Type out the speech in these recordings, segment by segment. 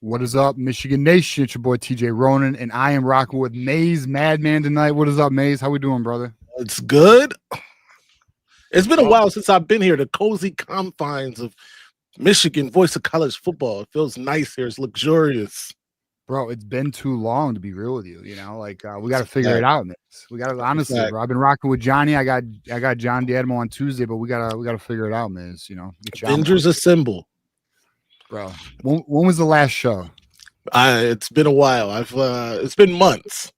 What is up, Michigan Nation? It's your boy TJ Ronin, and I am rocking with Maze Madman tonight. What is up, Maze? How we doing, brother? It's good. It's been a while since I've been here, the cozy confines of Michigan, voice of college football. It feels nice here. It's luxurious. Bro, it's been too long to be real with you. You know, like we got to figure it out, Maze. We got to honestly, bro. I've been rocking with Johnny. I got John Diadmo on Tuesday, but we gotta figure it out, Maze. You know, Avengers Assemble. Bro, when was the last show? It's been a while. It's been months.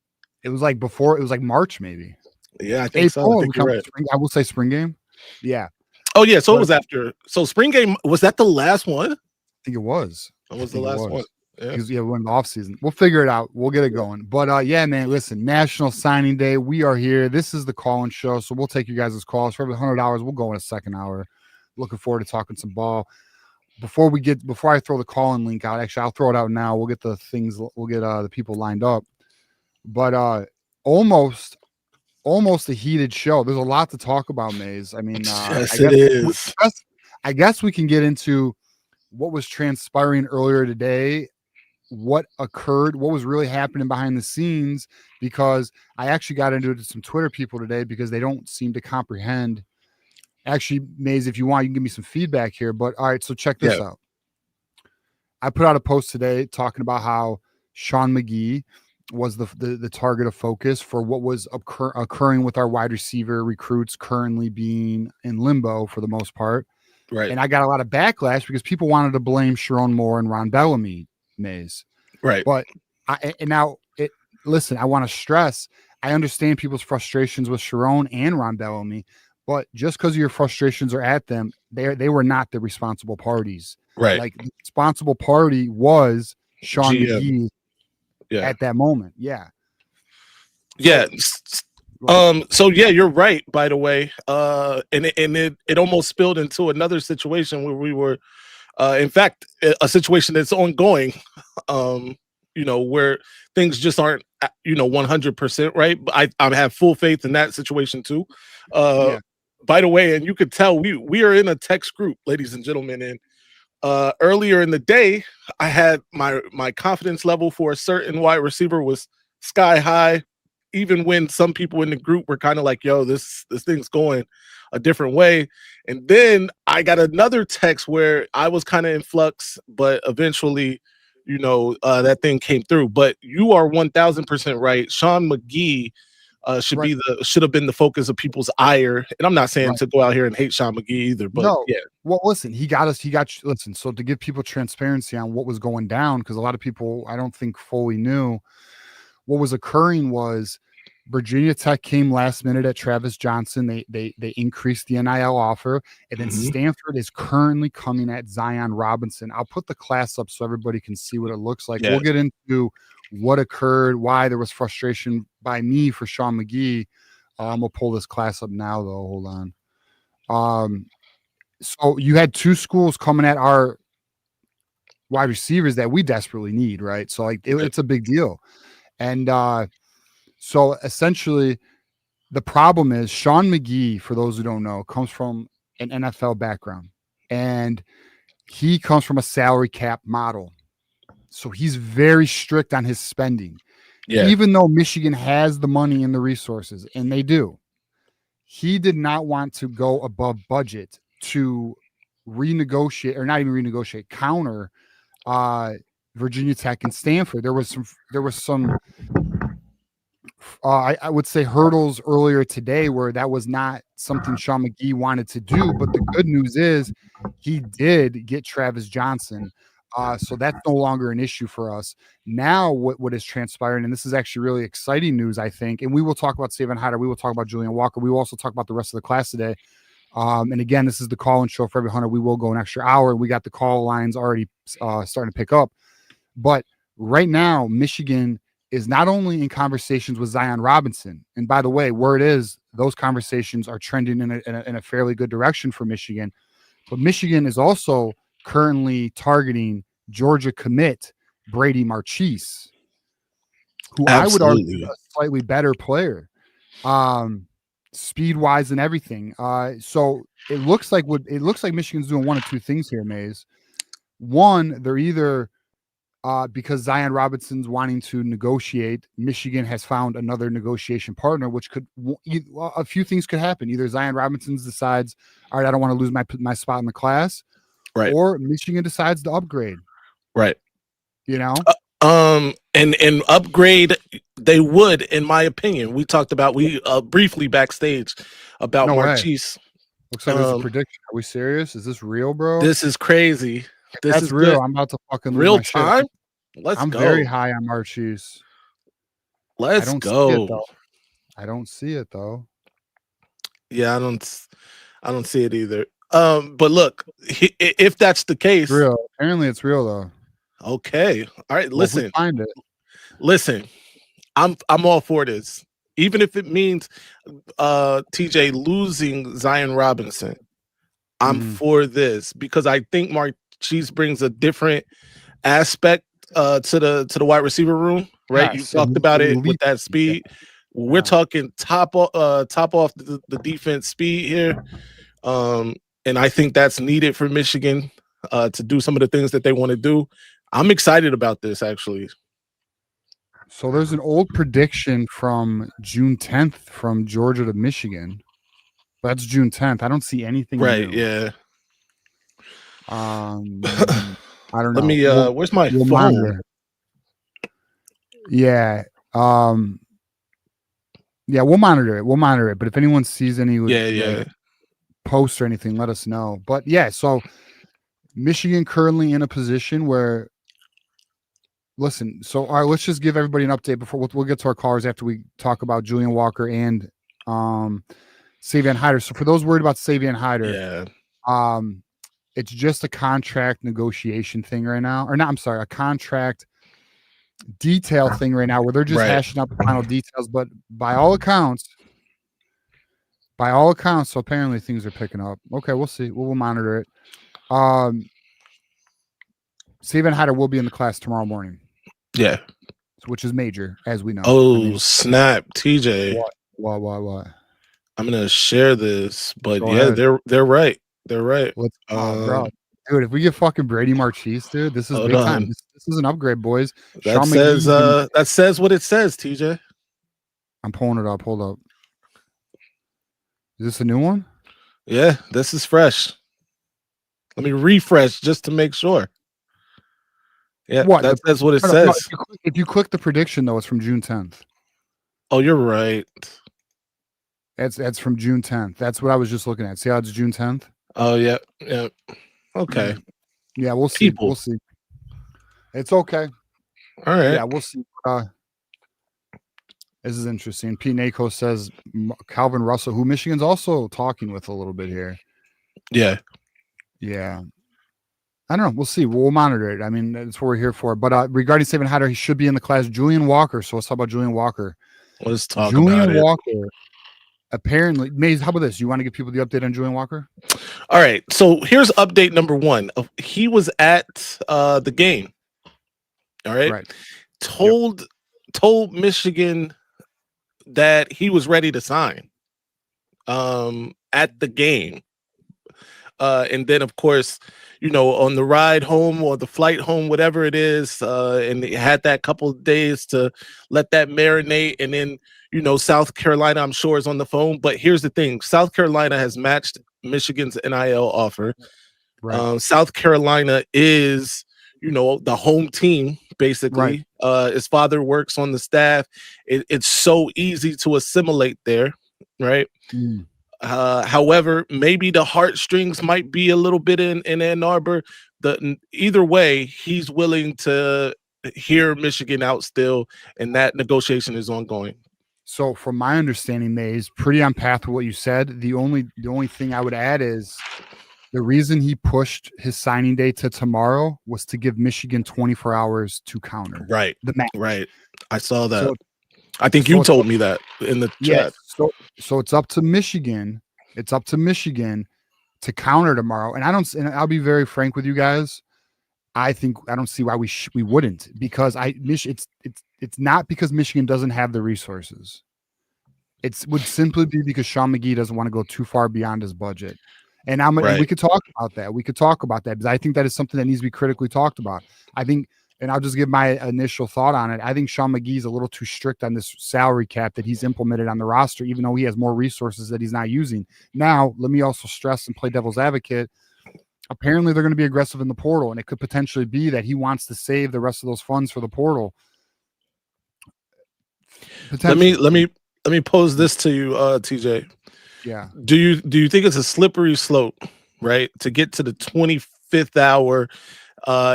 It was like before. It was like March, maybe. Yeah, I think so. I think you're right. I will say spring game. Yeah. Oh yeah. So it was after. So spring game, was that the last one? I think it was. That was the last one. Yeah, we're in the off season. We'll figure it out. We'll get it going. But yeah, man. Listen, National Signing Day. We are here. This is the call-in show, so we'll take you guys' calls for every $100. We'll go in a second hour. Looking forward to talking some ball. Before I throw the call-in link out, actually, I'll throw it out now. We'll get the things. We'll get the people lined up. But almost a heated show. There's a lot to talk about, Maze. I mean, it is. I guess we can get into what was transpiring earlier today, what occurred, what was really happening behind the scenes, because I actually got into it with some Twitter people today because they don't seem to comprehend. Actually, Maze, if you want, you can give me some feedback here. But all right, so check this out. I put out a post today talking about how Sean McGee was the target of focus for what was occurring with our wide receiver recruits currently being in limbo for the most part. Right. And I got a lot of backlash because people wanted to blame Sharon Moore and Ron Bellamy, Maze. Right. But listen, I want to stress, I understand people's frustrations with Sharon and Ron Bellamy, but just because your frustrations are at them, they were not the responsible parties. Right. Like the responsible party was Sean McGee at that moment. Yeah. Yeah. So yeah, you're right, by the way. And it almost spilled into another situation where we were in fact a situation that's ongoing, where things just aren't 100% right. But I have full faith in that situation too. By the way, and you could tell we are in a text group, ladies and gentlemen, and earlier in the day, I had my confidence level for a certain wide receiver was sky high, even when some people in the group were kind of like, yo, this thing's going a different way. And then I got another text where I was kind of in flux, but eventually, that thing came through. But you are 1000% right. Sean McGee should have been the focus of people's ire. And I'm not saying to go out here and hate Sean McGee either, but yeah. Well, listen, listen, so to give people transparency on what was going down, because a lot of people I don't think fully knew what was occurring was Virginia Tech came last minute at Travis Johnson. They increased the NIL offer, and then Stanford is currently coming at Zion Robinson. I'll put the class up so everybody can see what it looks like. We'll get into what occurred, why there was frustration by me for Sean McGee. I'm gonna pull this class up now, though. Hold on. So you had two schools coming at our wide receivers that we desperately need, right? So like it's a big deal. And so essentially the problem is Sean McGee, for those who don't know, comes from an NFL background, and he comes from a salary cap model. So he's very strict on his spending. Yeah. Even though Michigan has the money and the resources, and they do, he did not want to go above budget to renegotiate, or not even renegotiate, counter Virginia Tech and Stanford. There was some I would say hurdles earlier today where that was not something Sean McGee wanted to do. But the good news is he did get Travis Johnson. So that's no longer an issue for us. Now what is transpiring, and this is actually really exciting news, I think, and we will talk about Steven Hyder, we will talk about Julian Walker, we will also talk about the rest of the class today. And again, this is the call-in show for every hunter. We will go an extra hour. We got the call lines already starting to pick up. But right now, Michigan is not only in conversations with Zion Robinson. And by the way, word is those conversations are trending in a fairly good direction for Michigan. But Michigan is also currently targeting Georgia commit Brady March, who I would argue is a slightly better player, speed wise and everything. So it looks like Michigan's doing one of two things here, Maze. One, they're either because Zion Robinson's wanting to negotiate, Michigan has found another negotiation partner, which could a few things could happen. Either Zion Robinson decides, all right, I don't want to lose my spot in the class, right? Or Michigan decides to upgrade, right? You know, and upgrade they would, in my opinion. We talked about briefly backstage about Marchese. Looks like there's a prediction. Are we serious? Is this real, bro? This is crazy. This is real. Good. I'm about to fucking real time. I'm very high on Marchese. Let's go. I don't see it though. Yeah, I don't see it either. But look, if that's the case, it's real. Apparently, it's real though. Okay. All right. Listen. If we find it. Listen. I'm all for this, even if it means TJ losing Zion Robinson. I'm for this because I think Marchese brings a different aspect to the wide receiver room, right? You talked about it with that speed. We're talking top off the defense speed here, and I think that's needed for Michigan to do some of the things that they want to do. I'm excited about this, actually. So there's an old prediction from June 10th from Georgia to Michigan. That's June 10th. I don't see anything. Right? New. Yeah. I don't know. Let me. Where's my phone? Monitor. Yeah. Yeah, we'll monitor it. We'll monitor it. But if anyone sees any posts or anything, let us know. But yeah, so Michigan currently in a position where, listen, so all right, let's just give everybody an update before we'll get to our callers after we talk about Julian Walker and Savion Hyder. So for those worried about Savion Hyder, it's just a contract negotiation thing right now. Or not, I'm sorry, a contract detail thing right now where they're just hashing out the final details. But by all accounts, so apparently things are picking up. Okay, we'll see. We'll monitor it. Savion Hyder will be in the class tomorrow morning. Yeah. Which is major, as we know. Oh, snap, TJ. What? I'm gonna share this, but they're right. They're right. Bro. Dude, if we get fucking Brady March, dude, this is big time. This is an upgrade, boys. That says what it says, TJ. I'm pulling it up. Hold up. Is this a new one? Yeah, this is fresh. Let me refresh just to make sure. Yeah, that says what it says. If you click the prediction, though, it's from June 10th. Oh, you're right. That's from June 10th. That's what I was just looking at. See how it's June 10th? Oh, yeah. Okay. Yeah, we'll see. We'll see. It's okay. All right. Yeah, we'll see. This is interesting. Pete Nako says Calvin Russell, who Michigan's also talking with a little bit here. Yeah. I don't know. We'll see. We'll monitor it. I mean, that's what we're here for. But regarding Savion Hyder, he should be in the class. Julian Walker. So let's talk about Julian Walker. Let's talk Julian about it. Walker. Apparently, Maze, how about this? You want to give people the update on Julian Walker? All right. So here's update number one. He was at the game. All right. Told Michigan that he was ready to sign at the game. And then, of course, on the ride home or the flight home, whatever it is, and they had that couple of days to let that marinate. And then, South Carolina, I'm sure, is on the phone. But here's the thing. South Carolina has matched Michigan's NIL offer. Right. South Carolina is, the home team, basically. Right. His father works on the staff. It's so easy to assimilate there, right? Mm. However, maybe the heartstrings might be a little bit in Ann Arbor. Either way, he's willing to hear Michigan out still, and that negotiation is ongoing. So from my understanding, Mays, pretty on path with what you said. The only thing I would add is the reason he pushed his signing day to tomorrow was to give Michigan 24 hours to counter the match. Right. I saw that. So, I think you told me that in the chat. So it's up to Michigan. It's up to Michigan to counter tomorrow. And I'll be very frank with you guys. I don't see why we wouldn't, because it's not because Michigan doesn't have the resources. It would simply be because Sean McGee doesn't want to go too far beyond his budget. And we could talk about that. We could talk about that because I think that is something that needs to be critically talked about. I think, and I'll just give my initial thought on it. I think Sean McGee's a little too strict on this salary cap that he's implemented on the roster, even though he has more resources that he's not using. Now, let me also stress and play devil's advocate. Apparently, they're going to be aggressive in the portal, and it could potentially be that he wants to save the rest of those funds for the portal. Let me pose this to you, TJ. Yeah. Do you think it's a slippery slope, right, to get to the 25th hour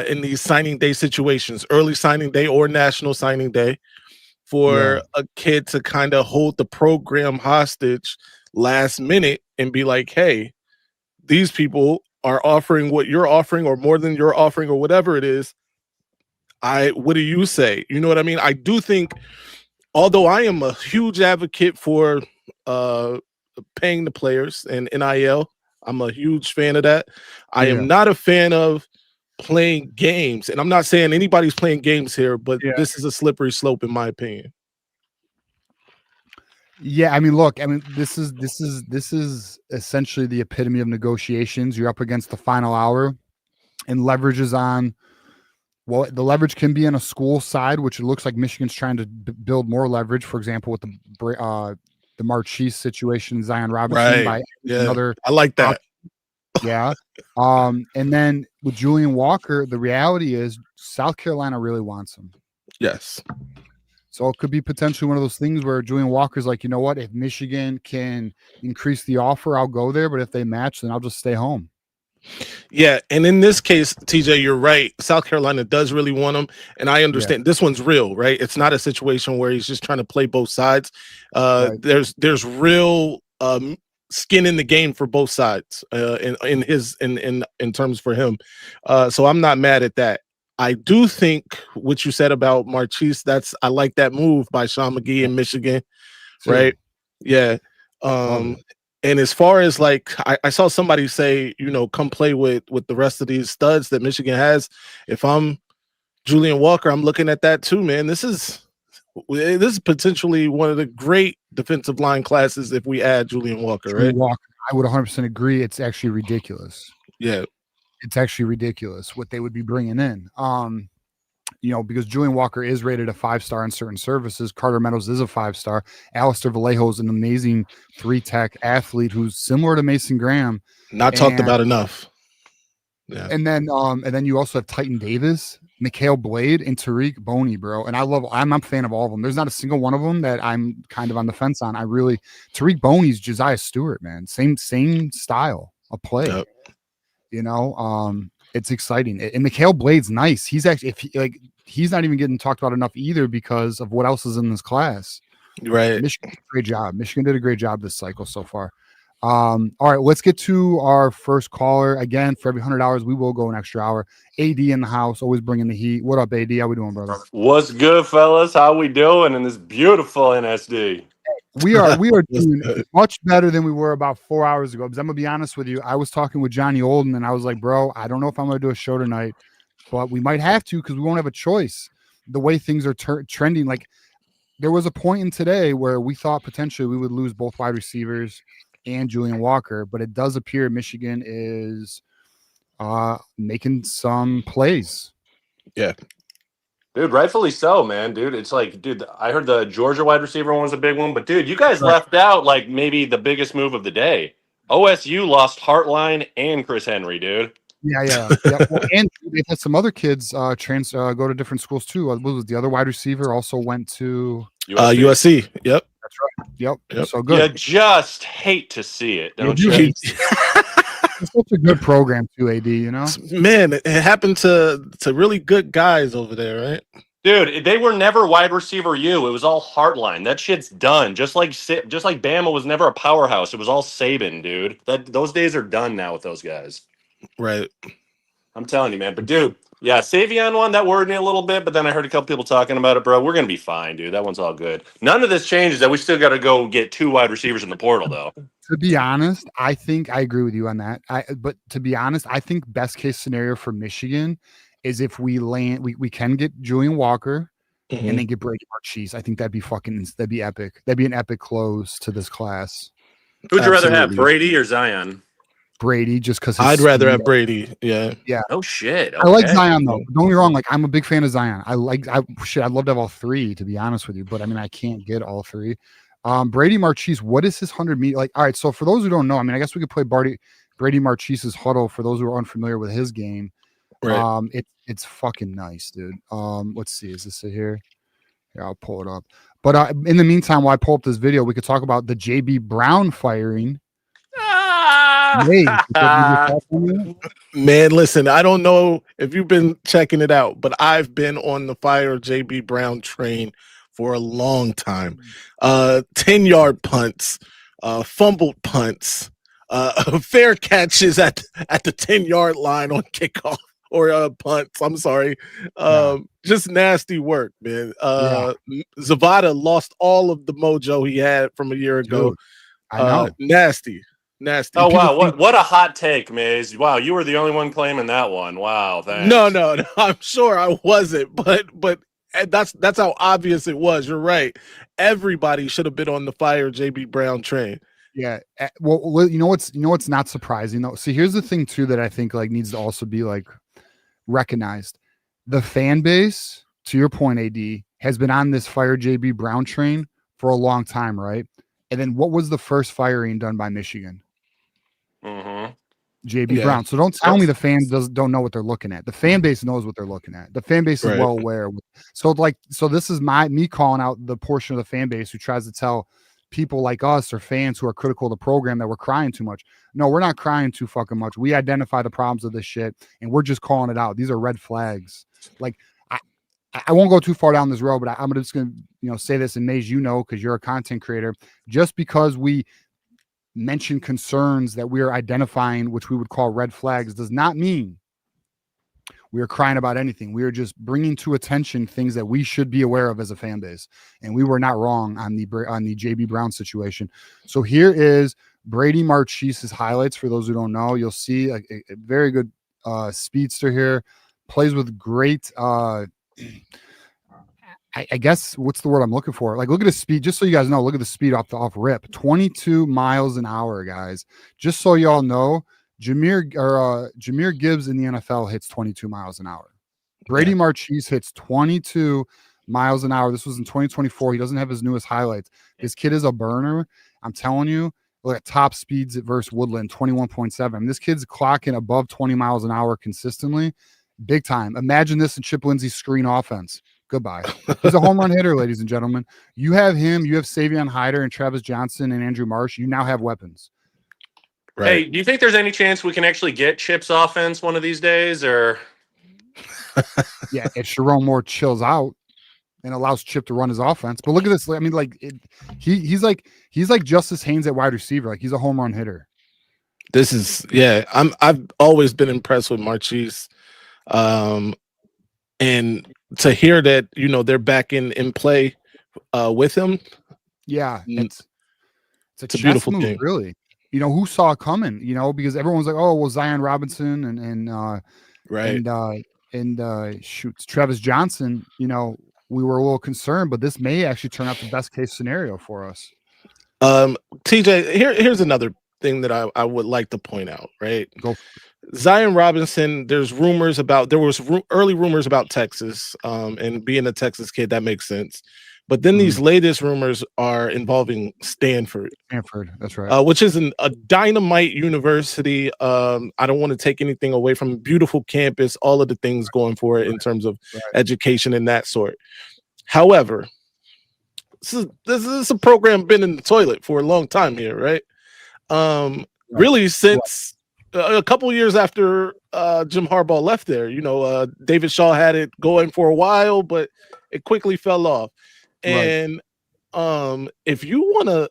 in these signing day situations, early signing day or national signing day, for a kid to kind of hold the program hostage last minute and be like, hey, these people are offering what you're offering or more than you're offering or whatever it is. What do you say? You know what I mean? I do think, although I am a huge advocate for paying the players and NIL, I'm a huge fan of that. I am not a fan of playing games, and I'm not saying anybody's playing games here, but this is a slippery slope in my opinion. Yeah, I mean, look, this is essentially the epitome of negotiations. You're up against the final hour, and leverage is on. Well, the leverage can be on a school side, which it looks like Michigan's trying to build more leverage. For example, with the Marchese situation, Zion Robinson, by another. I like that. Yeah. And then with Julian Walker, the reality is South Carolina really wants him. Yes. So it could be potentially one of those things where Julian Walker's like, you know what, if Michigan can increase the offer, I'll go there. But if they match, then I'll just stay home. Yeah, and in this case, TJ, you're right. South Carolina does really want him, and I understand this one's real, right? It's not a situation where he's just trying to play both sides. There's real skin in the game for both sides in terms for him. So I'm not mad at that. I do think what you said about Marchese, I like that move by Sean McGee in Michigan, right? Yeah. And as far as like, I saw somebody say, come play with the rest of these studs that Michigan has. If I'm Julian Walker, I'm looking at that too, man. This is potentially one of the great defensive line classes if we add Julian Walker, right? Walker, I would 100% agree. It's actually ridiculous. Yeah. It's actually ridiculous what they would be bringing in. Because Julian Walker is rated a 5-star in certain services. Carter Meadows is a 5-star. Alistair Vallejo is an amazing 3-tech athlete who's similar to Mason Graham. Not talked about enough. Yeah. And then you also have Titan Davis, Mikhail Blade, and Tariq Boney, bro. And I'm a fan of all of them. There's not a single one of them that I'm kind of on the fence on. Tariq Boney's Josiah Stewart, man. Same style of play. Yep. It's exciting. And Mikhail Blade's nice. He's actually, he's not even getting talked about enough either because of what else is in this class. Right. Michigan did a great job. Michigan did a great job this cycle so far. All right, let's get to our first caller. Again, for every $100, we will go an extra hour. AD in the house, always bringing the heat. What up, AD? How we doing, brother? What's good, fellas? How we doing in this beautiful NSD? We are doing much better than we were about 4 hours ago. Because I'm gonna be honest with you, I was talking with Johnny Olden, and I was like, bro, I don't know if I'm gonna do a show tonight, but we might have to because we won't have a choice. The way things are trending, like there was a point in today where we thought potentially we would lose both wide receivers and Julian Walker, but it does appear Michigan is making some plays. Yeah. Dude, rightfully so, man. Dude, it's like, dude, I heard the Georgia wide receiver one was a big one, but dude, you guys left out like maybe the biggest move of the day. OSU lost Hartline and Chris Henry, dude. Yeah. Well, and they've had some other kids go to different schools too. What was the other wide receiver also went to USC. Yep. That's right. Yep. So good. You just hate to see it, don't you? It's such a good program too, AD, Man, it happened to really good guys over there, right? Dude, they were never wide receiver U. It was all Heartline. That shit's done. Just like Bama was never a powerhouse. It was all Saban, dude. Those days are done now with those guys. Right. I'm telling you, man. But dude, yeah, Savion one that worried me a little bit. But then I heard a couple people talking about it, bro. We're gonna be fine, dude. That one's all good. None of this changes. That we still got to go get 2 wide receivers in the portal, though. To be honest, I think I agree with you on that. But to be honest, I think best case scenario for Michigan is if we can get Julian Walker and then get Brady March. I think that'd be epic. That'd be an epic close to this class. Who'd you rather have, Brady or Zion? Brady, just because I'd rather have Brady. Yeah. Oh shit. Okay. I like Zion though. Don't get me wrong. Like I'm a big fan of Zion. I'd love to have all 3, to be honest with you. But I mean, I can't get all 3. Brady March, what is his 100 meter? Like, all right. So for those who don't know, I mean, I guess we could play Brady March's huddle for those who are unfamiliar with his game. Right. It's fucking nice, dude. Let's see. Is this it here? Yeah, I'll pull it up. But in the meantime, while I pull up this video, we could talk about the JB Brown firing. Man, listen, I don't know if you've been checking it out, but I've been on the fire JB Brown train for a long time. 10-yard punts, fumbled punts, fair catches at the 10-yard line on kickoff or punts. I'm sorry. Just nasty work, man. Zavada lost all of the mojo he had from a year ago. Dude, I know. Nasty. Oh, wow. What a hot take, Maze. Wow, you were the only one claiming that one. Wow, thanks. No. I'm sure I wasn't, but that's how obvious it was. You're right. Everybody should have been on the fire JB Brown train. Yeah. Well, you know what's not surprising though. See, here's the thing too that I think like needs to also be like recognized. The fan base, to your point, AD, has been on this fire JB Brown train for a long time, right? And then what was the first firing done by Michigan? JB Brown. So don't tell me the fans don't know what they're looking at. The fan base knows what they're looking at. The fan base is well aware. So this is me calling out the portion of the fan base who tries to tell people like us or fans who are critical of the program that we're crying too much. No, we're not crying too fucking much. We identify the problems of this shit and we're just calling it out. These are red flags. Like I won't go too far down this road, but I'm just going to, say this, and Maze, because you're a content creator, just because we mention concerns that we are identifying, which we would call red flags, does not mean we are crying about anything. We are just bringing to attention things that we should be aware of as a fan base. And we were not wrong on the JB Brown situation. So here is Brady March's highlights. For those who don't know, you'll see a very good speedster here, plays with great, I guess what's the word I'm looking for? Like, look at the speed, just so you guys know, look at the speed off rip. 22 miles an hour, guys. Just so y'all know, Jahmyr Gibbs in the NFL hits 22 miles an hour. Brady March hits 22 miles an hour. This was in 2024. He doesn't have his newest highlights. This kid is a burner. I'm telling you, look at top speeds versus Woodland, 21.7. This kid's clocking above 20 miles an hour consistently. Big time. Imagine this in Chip Lindsey's screen offense. Goodbye. He's a home run hitter, ladies and gentlemen. You have him. You have Savion Hyder and Travis Johnson and Andrew Marsh. You now have weapons. Right. Hey, do you think there's any chance we can actually get Chip's offense one of these days? Or yeah, if Sharon Moore chills out and allows Chip to run his offense. But look at this. I mean, like he's like Justice Haynes at wide receiver. Like he's a home run hitter. This is I've always been impressed with Marchese. And to hear that, they're back in play with him. Yeah, it's a beautiful move, thing. Really. Who saw it coming, because everyone's like, oh, well, Zion Robinson and Travis Johnson, we were a little concerned, but this may actually turn out the best case scenario for us. TJ, here's another thing that I would like to point out, right? Go. Zion Robinson, there was early rumors about Texas, and being a Texas kid, that makes sense. But then these latest rumors are involving Stanford. That's right. Which is a dynamite university. I don't want to take anything away from a beautiful campus, all of the things going for it in terms of education and that sort. However, this is a program been in the toilet for a long time here, right? Really since a couple years after Jim Harbaugh left there. David Shaw had it going for a while, but it quickly fell off. And if you want to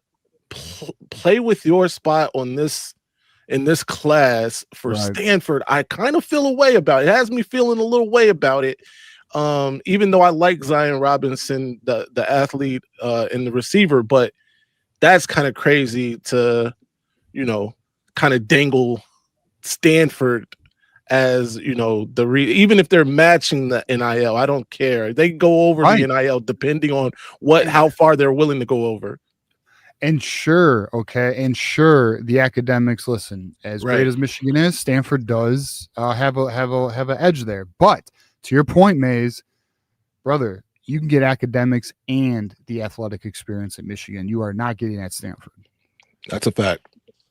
play with your spot on this in this class for Stanford, I kind of feel a way about it. It has me feeling a little way about it. Even though I like Zion Robinson, the athlete and the receiver, but that's kind of crazy to, kind of dangle Stanford as, even if they're matching the NIL, I don't care. They go over the NIL depending on how far they're willing to go over. And sure, the academics, listen, as great as Michigan is, Stanford does have an edge there. But to your point, Maze, brother, you can get academics and the athletic experience at Michigan. You are not getting at Stanford. That's a fact.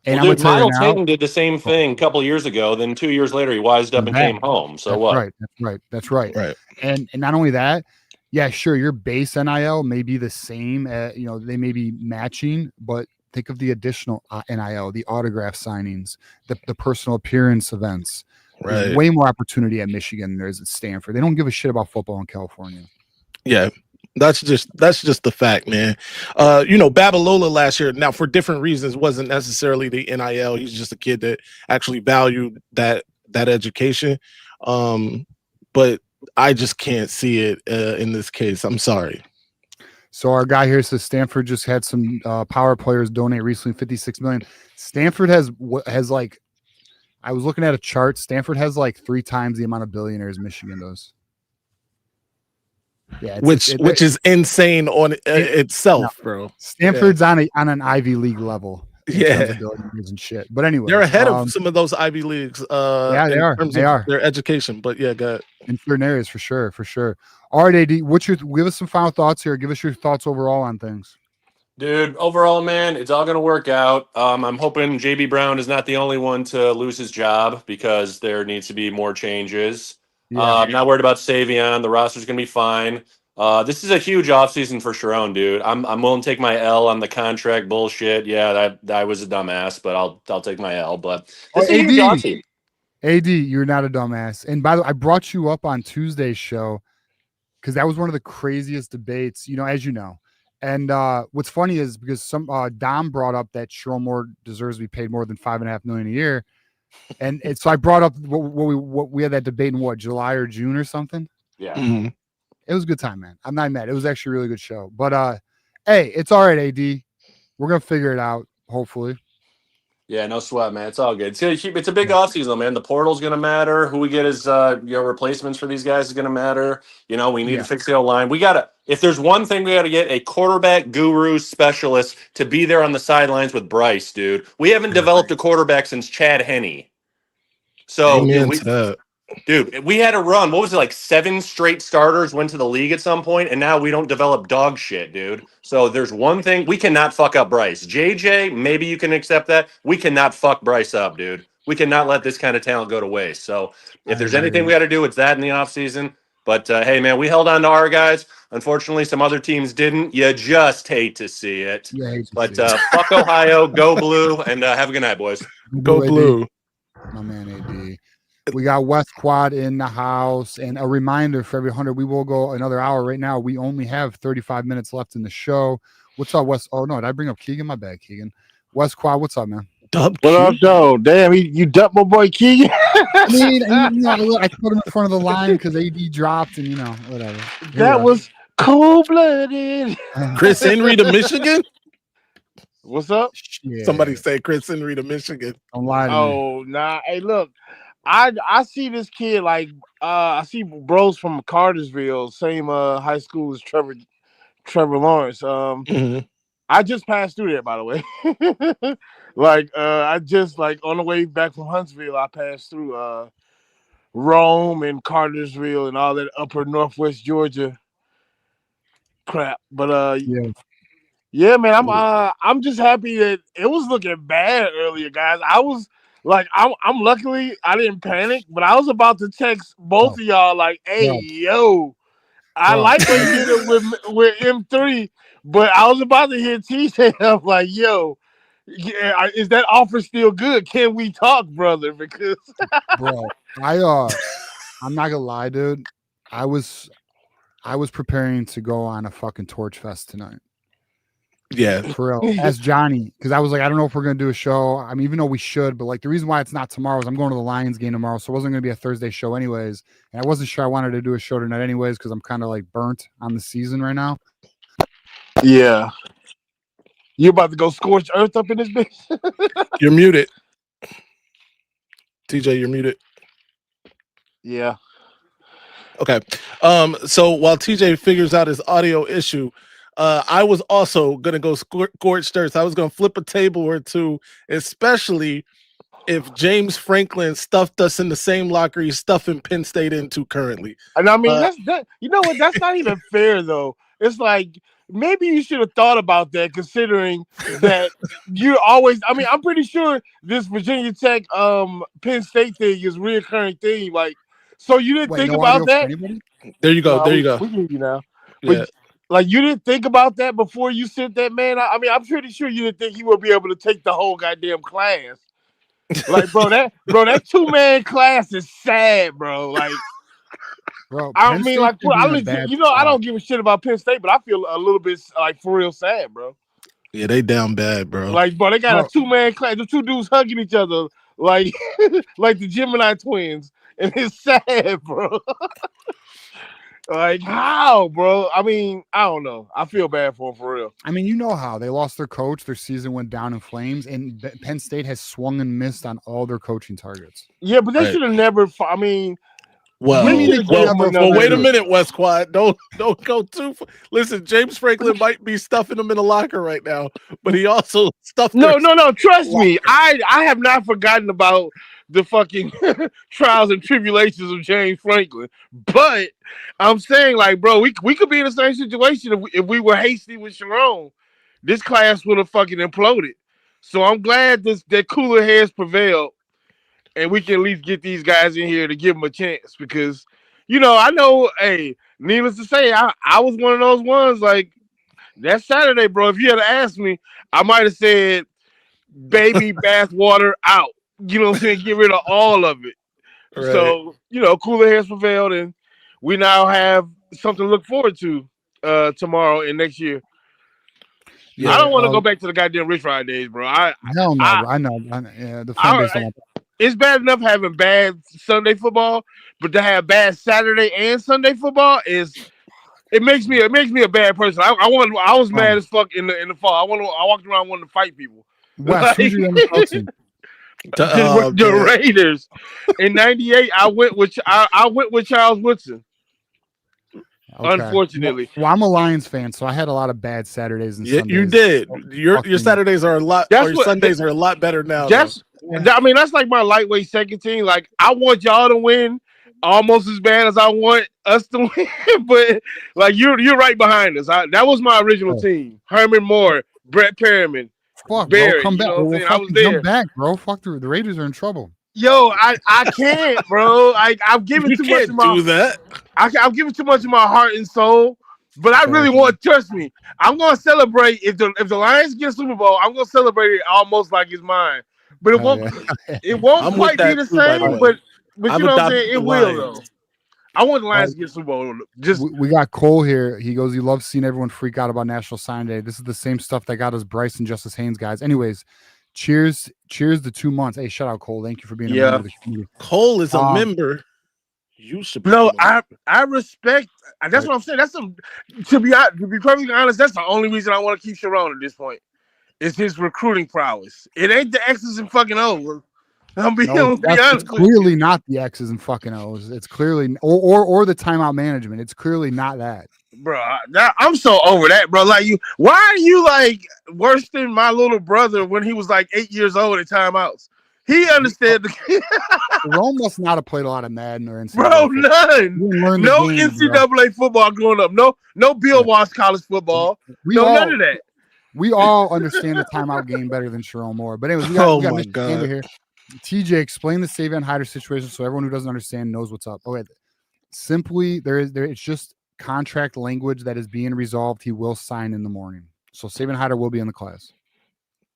And dude, Miles Hayden did the same thing a couple of years ago. Then 2 years later, he wised up and came home. So That's right. And not only that, yeah, sure, your base NIL may be the same. They may be matching, but think of the additional NIL, the autograph signings, the personal appearance events. There's way more opportunity at Michigan than there is at Stanford. They don't give a shit about football in California. Yeah, that's just the fact, man. Babalola last year, now for different reasons, wasn't necessarily the NIL. He's just a kid that actually valued that education. But I just can't see it in this case. I'm sorry. So our guy here says Stanford just had some power players donate recently $56 million. Stanford has like, I was looking at a chart. Stanford has like 3 times the amount of billionaires Michigan does. Yeah, which is insane on itself, bro. Stanford's on an Ivy League level. And shit. But anyway, they're ahead of some of those Ivy Leagues. They are. Their education. But yeah, go ahead. In certain areas, for sure. All right, AD, give us some final thoughts here. Give us your thoughts overall on things. Dude, overall, man, it's all going to work out. I'm hoping JB Brown is not the only one to lose his job because there needs to be more changes. I'm not worried about Savion. The roster's going to be fine. This is a huge offseason for Sharon, dude. I'm willing to take my L on the contract bullshit. Yeah, I was a dumbass, but I'll take my L. But this is a huge offseason. AD, you're not a dumbass. And by the way, I brought you up on Tuesday's show because that was one of the craziest debates, as you know. And what's funny is because some Dom brought up that Sharon Moore deserves to be paid more than $5.5 million a year. And so I brought up what we had that debate in July or June or something. Yeah. Mm-hmm. It was a good time, man. I'm not mad. It was actually a really good show. But hey, it's all right, AD. We're gonna figure it out, hopefully. Yeah, no sweat, man. It's all good. It's a big offseason, man. The portal's gonna matter. Who we get as replacements for these guys is gonna matter. We need to fix the O-line. We gotta. If there's one thing we gotta get, a quarterback guru specialist to be there on the sidelines with Bryce, dude. We haven't developed a quarterback since Chad Henne. So, dude, we had a run. What was it, like 7 straight starters went to the league at some point, and now we don't develop dog shit, dude. So there's one thing. We cannot fuck up Bryce. JJ, maybe you can accept that. We cannot fuck Bryce up, dude. We cannot let this kind of talent go to waste. So if there's anything we got to do, it's that in the offseason. But, hey, man, we held on to our guys. Unfortunately, some other teams didn't. You just hate to see it. But fuck Ohio, go blue, and have a good night, boys. Go blue. My man, AD. We got West Quad in the house. And a reminder for every 100, we will go another hour. Right now, we only have 35 minutes left in the show. What's up, West? Oh, no, did I bring up Keegan? My bad, Keegan. West Quad, what's up, man? What up, though? Damn, you dumped my boy Keegan. I put him in front of the line because AD dropped and, whatever. That was cold-blooded. Chris Henry to Michigan? What's up? Shit. Somebody say Chris Henry to Michigan. Don't lie to me. Oh, nah. Hey, look. I see this kid like I see bros from Cartersville, same high school as Trevor Lawrence. I just passed through there, by the way. I just on the way back from Huntsville, I passed through Rome and Cartersville and all that upper northwest Georgia crap. But yeah, man, I'm just happy that it was looking bad earlier, guys. I was I'm luckily I didn't panic, but I was about to text both of y'all hey, yo, I like what you did it with M3, but I was about to hit T say I'm like, yo, Yeah, is that offer still good? Can we talk, brother? Because Bro, I'm not gonna lie, dude. I was preparing to go on a fucking Torch Fest tonight. Yeah. For real. Ask Johnny, because I was like, I don't know if we're gonna do a show. I mean, even though we should, but like the reason why it's not tomorrow is I'm going to the Lions game tomorrow, so it wasn't gonna be a Thursday show anyways. And I wasn't sure I wanted to do a show tonight anyways, because I'm kind of like burnt on the season right now. yeah, you about to go scorch earth up in this bitch? You're muted. TJ, you're muted. Yeah. Okay. So while TJ figures out his audio issue, I was also gonna go scorched earth. I was gonna flip a table or two, especially if James Franklin stuffed us in the same locker he's stuffing Penn State into currently. And I mean, that. You know what? That's not even fair, though. It's like maybe you should have thought about that, considering that you always. I mean, I'm pretty sure this Virginia Tech, Penn State thing is a reoccurring thing. Like, so you didn't think no about audio for that? anybody? There you go. No, There you go. We can hear you now. Yeah. But like, you didn't think about that before you sent that man out? I mean, I'm pretty sure you didn't think he would be able to take the whole goddamn class. Like, bro, that 2-man class is sad, bro. Like, Bro, I Penn mean, State like, could be I in a legit, bad you know, I spot. don't give a shit about Penn State, but I feel a little bit like for real sad, bro. Yeah, they down bad, bro. Like, bro, they got Bro. a 2-man class. The two dudes hugging each other, like, like the Gemini twins, and it's sad, bro. Like, how, bro? I mean, I don't know. I feel bad for them, for real. I mean, you know how they lost their coach, their season went down in flames, and Penn State has swung and missed on all their coaching targets. Yeah, but they Right. should have never. I mean, Well, we need to give them another wait a year. minute, West Quad. Don't go too far. Listen, James Franklin might be stuffing them in the locker right now, but he also stuffed No. their- Trust me, I have not forgotten about the fucking trials and tribulations of James Franklin. But I'm saying, like, bro, we could be in the same situation if we were hasty with Sharon. This class would have fucking imploded. So I'm glad that cooler heads prevailed, and we can at least get these guys in here to give them a chance, because, you know, I know, hey, needless to say, I was one of those ones, like, that Saturday, bro, if you had asked me, I might have said baby bath water out. You know what I'm saying? Get rid of all of it. Right. So, you know, cooler heads prevailed, and we now have something to look forward to tomorrow and next year. Yeah, I don't want to go back to the goddamn Rich Rod days, bro. Hell no, I know. Yeah, the fan base don't want that. It's bad enough having bad Sunday football, but to have bad Saturday and Sunday football it makes me a bad person. I was mad as fuck in the fall. I walked around wanting to fight people. Wes, who's your NFL team? The Raiders. In '98, I went with Charles Woodson. Okay. Unfortunately. Well, I'm a Lions fan, so I had a lot of bad Saturdays and Sundays. You did. So Your fucking- Saturdays are a lot. Your Sundays are a lot better now. I mean, that's like my lightweight second team. Like, I want y'all to win almost as bad as I want us to win, but like you're right behind us. That was my original team: Herman Moore, Brett Perriman, Fuck, Barry. bro, come You back. know what I'm We'll saying? I was fucking there. jump back, bro. Fuck the Raiders are in trouble. Yo, I can't, bro. Like, I've given You too much can't of my do that. I've given too much of my heart and soul. But I really want, trust me, I'm gonna celebrate if the Lions get a Super Bowl. I'm gonna celebrate it almost like it's mine. But it won't I'm quite with be that the too, by the same. way. But I'm you know what I'm adopting saying? It the will Lions. though. I want the Lions to get a Super Bowl. Just We got Cole here. He goes, he loves seeing everyone freak out about National Sign Day. This is the same stuff that got us Bryce and Justice Haynes, guys. Anyways, cheers the 2 months. Hey, shout out Cole. Thank you for being a member of the community. Cole is a member. You should. no, I respect. That's what I'm saying. That's to be perfectly honest. That's the only reason I want to keep Sharon at this point. It's his recruiting prowess. It ain't the X's and fucking O's. I'm being No, it's honest. clearly not the X's and fucking O's. It's clearly or the timeout management. It's clearly not that. Bro, I'm so over that, bro. Like, why are you like worse than my little brother when he was like 8 years old at timeouts? He understood. Rome must not have played a lot of Madden or NCAA. Bro, none. No NCAA football growing up. No Bill Walsh college football. None of that. We all understand the timeout game better than Sharon Moore. But anyways, we got Mr. Gander here. TJ, explain the Savion Hyder situation so everyone who doesn't understand knows what's up. Okay, simply it's just contract language that is being resolved. He will sign in the morning, so Savion Hyder will be in the class.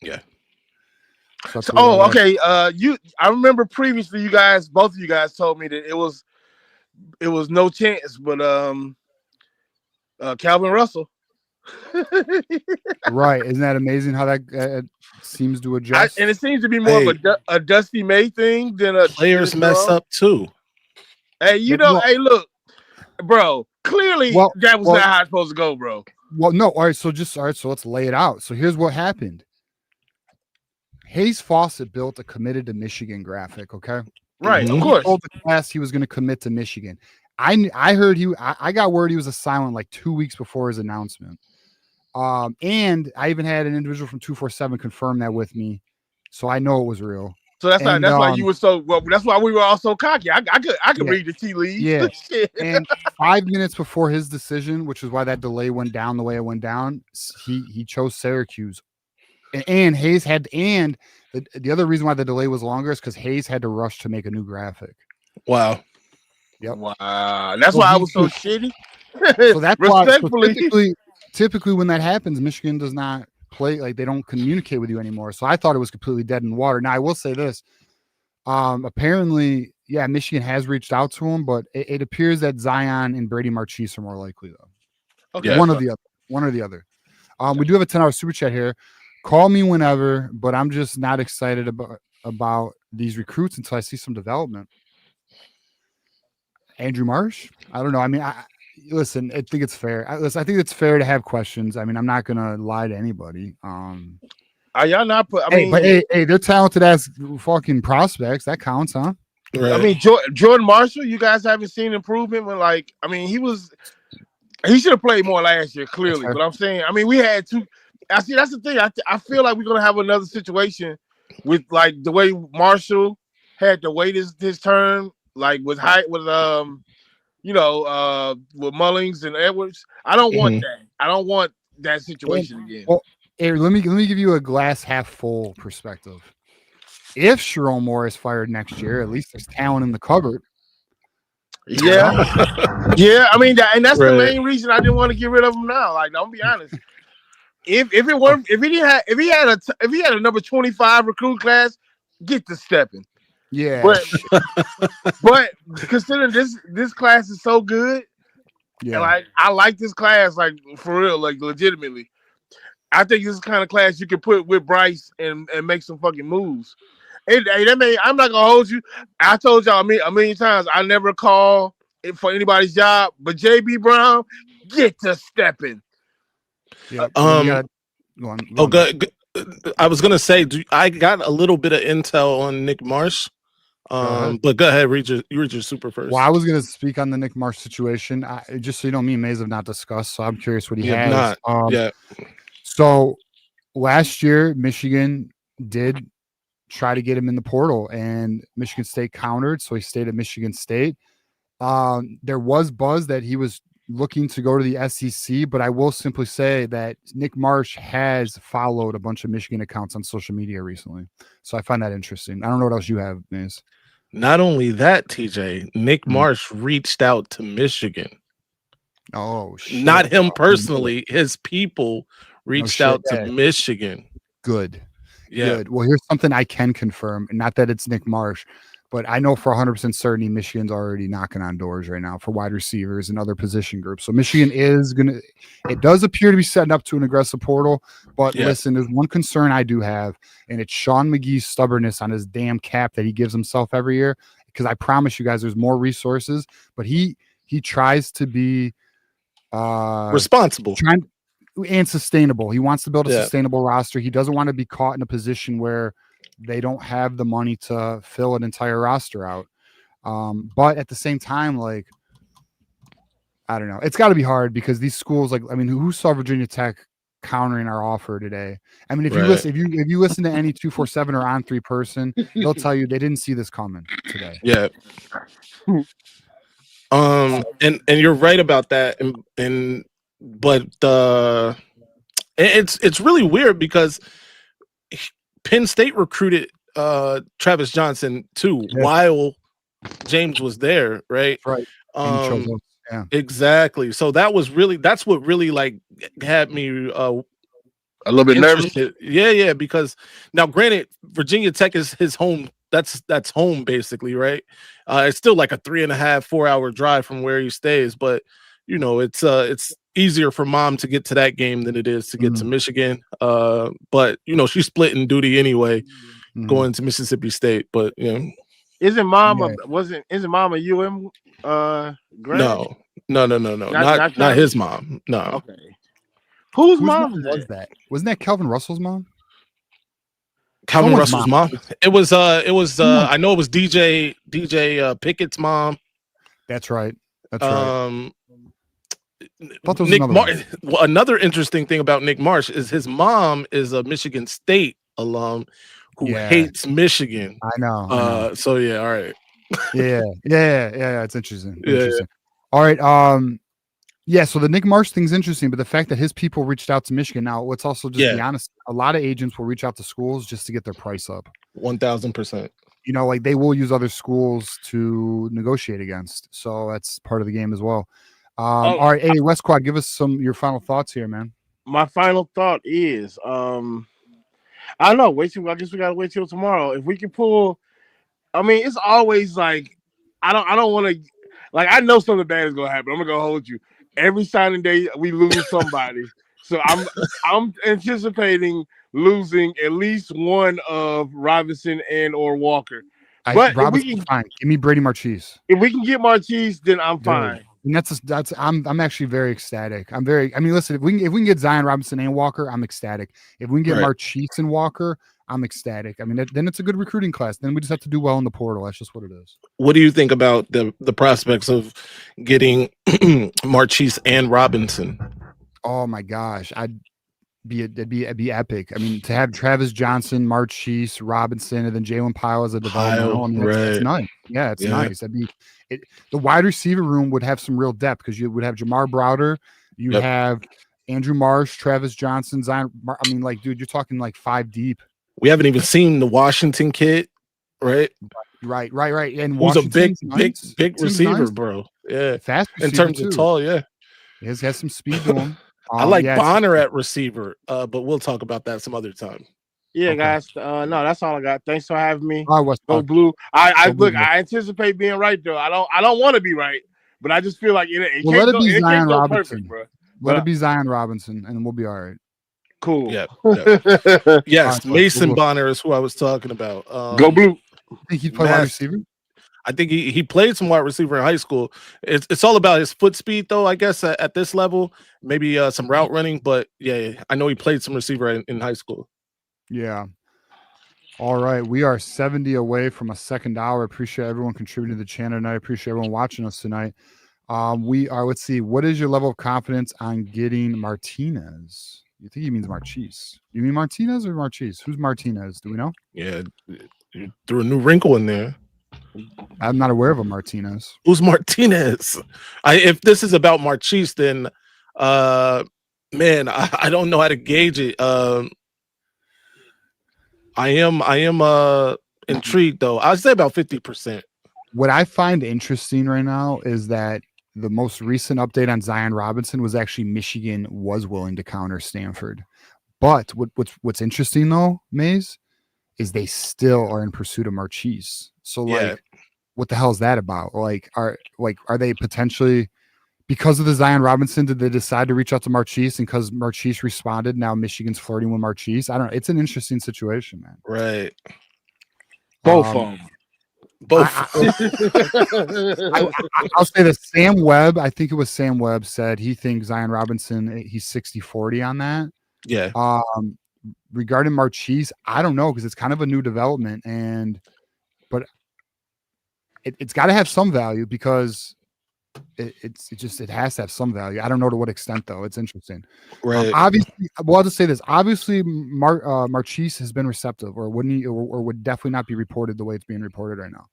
Yeah. So So, oh, okay. I remember previously, both of you guys told me that it was no chance, but Calvin Russell. Right. Isn't that amazing how that seems to adjust? And it seems to be more of a Dusty May thing than a players mess up too. Hey, hey, look, bro. Clearly, that was not how it's supposed to go, bro. Well, no. All right. So let's lay it out. So here's what happened. Hayes Fawcett built a committed to Michigan graphic. Okay. Right. Of course. He told the class he was going to commit to Michigan. I heard I got word he was a silent like 2 weeks before his announcement. And I even had an individual from 247 confirm that with me, so I know it was real. So that's why you were so well. That's why we were all so cocky. I could read the tea leaves. Yeah. And 5 minutes before his decision, which is why that delay went down the way it went down, he chose Syracuse. And Hayes the other reason why the delay was longer is because Hayes had to rush to make a new graphic. Wow. Yep. Wow. That's why I was so shitty. So that's why typically when that happens, Michigan does not play, like they don't communicate with you anymore. So I thought it was completely dead in the water. Now I will say this. Apparently, Michigan has reached out to him, but it appears that Zion and Brady March are more likely though. Okay. One or the other. We do have a 10-hour super chat here. Call me whenever, but I'm just not excited about these recruits until I see some development. Andrew Marsh? I don't know. I mean, listen, I think it's fair. I think it's fair to have questions. I mean, I'm not gonna lie to anybody. Are y'all not? Hey, they're talented as fucking prospects. That counts, huh? Right. I mean, Jordan Marshall. You guys haven't seen improvement when, he should have played more last year, clearly. But I'm saying, I mean, we had two. I see. That's the thing. I feel like we're gonna have another situation with like the way Marshall had to wait his turn, like with with Mullings and Edwards. I don't want that. I don't want that situation again. Well, let me give you a glass half full perspective. If Sharon Moore is fired next year, at least there's talent in the cupboard. Yeah, yeah. I mean, that's the main reason I didn't want to get rid of him now. Like, I'll be honest. If he had a number 25 recruit class, get to stepping. Yeah. But considering this class is so good, and I like this class, like for real, like legitimately. I think this is the kind of class you can put with Bryce and make some fucking moves. I'm not gonna hold you. I told y'all a million times I never call for anybody's job, but JB Brown, get to stepping. Yeah. Go on. Good. I was gonna say, I got a little bit of intel on Nick Marsh. But go ahead, read your super first. Well, I was gonna speak on the Nick Marsh situation. Just so you know, me and Mays have not discussed, so I'm curious what he has. So last year, Michigan did try to get him in the portal, and Michigan State countered, so he stayed at Michigan State. There was buzz that he was looking to go to the SEC, but I will simply say that Nick Marsh has followed a bunch of Michigan accounts on social media recently. So I find that interesting. I don't know what else you have, Mays. Not only that, TJ, Nick Marsh reached out to Michigan. Oh, shit. Not him personally. His people reached out to Michigan. Good. Yeah. Good. Well, here's something I can confirm. Not that it's Nick Marsh, but I know for 100% certainty Michigan's already knocking on doors right now for wide receivers and other position groups. So Michigan is it does appear to be setting up to an aggressive portal. But listen, there's one concern I do have, and it's Sean McGee's stubbornness on his damn cap that he gives himself every year. Because I promise you guys, there's more resources, but he tries to be responsible and sustainable. He wants to build a sustainable roster. He doesn't want to be caught in a position where they don't have the money to fill an entire roster out. But at the same time, like, I don't know, it's got to be hard because these schools, like, I mean, who saw Virginia Tech countering our offer today? I mean, if you listen to any 247 or On 3 person, they'll tell you they didn't see this coming today. Yeah. And you're right about that. But it's really weird because Penn State recruited Travis Johnson too while James was there, right? Right. Exactly. So that's what really like had me A little bit nervous. Yeah, because now, granted, Virginia Tech is his home. That's home basically, right? It's still like a 3.5, 4 hour drive from where he stays, but you know, it's easier for mom to get to that game than it is to get to Michigan. But you know, she's splitting duty anyway, going to Mississippi State. But you know, isn't mom a UM grad? No. Not his mom. No. Okay. Whose mom was that? Wasn't that Calvin Russell's mom? Calvin Russell's mom. It was I know it was DJ Pickett's mom. That's right. Nick another interesting thing about Nick March is his mom is a Michigan State alum who hates Michigan. I know. So yeah, all right. yeah. It's interesting. All right. Yeah, so the Nick March thing's interesting, but the fact that his people reached out to Michigan. Now, let's also just be honest. A lot of agents will reach out to schools just to get their price up. 1,000%. You know, like they will use other schools to negotiate against. So that's part of the game as well. All right, hey, West Quad, give us your final thoughts here, man. My final thought is, I don't know. I guess we gotta wait till tomorrow. If we can pull, I mean, it's always like I don't want to. Like I know something bad is gonna happen. I'm gonna hold you. Every signing day we lose somebody, so I'm anticipating losing at least one of Robinson and or Walker. But Robinson's fine. Give me Brady March. If we can get Marchese, then I'm fine. And I'm actually very ecstatic. Listen, if we can get Zion Robinson and Walker, I'm ecstatic. If we can get Marchese and Walker, I'm ecstatic. I mean, then it's a good recruiting class. Then we just have to do well in the portal. That's just what it is. What do you think about the prospects of getting Marchese and Robinson? Oh my gosh, it'd be epic. I mean, to have Travis Johnson, Marchese, Robinson, and then Jalen Pyle as a developmental. I mean, it's nice. Yeah, it's nice. The wide receiver room would have some real depth because you would have Jamar Browder, you'd have Andrew Marsh, Travis Johnson, Zion. I mean, like, dude, you're talking like 5 deep. We haven't even seen the Washington kid, right? Right. And who's a big receiver, bro. Yeah, fast in terms of tall. Yeah, he has some speed to him. I like Bonner at receiver, but we'll talk about that some other time. Yeah, guys. No, that's all I got. Thanks for having me. Go Blue. I anticipate being right though. I don't want to be right, but I just feel like it let it be Zion Robinson, bro. Let it be Zion Robinson, and we'll be all right. Cool. Yeah. Yes, Mason Bonner is who I was talking about. Go Blue. I think he played wide receiver. I think he played some wide receiver in high school. It's all about his foot speed, though. I guess at this level, maybe some route running. But yeah, I know he played some receiver in high school. Yeah. All right, we are 70 away from a second hour. Appreciate everyone contributing to the channel tonight. Appreciate everyone watching us tonight. We are. Let's see. What is your level of confidence on getting Martinez? You think he means Marchese? You mean Martinez or Marchese? Who's Martinez? Do we know? Yeah, you threw a new wrinkle in there. I'm not aware of a Martinez. Who's Martinez? If this is about Marchese, then man, I don't know how to gauge it. I am intrigued though. I'd say about 50%. What I find interesting right now is that the most recent update on Zion Robinson was actually Michigan was willing to counter Stanford. But what's interesting though, Maze, is they still are in pursuit of Marchese. So like, what the hell is that about? Like, are they potentially, because of the Zion Robinson, did they decide to reach out to Marchese, and because Marchese responded, now Michigan's flirting with Marchese? I don't know. It's an interesting situation, man. Right. Both of them. Both. I'll say that Sam Webb, I think it was Sam Webb, said he thinks Zion Robinson, he's 60-40 on that. Yeah. Regarding Marchese, I don't know, because it's kind of a new development, but it's got to have some value, because it has to have some value. I don't know to what extent though. It's interesting. Right. Obviously, well, I'll just say this. Obviously, Marchese has been receptive, or wouldn't he, or would definitely not be reported the way it's being reported right now.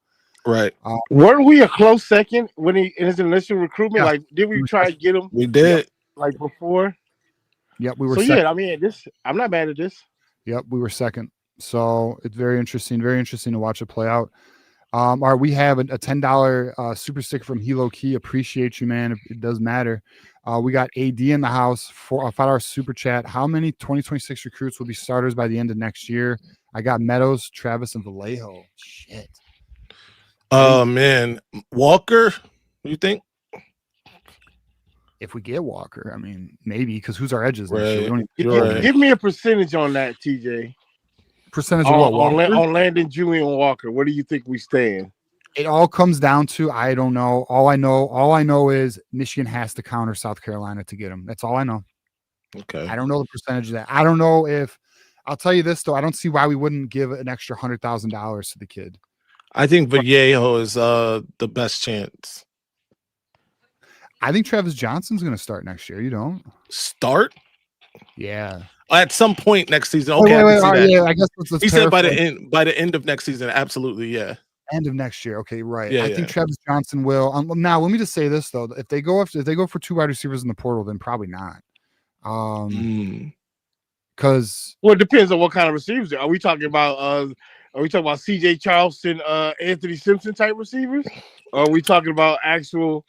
Right. Weren't we a close second when he in his initial recruitment? Yeah. Like, did we try to get him? We did. Like before. Yep, we were. So second. yeah, I mean, I'm not mad at this. Yep, we were second. So it's very interesting to watch it play out. All right, we have a $10 super sticker from Hilo Key. Appreciate you, man. It does matter. We got AD in the house for a $5 super chat. How many 2026 recruits will be starters by the end of next year? I got Meadows, Travis, and Vallejo. Shit. Oh man, Walker. What do you think? If we get Walker, I mean, maybe, because who's our edges next year? We Right. don't even You're right. Give me a percentage on that, TJ. percentage of what Walker? On landing Julian Walker. Where do you think we stand? It all comes down to I don't know. All I know is Michigan has to counter South Carolina to get him. That's all I know. Okay. I don't know the percentage of that. I don't know if I'll tell you this though. I don't see why we wouldn't give an extra $100,000 to the kid. I think Vallejo is the best chance. I think Travis Johnson's going to start next year. You don't Start? Yeah. At some point next season. Okay, wait, I can see all right, that. yeah. I guess let's He said by paraphrase. the end of next season. Absolutely, yeah. End of next year. Okay, right. Yeah, I think Travis Johnson will. Now, let me just say this though: if they go for 2 wide receivers in the portal, then probably not. Because Well, it depends on what kind of receivers. Are we talking about CJ Charleston, Anthony Simpson type receivers? Or are we talking about actual?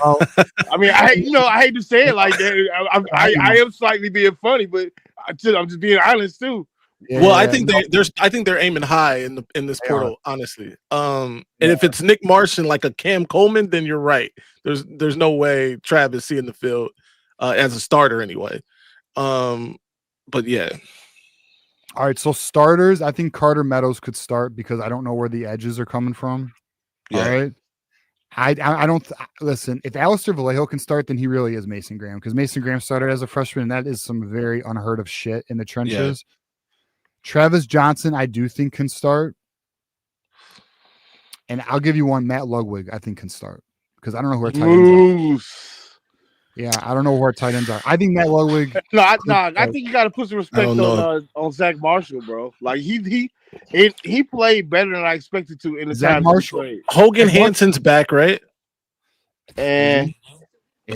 I mean, I hate to say it like that. I am slightly being funny, but I'm just being honest too. Well, I think they're aiming high in this portal, honestly. And if it's Nick Marsh and like a Cam Coleman, then you're right. There's no way Travis seeing the field as a starter anyway. But yeah. All right, so starters, I think Carter Meadows could start because I don't know where the edges are coming from. Yeah. All right. I don't listen. If Alistair Vallejo can start, then he really is Mason Graham because Mason Graham started as a freshman, and that is some very unheard of shit in the trenches. Yeah. Travis Johnson, I do think can start, and I'll give you one. Matt Ludwig, I think can start because I don't know who our tight ends are. Yeah, I don't know who our tight ends are. I think Matt Ludwig. I think you got to put some respect on Zach Marshall, bro. Like he played better than I expected to in the Zach time Marshall. he played. Hogan Hansen's back, right? And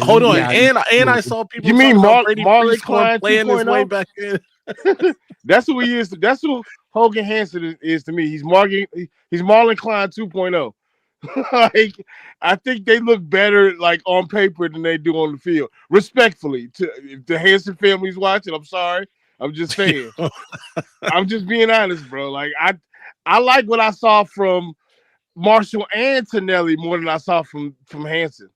hold on, and I saw people. You mean Marley Klein playing his way back in? That's who he is. That's who Hogan Hansen is to me. He's Marlon Klein 2.0. Like, I think they look better like on paper than they do on the field. Respectfully, if the Hansen family's watching, I'm sorry. I'm just saying. I'm just being honest, bro. Like I like what I saw from Marshall and Tonelli more than I saw from Hansen.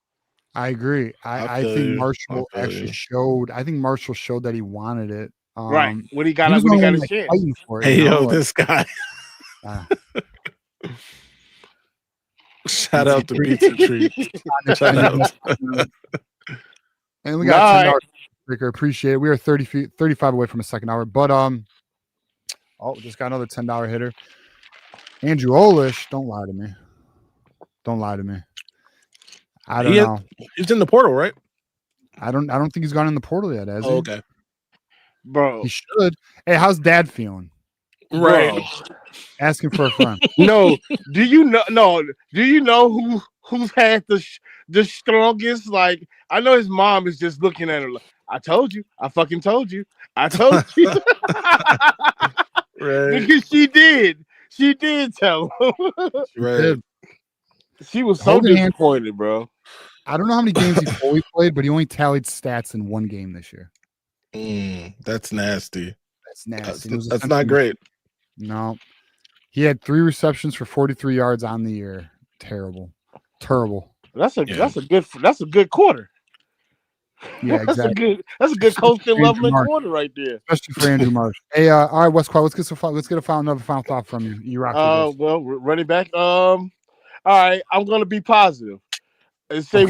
I agree. I think Marshall actually showed. I think Marshall showed that he wanted it. Right when he got his chance. Hey, this guy. Shout out to Pizza Treat. Shout out. And we got $10 sticker. Appreciate it. We are 35 away from a second hour, but just got another $10 hitter. Andrew Olish, don't lie to me. Don't lie to me. I don't know. He's in the portal, right? I don't think he's gone in the portal yet, has he? Okay. Bro. He should. Hey, how's dad feeling? Right. Bro. Asking for a friend. No. Do you know who's had the strongest? Like, I know his mom is just looking at her like, I told you. I fucking told you. I told you. Right. Because she did. She did tell him. Right. She was so disappointed, bro. I don't know how many games he fully played, but he only tallied stats in one game this year. That's nasty. That's nasty. That's not great. No. He had 3 receptions for 43 yards on the year. Terrible. That's a good quarter. Yeah, exactly. That's a good coaching leveling quarter right there. Especially for Andrew March. Hey, all right, Westquad, let's get another final thought from you. You rock with this. Well, running back. All right, I'm gonna be positive and say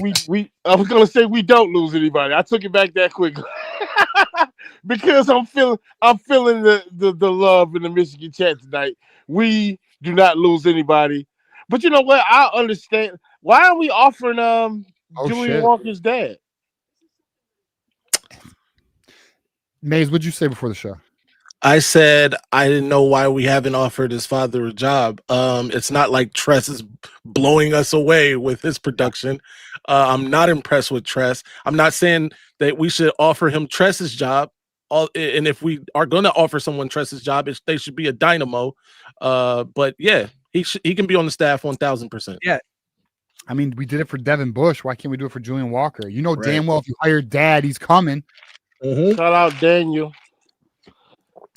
I was gonna say we don't lose anybody. I took it back that quick because I'm feeling the love in the Michigan chat tonight. We do not lose anybody, but you know what? I understand. Why are we offering Julian Walker's dad? Maze, what'd you say before the show? I said I didn't know why we haven't offered his father a job. It's not like Tress is blowing us away with his production. I'm not impressed with Tress. I'm not saying that we should offer him Tress's job. And if we are going to offer someone Tress's job, they should be a dynamo. But yeah, He can be on the staff 1000%. Yeah. I mean, we did it for Devin Bush. Why can't we do it for Julian Walker? You know Right. damn well if you hire Dad, he's coming. Mm-hmm. Shout out Daniel.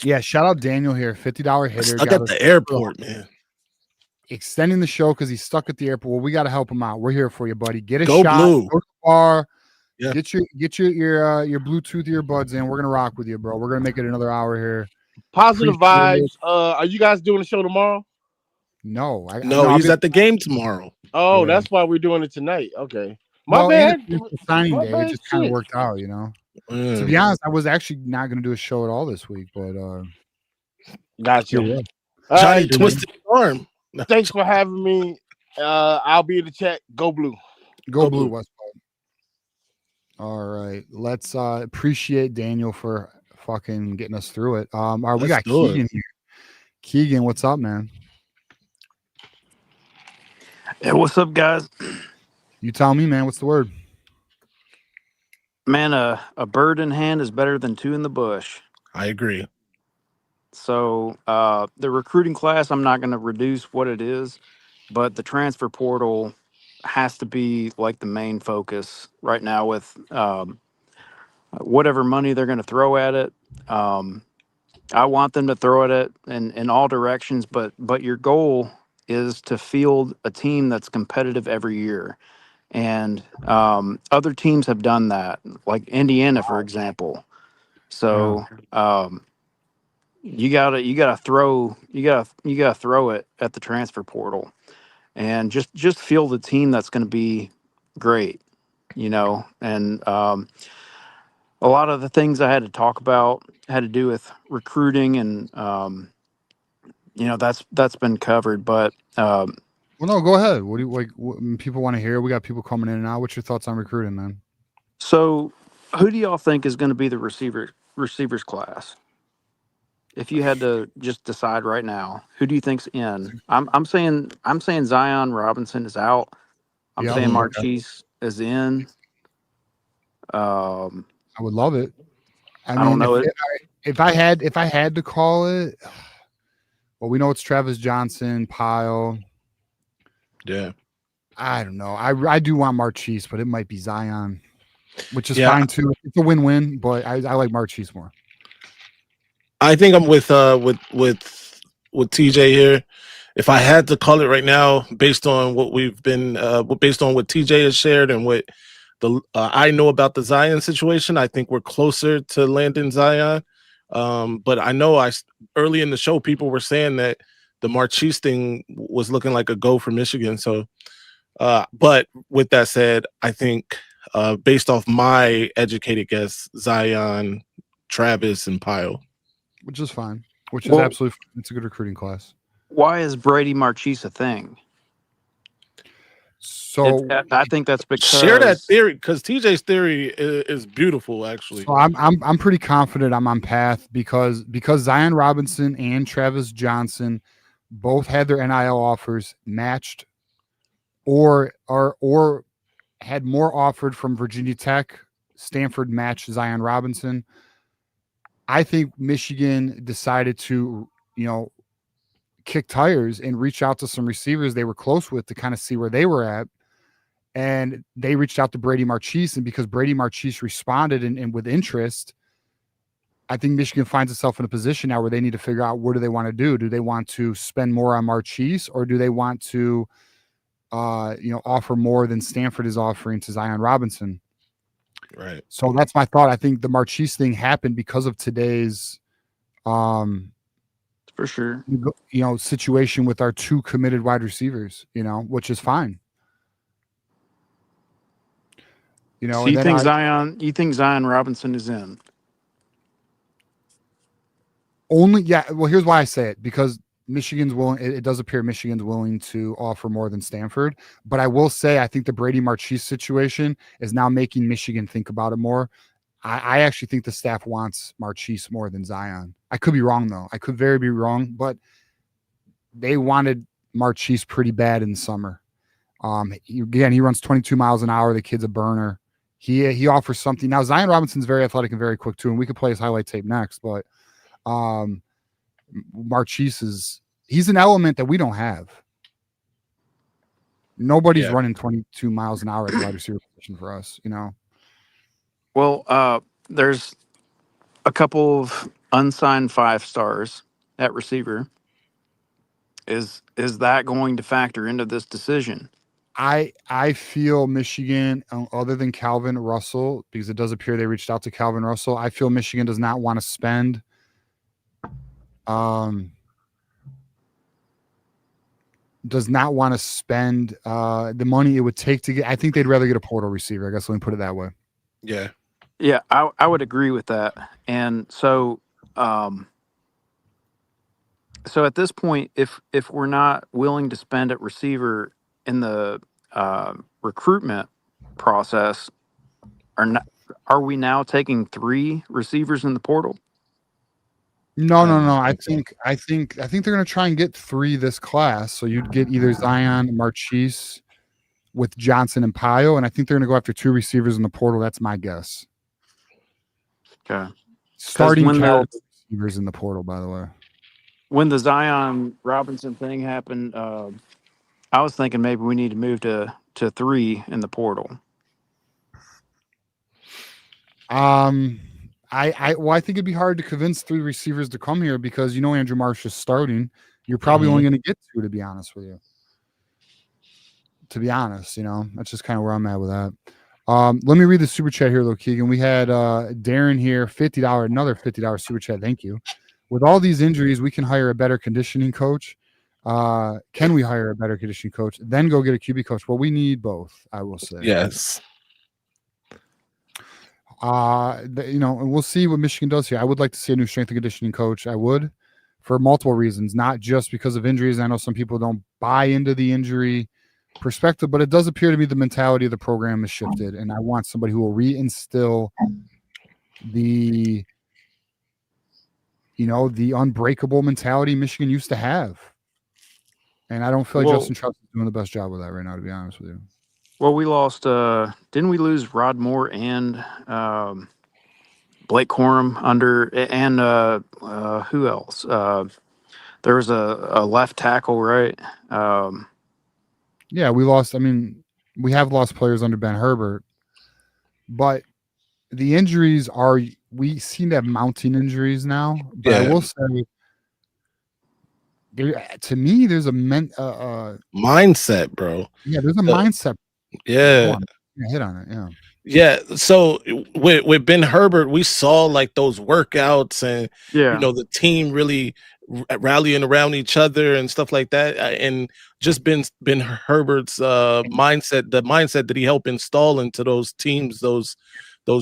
Yeah, shout out Daniel here, $50 hitter. Stuck got at us the airport, man. extending the show because he's stuck at the airport. Well, we got to help him out. We're here for you, buddy. Get a Go shot. Blue. Go to the bar. Yeah. Get your Bluetooth earbuds in. We're gonna rock with you, bro. We're gonna make it another hour here. Positive Appreciate it. vibes. Are you guys doing the show tomorrow? No, No, I'll he's be- at the game tomorrow. Oh, Yeah. that's why we're doing it tonight. Okay. My well, bad. and it's the signing My day. bad It just kind of shit. worked out, you know. Mm. To be honest, I was actually not gonna do a show at all this week, but Gotcha. yeah. All Johnny right, twisted his arm. thanks for having me. I'll be in the chat. Go Blue. Go Blue, Westball. All right, let's appreciate Daniel for fucking getting us through it. All right, we Let's got do it. Keegan here. Keegan, what's up, man? Hey, what's up, guys? You tell me, man. What's the word? Man, a bird in hand is better than two in the bush. I agree. So the recruiting class, I'm not going to reduce what it is, but the transfer portal has to be like the main focus right now with whatever money they're going to throw at it. I want them to throw at it in all directions, but your goal is to field a team that's competitive every year. And other teams have done that, like Indiana, for example. So you gotta throw it at the transfer portal, and just field a team that's going to be great, you know. And a lot of the things I had to talk about had to do with recruiting, and you know that's been covered. But Well, no, go ahead. What do you like? What, people want to hear. We got people coming in and out. What's your thoughts on recruiting, man? so, who do y'all think is going to be the receivers class? If you had to just decide right now, who do you think's in? I'm saying Zion Robinson is out. I'm Yeah, saying okay. Marchese is in. I would love it. I don't know it. If I had to call it, well, we know it's Travis Johnson, Pyle. Yeah. I don't know. I do want Marchese, but it might be Zion, which is Yeah. fine too. It's a win-win, but I like Marchese more. I think I'm with TJ here. If I had to call it right now, based on what we've been, based on what TJ has shared and what I know about the Zion situation, I think we're closer to landing Zion. But I know early in the show, people were saying that the Marchese thing was looking like a go for Michigan. So, but with that said, I think based off my educated guess, Zion, Travis, and Pyle. Which is fine. Which is Well- absolutely fine. It's a good recruiting class. Why is Brady Marchese a thing? So I think that's because Share that theory, because TJ's theory is beautiful, actually. So I'm pretty confident I'm on path because Zion Robinson and Travis Johnson both had their NIL offers matched or had more offered from Virginia Tech. Stanford matched Zion Robinson. I think Michigan decided to, kick tires and reach out to some receivers they were close with to kind of see where they were at. And they reached out to Brady Marchese, and because Brady Marchese responded and with interest, I think Michigan finds itself in a position now where they need to figure out what do they want to do. Do they want to spend more on Marchese, or do they want to, offer more than Stanford is offering to Zion Robinson? Right. So that's my thought. I think the Marchese thing happened because of today's, for sure. situation with our two committed wide receivers, which is fine. So you think Zion Robinson is in? Well, here's why I say it, because Michigan's willing. It does appear Michigan's willing to offer more than Stanford, but I will say I think the Brady Marchese situation is now making Michigan think about it more. I actually think the staff wants Marchese more than Zion. I could be wrong though. I could very be wrong, but they wanted Marchese pretty bad in the summer. He runs 22 miles an hour. The kid's a burner. He offers something. Now Zion Robinson's very athletic and very quick too, and we could play his highlight tape next, but Marchese he's an element that we don't have. Nobody's Yeah. running 22 miles an hour at the wide receiver position for us, you know. Well, there's a couple of unsigned 5-stars at receiver. Is that going to factor into this decision? I feel Michigan, other than Calvin Russell, because it does appear they reached out to Calvin Russell. I feel Michigan does not want to spend the money it would take to get. I think they'd rather get a portal receiver. I guess let me put it that way. Yeah. Yeah, I would agree with that. And so so at this point, if we're not willing to spend at receiver in the recruitment process, are we now taking 3 receivers in the portal? No. I I think they're going to try and get 3 this class. So you'd get either Zion, Marchese with Johnson and Pio, and I think they're going to go after 2 receivers in the portal. That's my guess. Okay. Starting when caliber receivers in the portal, by the way. When the Zion Robinson thing happened, I was thinking maybe we need to move to 3 in the portal. I think it'd be hard to convince 3 receivers to come here because Andrew Marsh is starting. You're probably only going to get 2, to be honest with you. To be honest, that's just kind of where I'm at with that. Let me read the super chat here, though, Keegan. We had Darren here, $50, another $50 super chat. Thank you. With all these injuries, we can hire a better conditioning coach. Can we hire a better conditioning coach, then go get a QB coach? Well, we need both, I will say. Yes. And we'll see what Michigan does here. I would like to see a new strength and conditioning coach. I would, for multiple reasons, not just because of injuries. I know some people don't buy into the injury perspective, but it does appear to me the mentality of the program has shifted, and I want somebody who will reinstill the unbreakable mentality Michigan used to have. And I don't feel like Justin Trust is doing the best job with that right now, to be honest with you. Well, we lost. Didn't we lose Rod Moore and Blake Corum and who else? There was a left tackle, right? Yeah, we lost. I mean, we have lost players under Ben Herbert, but the injuries we seem to have mounting injuries now. But I will say, to me, there's a mindset, bro. Yeah, there's a mindset. Yeah. Hit on it. Yeah. Yeah. So with Ben Herbert, we saw like those workouts and the team really rallying around each other and stuff like that. And just Ben Herbert's mindset, the mindset that he helped install into those teams, those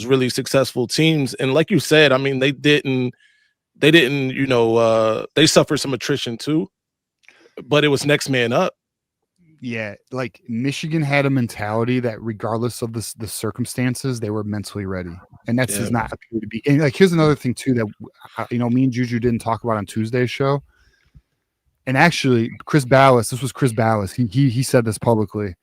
really successful teams. And like you said, I mean, they suffered some attrition too, but it was next man up. Yeah, like Michigan had a mentality that regardless of the circumstances, they were mentally ready, and that does not appear to be. And like, here's another thing too that me and Juju didn't talk about on Tuesday's show. And actually, Chris Ballas, he said this publicly.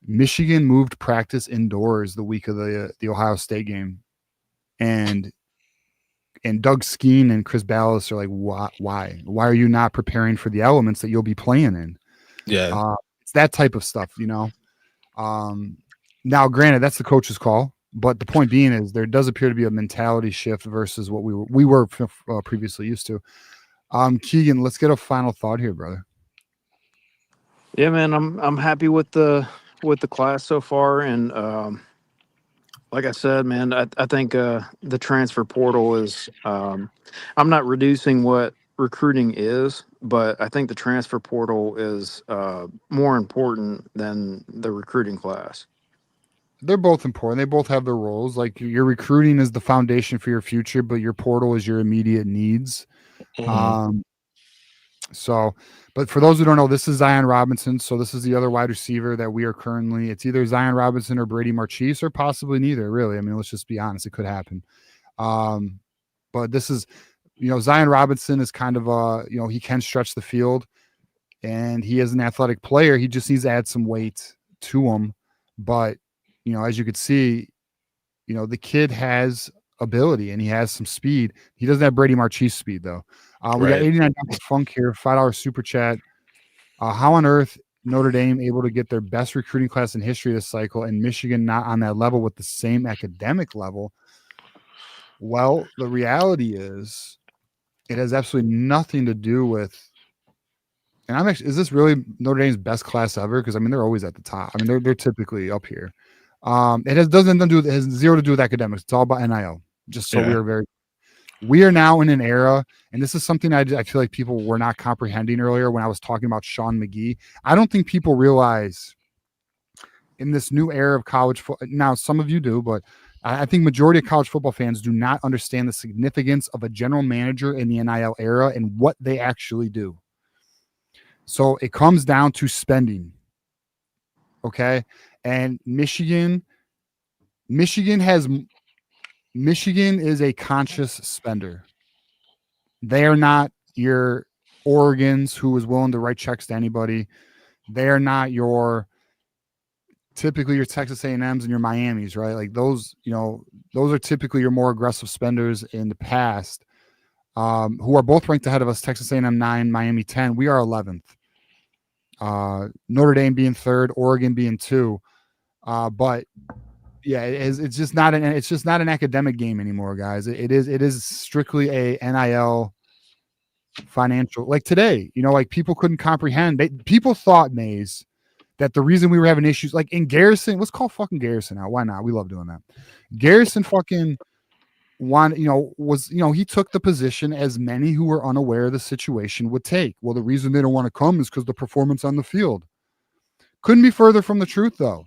Michigan moved practice indoors the week of the Ohio State game, and Doug Skeen and Chris Ballas are like, why are you not preparing for the elements that you'll be playing in? Yeah, it's that type of stuff, Now, granted, that's the coach's call, but the point being is there does appear to be a mentality shift versus what we were previously used to. Keegan, let's get a final thought here, brother. Yeah, man, I'm happy with the class so far, and like I said, man, I think the transfer portal is. I'm not reducing what recruiting is, but I think the transfer portal is more important than the recruiting class. They're both important. They both have their roles. Like, your recruiting is the foundation for your future, but your portal is your immediate needs. Mm-hmm. But for those who don't know, this is Zion Robinson. So this is the other wide receiver that we are currently. It's either Zion Robinson or Brady March, or possibly neither. Really, I mean, let's just be honest. It could happen. But this is. Zion Robinson is kind of he can stretch the field, and he is an athletic player. He just needs to add some weight to him. But, as you could see, the kid has ability and he has some speed. He doesn't have Brady March speed though. We got $89 Funk here, $5 super chat. How on earth Notre Dame able to get their best recruiting class in history this cycle, and Michigan not on that level with the same academic level? Well, the reality is it has absolutely nothing to do with, and I'm actually, is this really Notre Dame's best class ever? Because I mean, they're always at the top. I mean, they're typically up here. It has zero to do with academics. It's all about NIL. Just so we are now in an era, and this is something I feel like people were not comprehending earlier when I was talking about Sean McGee. I don't think people realize in this new era of college football. Now, some of you do, but I think majority of college football fans do not understand the significance of a general manager in the NIL era and what they actually do. So it comes down to spending. Okay. And Michigan is a conscious spender. They are not your Oregons who is willing to write checks to anybody. They are not typically your Texas A&Ms and your Miamis, right? Like those are typically your more aggressive spenders in the past, who are both ranked ahead of us. Texas A&M 9, Miami 10. We are 11th. Notre Dame being 3rd, Oregon being 2. But yeah, it's just not an academic game anymore, guys. It is strictly a NIL financial. Like today, like people couldn't comprehend. People thought, Maze, that the reason we were having issues, like in Garrison, let's call fucking Garrison out. Why not? We love doing that. Garrison fucking he took the position as many who were unaware of the situation would take. Well, the reason they don't want to come is because the performance on the field. Couldn't be further from the truth, though.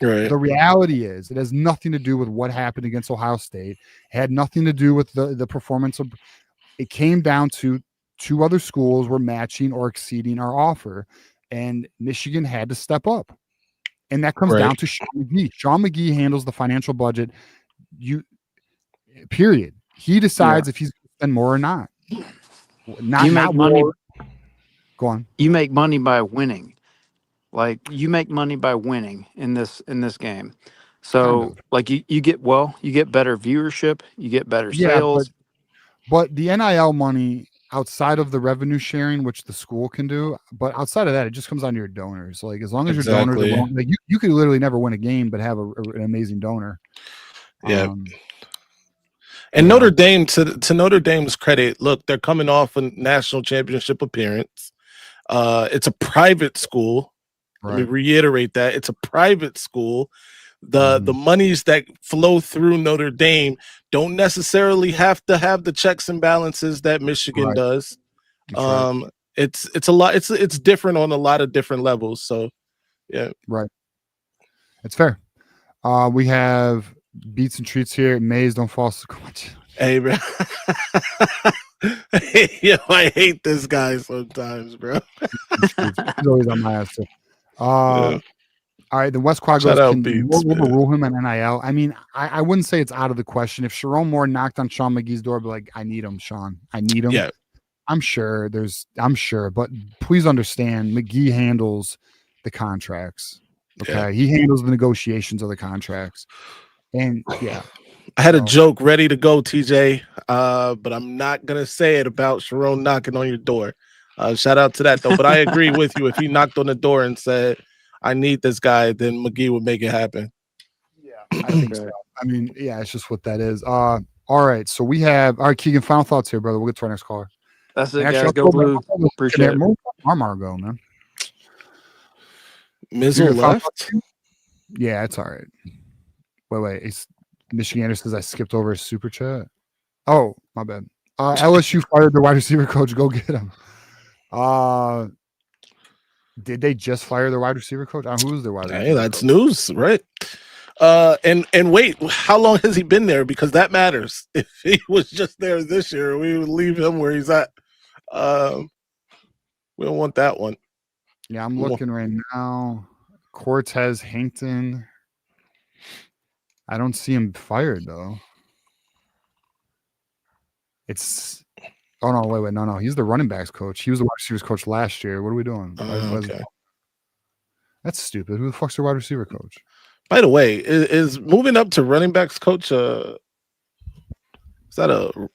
Right. The reality is it has nothing to do with what happened against Ohio State. It had nothing to do with the performance of. It came down to 2 other schools were matching or exceeding our offer, and Michigan had to step up. And that comes down to Sean McGee. Sean McGee handles the financial budget. Period. He decides if he's going to spend more or not. You make money. Go on. You make money by winning. Like you make money by winning in this game. So like you get better viewership, you get better sales. But the NIL money outside of the revenue sharing, which the school can do, but outside of that, it just comes down to your donors. Like as long as your donors are willing, like you could literally never win a game, but have an amazing donor. Yeah. And Notre Dame, to Notre Dame's credit, look, they're coming off a national championship appearance. It's a private school. Let me reiterate that. It's a private school. The monies that flow through Notre Dame don't necessarily have to have the checks and balances that Michigan does. It's a lot. It's different on a lot of different levels. So, yeah. Right. It's fair. We have beats and treats here. Maze, don't fall so much. Hey, bro. Yo, I hate this guy sometimes, bro. He's always on my ass too. All right, the West Quad goes, we'll rule him on NIL. I mean, I wouldn't say it's out of the question. If Sharon Moore knocked on Sean McGee's door, I'd be like, I need him, Sean. I need him. Yeah. I'm sure, but please understand, McGee handles the contracts. Okay. Yeah. He handles the negotiations of the contracts. And I had a joke ready to go, TJ, but I'm not going to say it about Sharon knocking on your door. Shout out to that, though. But I agree with you. If he knocked on the door and said, I need this guy, then McGee would make it happen. Yeah, I think so. I mean, yeah, it's just what that is. All right, so we have, all right, Keegan, final thoughts here, brother. We'll get to our next caller. That's it, guys. Go Blue. Appreciate it. Margo, man. Mizzle left? Yeah, it's all right. Wait. It's Michigan says I skipped over a super chat. Oh, my bad. LSU fired the wide receiver coach. Go get him. Did they just fire their wide receiver coach? Who's their wide receiver coach? Hey, that's news, right? And wait, how long has he been there? Because that matters. If he was just there this year, we would leave him where he's at. We don't want that one. Yeah, I'm looking right now. Cortez Hankton. I don't see him fired though. Wait. No. He's the running backs coach. He was the wide receivers coach last year. What are we doing? Okay. That's stupid. Who the fuck's their wide receiver coach? By the way, is moving up to running backs coach, is that a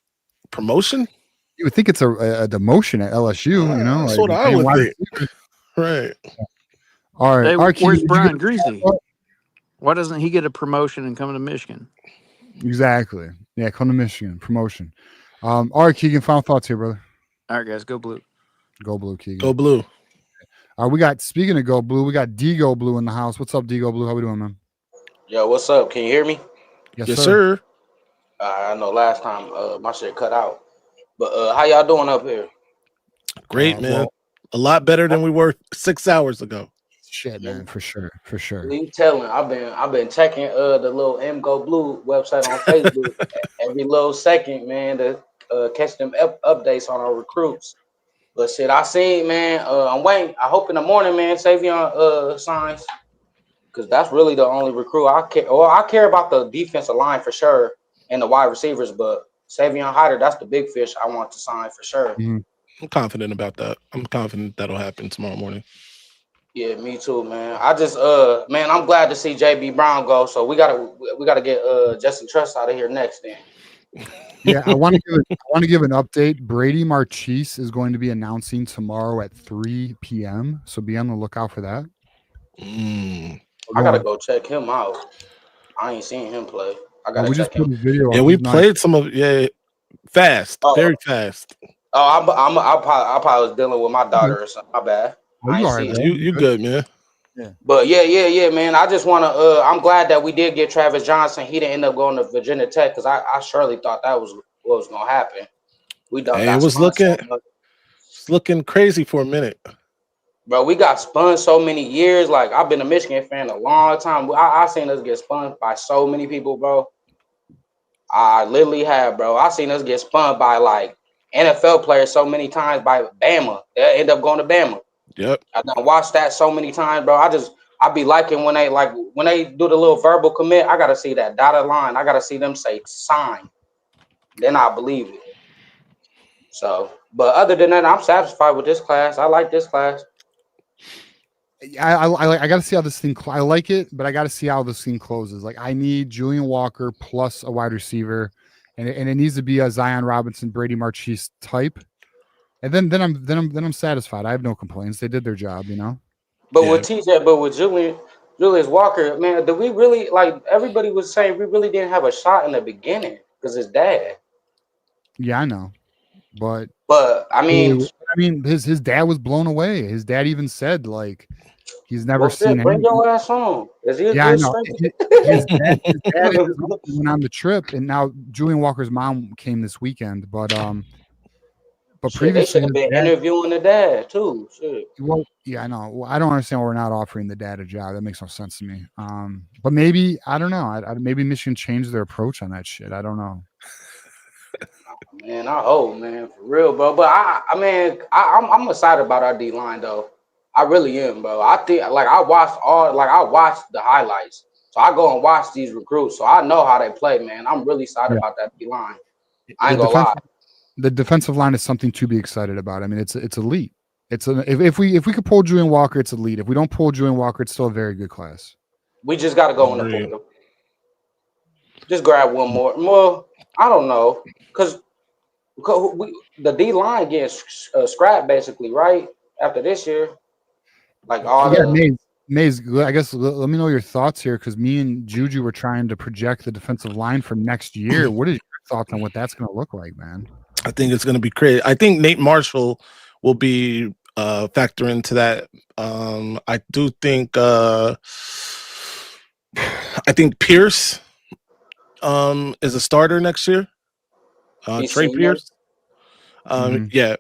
promotion? You would think it's a demotion at LSU, That's what I would think. Right. All right. Hey, All right, Keegan, where's did you Brian get- Greasy? Why doesn't he get a promotion and come to Michigan? Exactly. Yeah, come to Michigan. Promotion. All right, Keegan, final thoughts here, brother. All right, guys, go blue. Go blue, Keegan. Go blue. We got, speaking of go blue, we got D-Go Blue in the house. What's up, D-Go Blue? How we doing, man? Yo, what's up? Can you hear me? Yes, sir. I know last time my shit cut out. But how y'all doing up here? Great, man. Well, A lot better than we were 6 hours ago. shit, man, for sure. You telling? I've been checking the little MGO Blue website on Facebook every little second, man, to catch them updates on our recruits. But shit, I seen, man. I'm waiting. I hope in the morning, man, Savion signs, because that's really the only recruit I care. Well, I care about the defensive line for sure and the wide receivers, but Savion Hyder, that's the big fish I want to sign for sure. Mm-hmm. I'm confident about that. I'm confident that'll happen tomorrow morning. Yeah, me too, man. I just man, I'm glad to see JB Brown go. So we gotta get Justin Trust out of here next then. Yeah, I want to give an update. Brady March is going to be announcing tomorrow at 3 p.m. So be on the lookout for that. I gotta go check him out. I ain't seen him play. I gotta we check just put him. his video. Yeah, up. we He's played some of fast, very fast. Oh, I probably was dealing with my daughter or something. My bad. Oh, I you ain't all right, see man. it. You good, man. But yeah, man. I just wanna I'm glad that we did get Travis Johnson. He didn't end up going to Virginia Tech because I surely thought that was what was gonna happen. We done Hey, got it was spun so looking much. looking crazy for a minute. Bro, we got spun so many years. Like, I've been a Michigan fan a long time. I seen us get spun by so many people, bro. I literally have, bro. I seen us get spun by like NFL players so many times by Bama. They end up going to Bama. Yep. I done watched that so many times, bro. I be liking when they do the little verbal commit. I gotta see that dotted line. I gotta see them say sign. Then I believe it. So, but other than that, I'm satisfied with this class. I like this class. I got to see how this thing. I like it, but I got to see how this thing closes. Like, I need Julian Walker plus a wide receiver, and it needs to be a Zion Robinson, Brady March type. And then I'm satisfied. I have no complaints. They did their job, you know. But with Julian Walker, man, did we really, like, everybody was saying we really didn't have a shot in the beginning because his dad. Yeah, I know, but I mean, his dad was blown away. His dad even said like he's never seen bring anything. your ass home. Is he a Yeah, I good know. strength? His dad and his uncle went on the trip, and now Julian Walker's mom came this weekend. But Shit, they previously, should have been interviewing the dad too. Shit. well, yeah, I know. Well, I don't understand why we're not offering the dad a job. That makes no sense to me. But maybe I don't know. Maybe Michigan changed their approach on that shit. I don't know. Man, I hope, man, for real, bro. But I'm excited about our D line though. I really am, bro. I think I watched the highlights. So I go and watch these recruits. So I know how they play, man. I'm really excited about that D line. I ain't gonna lie. The defensive line is something to be excited about. I mean, it's elite. If we could pull Julian Walker, it's elite. If we don't pull Julian Walker, it's still a very good class. We just gotta go in the portal. Just grab one more. Well, I don't know, because the D line gets scrapped basically, right? After this year, like all Maze, I guess let me know your thoughts here, because me and Juju were trying to project the defensive line for next year. What is your thoughts on what that's going to look like, man? I think it's going to be crazy. I think Nate Marshall will be factor into that. I do think Pierce is a starter next year. Trey Pierce. Yeah.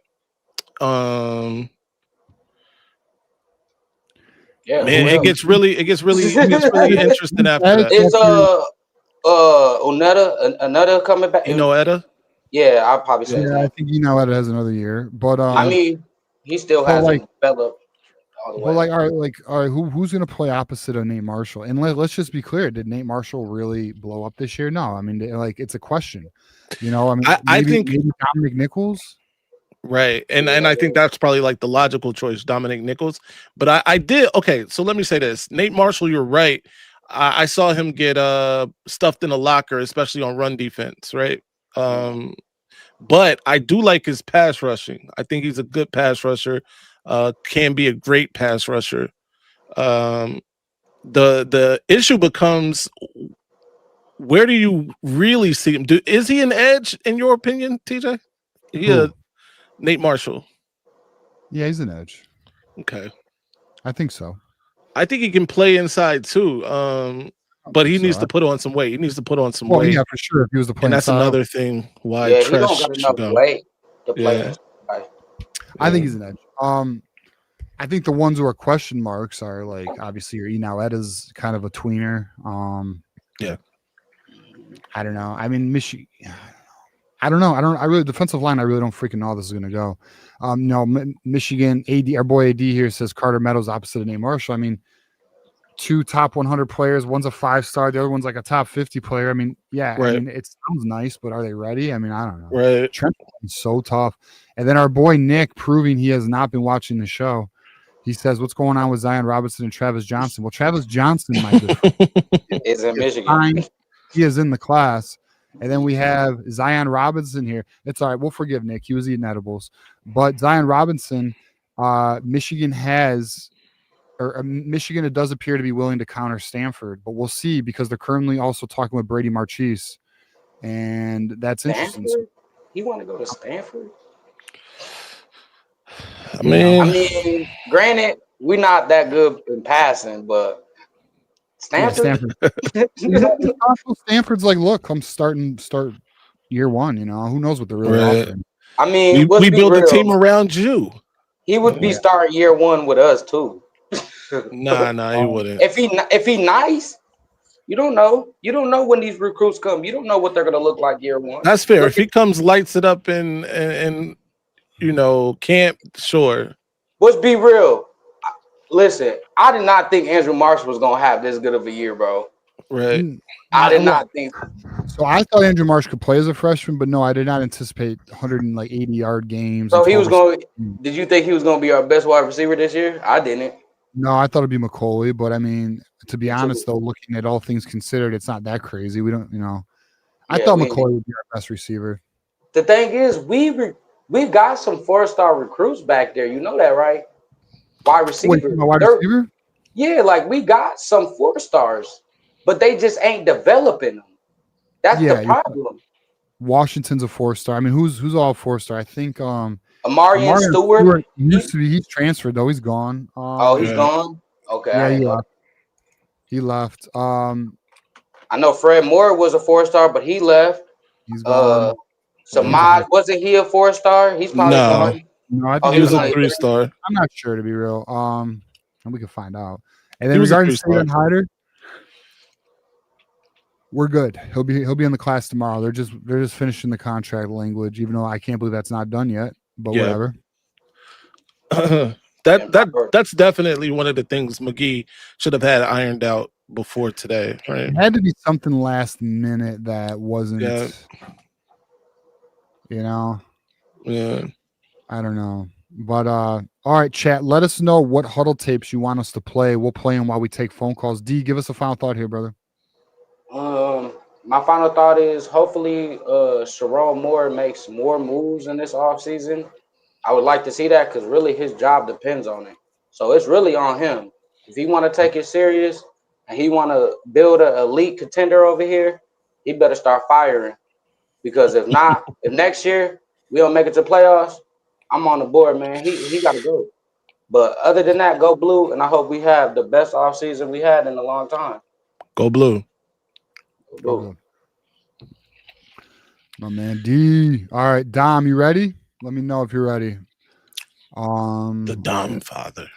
Yeah, man, it gets really interesting after that. Is Onetta coming back? You know Etta? Yeah, I'll probably say. Yeah, I think Etta has another year, but I mean, he still hasn't developed all the way. But all right, who's going to play opposite of Nate Marshall? And let's just be clear: did Nate Marshall really blow up this year? No, I mean, like, it's a question. You know, I mean, I think maybe Dominic Nichols. Right. And I think that's probably like the logical choice, Dominic Nichols. But I did. Okay. So let me say this. Nate Marshall, you're right. I saw him get stuffed in a locker, especially on run defense. Right. But I do like his pass rushing. I think he's a good pass rusher, can be a great pass rusher. The issue becomes, where do you really see him? Is he an edge in your opinion, TJ? Yeah, Nate Marshall. Yeah, he's an edge. Okay, I think so. I think he can play inside too. But he needs to put on some weight. He needs to put on some weight. Yeah, for sure. If he was to play and that's inside, another thing why Yeah, he Tresh don't got should enough go. weight to play. Yeah. I think he's an edge. I think the ones who are question marks are like obviously your Enauetta's kind of a tweener. Yeah. I don't know. I mean, Michigan. I don't know. I really defensive line. I really don't freaking know how this is going to go. No, Michigan AD. Our boy AD here says Carter Meadows opposite of Nate Marshall. I mean, 2 top 100 players. One's a 5-star. The other one's like a top 50 player. I mean, yeah. Right. I mean, it sounds nice, but are they ready? I mean, I don't know. Right. Trent is so tough. And then our boy Nick proving he has not been watching the show. He says, "What's going on with Zion Robinson and Travis Johnson?" Well, Travis Johnson, my good friend, is in Michigan. He is in the class. And then we have Zion Robinson here. It's all right. We'll forgive Nick. He was eating edibles. But Zion Robinson, Michigan it does appear to be willing to counter Stanford. But we'll see because they're currently also talking with Brady March. And that's interesting. Stanford? You want to go to Stanford? I mean, granted, we're not that good in passing, but Stanford. Stanford's like, look, I'm start year one. You know, who knows what they're really offering. I mean, we build a team around you. He would be starting year one with us too. Nah, he wouldn't. If he nice, you don't know. You don't know when these recruits come. You don't know what they're gonna look like year one. That's fair. If he comes, lights it up and camp, sure. Let's be real. Listen, I did not think Andrew Marsh was gonna have this good of a year, bro. Right. I did not think. So I thought Andrew Marsh could play as a freshman, but no, I did not anticipate 180-yard games. So he was going. Did you think he was going to be our best wide receiver this year? I didn't. No, I thought it'd be McCauley, but I mean, to be honest, though, looking at all things considered, it's not that crazy. We don't, I thought McCauley would be our best receiver. The thing is, we've got some 4-star recruits back there. You know that, right? Wide receiver. Wide receiver? Yeah, like we got some 4-stars, but they just ain't developing them. That's the problem. Washington's a 4-star. I mean, who's all 4-star? I think Amarian Stewart used to be. He's transferred though. He's gone. He's gone. Okay. Yeah, he left. I know Fred Moore was a 4-star, but he left. He's gone. Samad, wasn't he a 4-star? He's probably gone. No, I think he was a 3-star. I'm not sure, to be real. And we can find out. And then regarding Steven Hyder, we're good. He'll be in the class tomorrow. They're just finishing the contract language, even though I can't believe that's not done yet. But whatever. That's definitely one of the things McGee should have had ironed out before today. Right? It had to be something last minute that wasn't. Yeah. I don't know. But all right, chat. Let us know what huddle tapes you want us to play. We'll play them while we take phone calls. D, give us a final thought here, brother. My final thought is hopefully Sherrone Moore makes more moves in this offseason. I would like to see that because really his job depends on it. So it's really on him. If he want to take it serious and he want to build an elite contender over here, he better start firing. Because if not, if next year we don't make it to playoffs, I'm on the board, man. He got to go. But other than that, go blue, and I hope we have the best offseason we had in a long time. Go blue. Go blue. My man D. All right, Dom, you ready? Let me know if you're ready. The Dom father.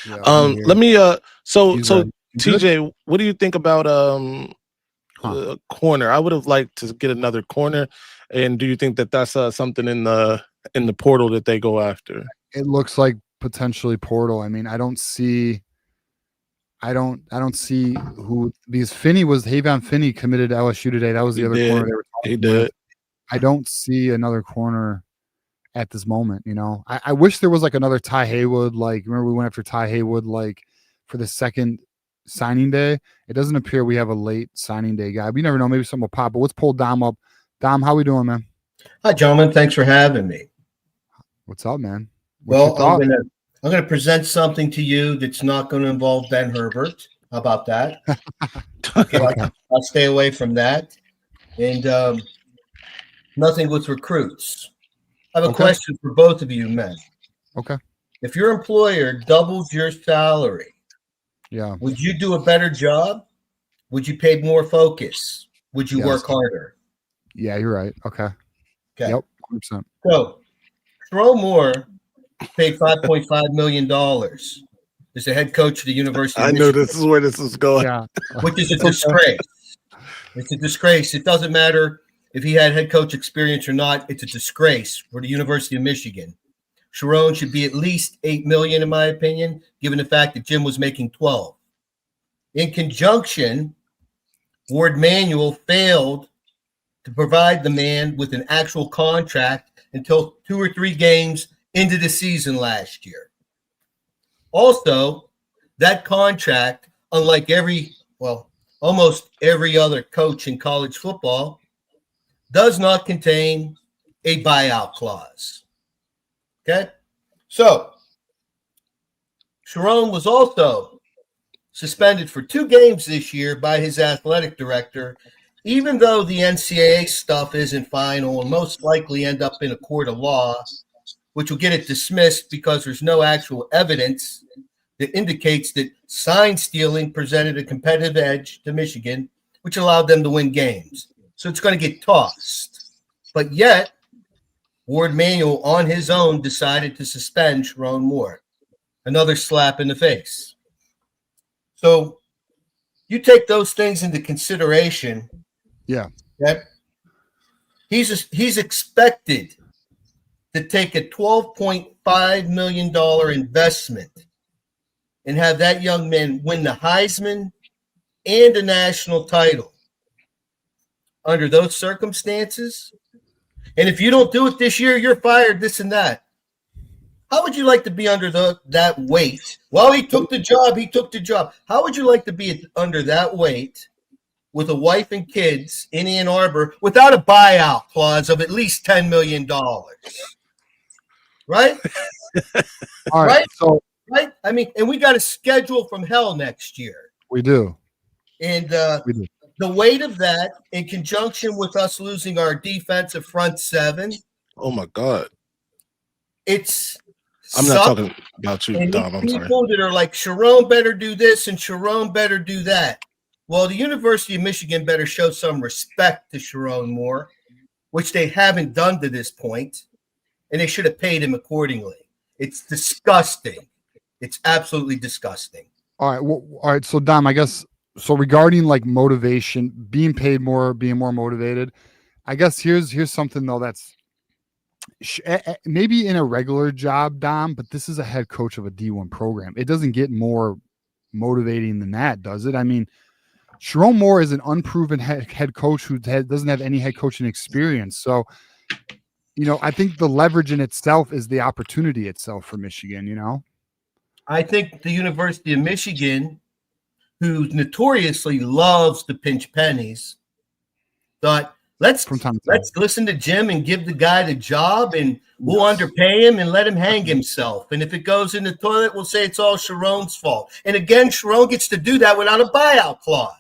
Yeah, let me so ready. TJ, what do you think about corner? I would have liked to get another corner. And do you think that that's something in the portal that they go after? It looks like potentially portal. I mean, I don't see who, because Havon Finney committed to LSU today. That was the other corner they were talking He did. about. I don't see another corner at this moment. I wish there was like another Ty Haywood. Like, remember we went after Ty Haywood like for the second signing day. It doesn't appear we have a late signing day guy. We never know. Maybe something will pop. But let's pull Dom up. Dom, how we doing, man? Hi, gentlemen. Thanks for having me. What's up, man? I'm I'm going to present something to you that's not going to involve Ben Herbert. How about that? Okay, I'll stay away from that. And nothing with recruits. I have a question for both of you men. Okay. If your employer doubles your salary, Yeah. would you do a better job? Would you pay more focus? Would you work harder? Yeah, you're right. Okay. Yep. 100%. So, Sharon Moore paid $5.5 million as the head coach of the University of I Michigan. knew this is where this is going. Yeah. Which is a disgrace. It's a disgrace. It doesn't matter if he had head coach experience or not. It's a disgrace for the University of Michigan. Sharon should be at least $8 million, in my opinion, given the fact that Jim was making 12. In conjunction, Ward Manuel failed to provide the man with an actual contract until 2 or 3 games into the season last year. Also, that contract, unlike almost every other coach in college football, does not contain a buyout clause. Okay? So, Sharon was also suspended for 2 games this year by his athletic director, even though the NCAA stuff isn't final and most likely end up in a court of law, which will get it dismissed because there's no actual evidence that indicates that sign stealing presented a competitive edge to Michigan, which allowed them to win games. So it's going to get tossed. But yet, Ward Manuel on his own decided to suspend Sharon Moore. Another slap in the face. So you take those things into consideration. Yeah. Okay? He's expected to take a $12.5 million investment and have that young man win the Heisman and a national title. Under those circumstances, and if you don't do it this year, you're fired, this and that. How would you like to be under that weight? Well, he took the job. How would you like to be under that weight with a wife and kids in Ann Arbor without a buyout clause of at least $10 million? Right? All right. So, right? I mean, and we got a schedule from hell next year. We do. And we do. The weight of that, in conjunction with us losing our defensive front 7. Oh my God. I'm not talking about you, Dom. I'm sorry. People that are like, Sharon better do this and Sharon better do that. Well, the University of Michigan better show some respect to Sharon Moore, which they haven't done to this point, and they should have paid him accordingly. It's disgusting. It's absolutely disgusting. All right. Well, all right. So, Dom, I guess, so regarding like motivation, being paid more, being more motivated, I guess here's something though that's maybe in a regular job, Dom, but this is a head coach of a D1 program. It doesn't get more motivating than that, does it? I mean, Sharon Moore is an unproven head coach who doesn't have any head coaching experience. So, I think the leverage in itself is the opportunity itself for Michigan, I think the University of Michigan, who notoriously loves to pinch pennies, thought, let's listen to Jim and give the guy the job, and we'll underpay him and let him hang himself. And if it goes in the toilet, we'll say it's all Sharon's fault. And again, Sharon gets to do that without a buyout clause.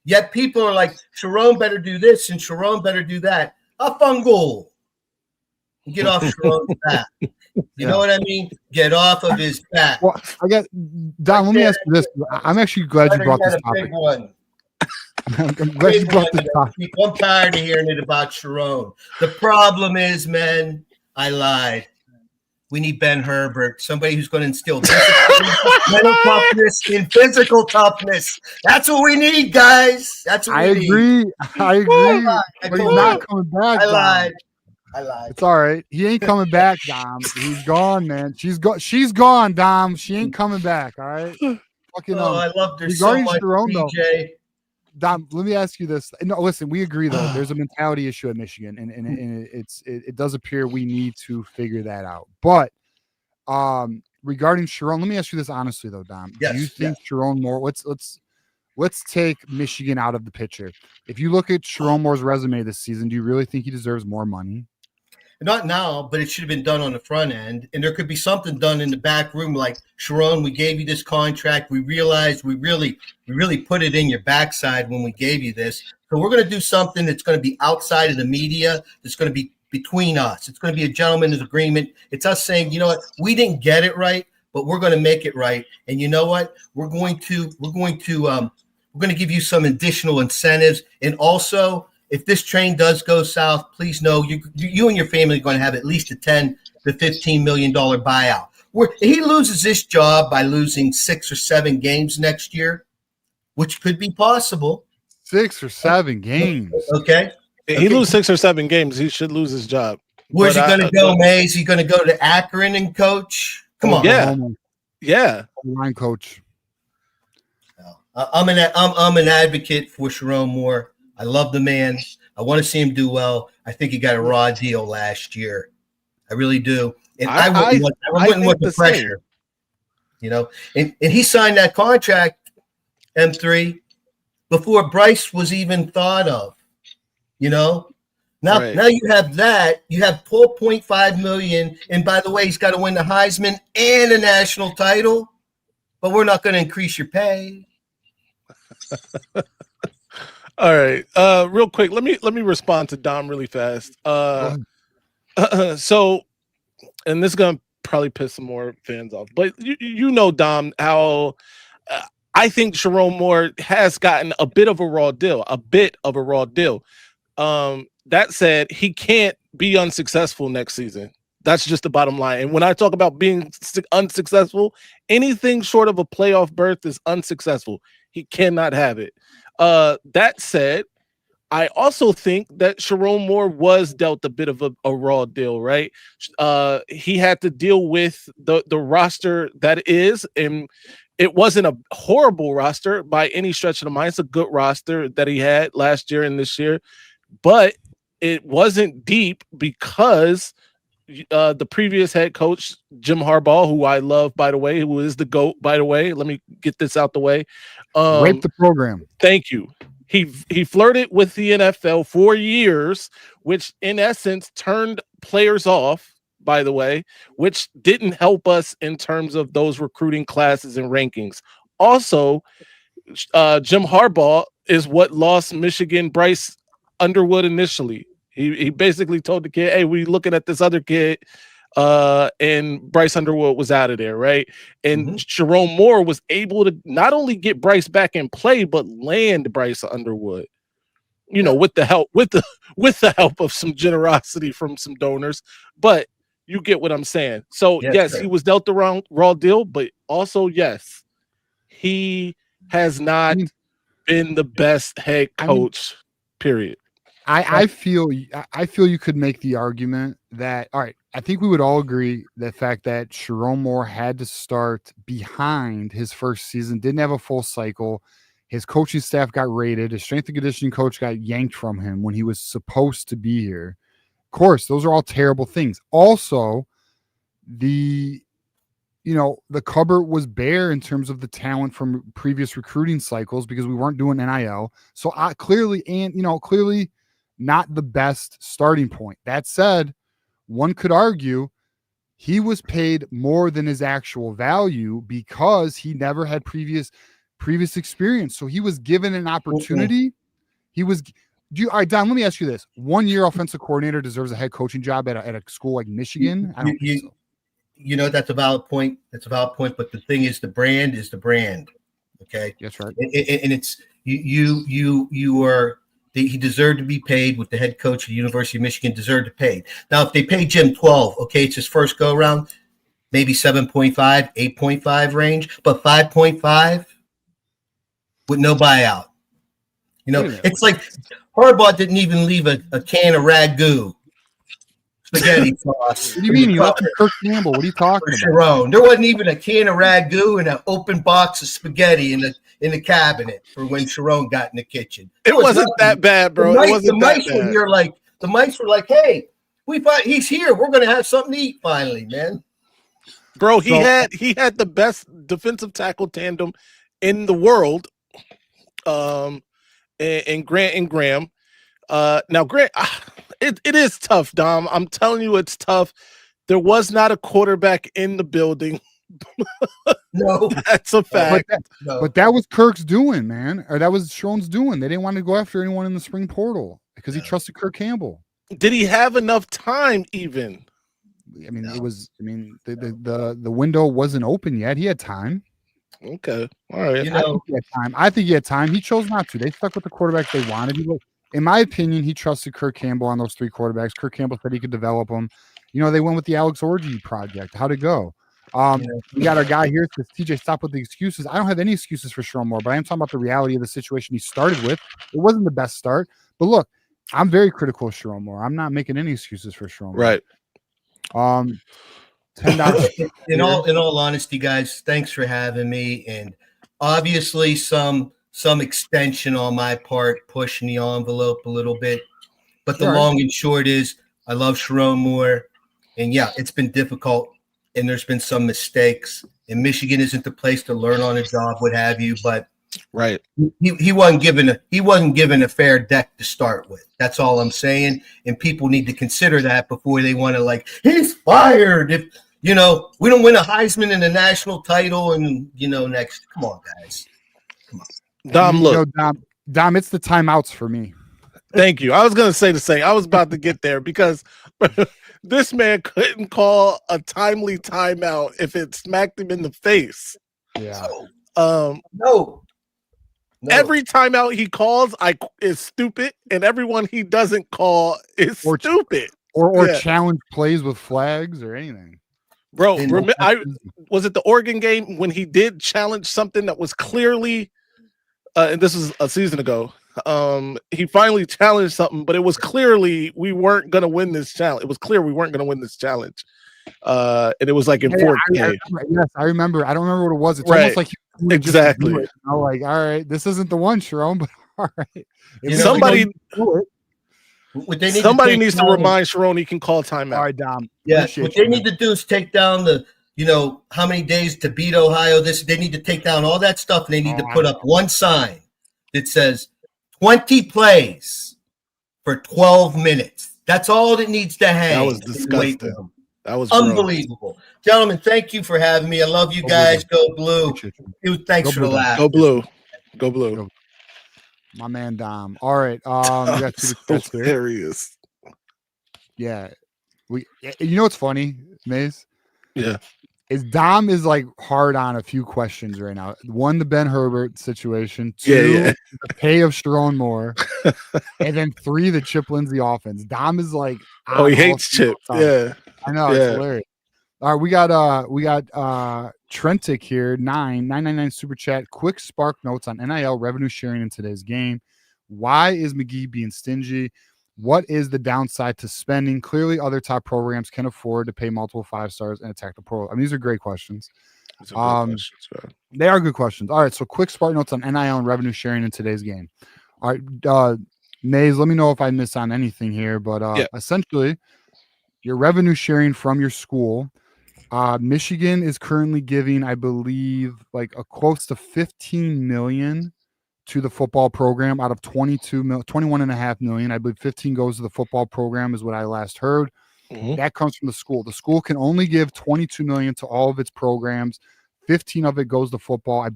Yet people are like, Sharon better do this and Sharon better do that. A fungal. Get off Sharon's back. You know what I mean? Get off of his back. Well, I guess, Don, let me ask you this. I'm actually glad you brought this topic. I'm glad you brought this topic. I'm tired of hearing it about Sharon. The problem is, man, I lied. We need Ben Herbert, somebody who's going to instill mental toughness and physical toughness. That's what we need, guys. That's what we need. I agree. But he's not coming back. I lied. It's all right. He ain't coming back, Dom. He's gone, man. She's gone, Dom. She ain't coming back. All right. Fucking. I loved her so much, DJ. Dom, let me ask you this. No, listen, we agree though. There's a mentality issue at Michigan, and it does appear we need to figure that out. But regarding Sharon, let me ask you this honestly though, Dom. Yes, do you think Sharon Moore? Let's take Michigan out of the picture. If you look at Sharon Moore's resume this season, do you really think he deserves more money? not now, but it should have been done on the front end. And there could be something done in the back room, like, Sharon, we gave you this contract. We realized we really put it in your backside when we gave you this. So we're going to do something that's going to be outside of the media. That's going to be between us. It's going to be a gentleman's agreement. It's us saying, you know what, we didn't get it right, but we're going to make it right. And you know what, we're going to give you some additional incentives. And also, if this train does go south, please know you and your family are going to have at least a $10 to $15 million buyout. He loses this job by losing 6 or 7 games next year, which could be possible. 6 or 7 games. Okay. He lose 6 or 7 games, he should lose his job. Where's he going to go, May? Is he going to go to Akron and coach? Come on. Yeah. Line coach. I'm an advocate for Sharon Moore. I love the man. I want to see him do well. I think he got a raw deal last year. I really do. And I wouldn't want the pressure. You know, and he signed that contract, M3, before Bryce was even thought of. You know? Now you have that. You have $12.5 million. And by the way, he's got to win the Heisman and a national title. But we're not going to increase your pay. All right. Real quick, let me respond to Dom really fast. So, and this is gonna probably piss some more fans off, but you know, Dom, how I think Sharon Moore has gotten a bit of a raw deal. That said, he can't be unsuccessful next season. That's just the bottom line. And when I talk about being unsuccessful, anything short of a playoff berth is unsuccessful. He cannot have it. That said, I also think that Sharon Moore was dealt a bit of a raw deal, right? He had to deal with the roster that is, and it wasn't a horrible roster by any stretch of the mind. It's a good roster that he had last year and this year, but it wasn't deep because the previous head coach, Jim Harbaugh, who I love, by the way, who is the GOAT, by the way. Let me get this out the way. Rape the program. Thank you. He flirted with the NFL for years, which in essence turned players off, by the way, which didn't help us in terms of those recruiting classes and rankings. Also, Jim Harbaugh is what lost Michigan Bryce Underwood initially. He basically told the kid, hey, we looking at this other kid, and Bryce Underwood was out of there, right? And Sharon Moore was able to not only get Bryce back in play, but land Bryce Underwood, you know, with the help of some generosity from some donors. But you get what I'm saying. So yes, he was dealt the raw deal, but also yes, he has not been the best head coach. Period. I feel you could make the argument that, all right, I think we would all agree the fact that Sharon Moore had to start behind his first season, didn't have a full cycle. His coaching staff got raided. His strength and conditioning coach got yanked from him when he was supposed to be here. Of course, those are all terrible things. Also, the cupboard was bare in terms of the talent from previous recruiting cycles because we weren't doing NIL. So clearly not the best starting point. That said, one could argue he was paid more than his actual value because he never had previous experience. So he was given an opportunity. All right, Don, let me ask you this. 1 year offensive coordinator deserves a head coaching job at a school like Michigan? I don't think so. You know, that's a valid point. But the thing is, the brand is the brand. Okay. That's right. And it's he deserved to be paid what the head coach of the University of Michigan deserved to pay. Now, if they pay Jim 12, okay, it's his first go around, maybe 7.5, 8.5 range, but 5.5 with no buyout. You know, it's like Harbaugh didn't even leave a can of ragu, spaghetti sauce. What do you mean? You left Kirk Campbell. What are you talking about? Sharon. There wasn't even a can of ragu and an open box of spaghetti in the cabinet for when Sharon got in the kitchen. It wasn't that bad, bro. The mice were like, hey, we thought he's here. We're going to have something to eat finally, man. Bro, he had the best defensive tackle tandem in the world. And Grant and Graham. Now Grant, it is tough, Dom. I'm telling you, it's tough. There was not a quarterback in the building. No, That's a fact. But that was Kirk's doing, man, or that was Sharon's doing. They didn't want to go after anyone in the spring portal because he trusted Kirk Campbell. Did he have enough time even? I mean, it was. I mean, the window wasn't open yet. He had time. Okay, all right. You know, I think he had time. He chose not to. They stuck with the quarterbacks they wanted. In my opinion, he trusted Kirk Campbell on those 3 quarterbacks. Kirk Campbell said he could develop them. You know, they went with the Alex Orji project. How'd it go? We got our guy here. Says, TJ, stop with the excuses. I don't have any excuses for Sharon Moore, but I am talking about the reality of the situation he started with. It wasn't the best start. But look, I'm very critical of Sharon Moore. I'm not making any excuses for Sharon Moore. Right. $10. in all honesty, guys, thanks for having me. And obviously some extension on my part, pushing the envelope a little bit. But the long and short is I love Sharon Moore. And yeah, it's been difficult and there's been some mistakes. And Michigan isn't the place to learn on a job, what have you, but right. He wasn't given a fair deck to start with. That's all I'm saying. And people need to consider that before they want to he's fired. If we don't win a Heisman and a national title and next. Come on, guys. Come on. Dom, look. Dom, it's the timeouts for me. Thank you. I was gonna say the same. I was about to get there because this man couldn't call a timely timeout if it smacked him in the face. Yeah. No. Every timeout he calls, is stupid, and everyone he doesn't call is stupid. Or challenge plays with flags or anything. Bro, was it the Oregon game when he did challenge something that was clearly, and this was a season ago. He finally challenged something, but it was clearly we weren't gonna win this challenge. It was clear we weren't gonna win this challenge. And it was like in 4K. Yes, I remember. I don't remember what it was. It's right. almost like exactly. All right, this isn't the one, Sharon, but all right. Somebody needs to down, remind Sharon he can call timeout. All right, Dom. Yeah, what they need to do is take down the, how many days to beat Ohio. They need to take down all that stuff, and they need to put up one sign that says 20 plays for 12 minutes. That's all that needs to hang. That was disgusting. That was unbelievable. Gross. Gentlemen, thank you for having me. I love you guys. Go Blue. Thanks for the laugh. Go Blue. Go Blue. My man Dom. All right. We got so hilarious. Yeah. You know what's funny, Maze? Yeah. Is Dom is hard on a few questions right now. 1, the Ben Herbert situation. 2, the pay of Sharon Moore. And then 3, the Chip Lindsay offense. Dom is he hates Chip. Yeah. I know, it's hilarious. All right, we got Trentic here, 999 super chat. Quick spark notes on NIL revenue sharing in today's game. Why is McGee being stingy? What is the downside to spending? Clearly, other top programs can afford to pay multiple 5-stars and attack the portal. I mean, these are great questions. They are good questions. All right, so quick spark notes on NIL and revenue sharing in today's game. All right, Maze, let me know if I miss on anything here, but essentially, your revenue sharing from your school. Michigan is currently giving, I believe, a close to 15 million to the football program out of 21.5 million. I believe 15 goes to the football program is what I last heard. Mm-hmm. That comes from the school. The school can only give 22 million to all of its programs. 15 of it goes to football. I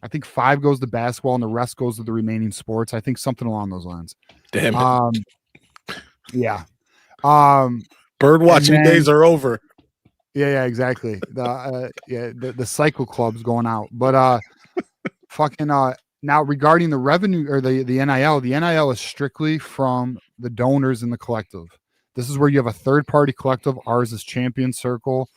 think 5 goes to basketball and the rest goes to the remaining sports. I think something along those lines. Damn it. Yeah. Bird watching days are over. Yeah, exactly. The cycle club's going out. But now regarding the revenue or the NIL is strictly from the donors in the collective. This is where you have a third-party collective. Ours is Champion Circle,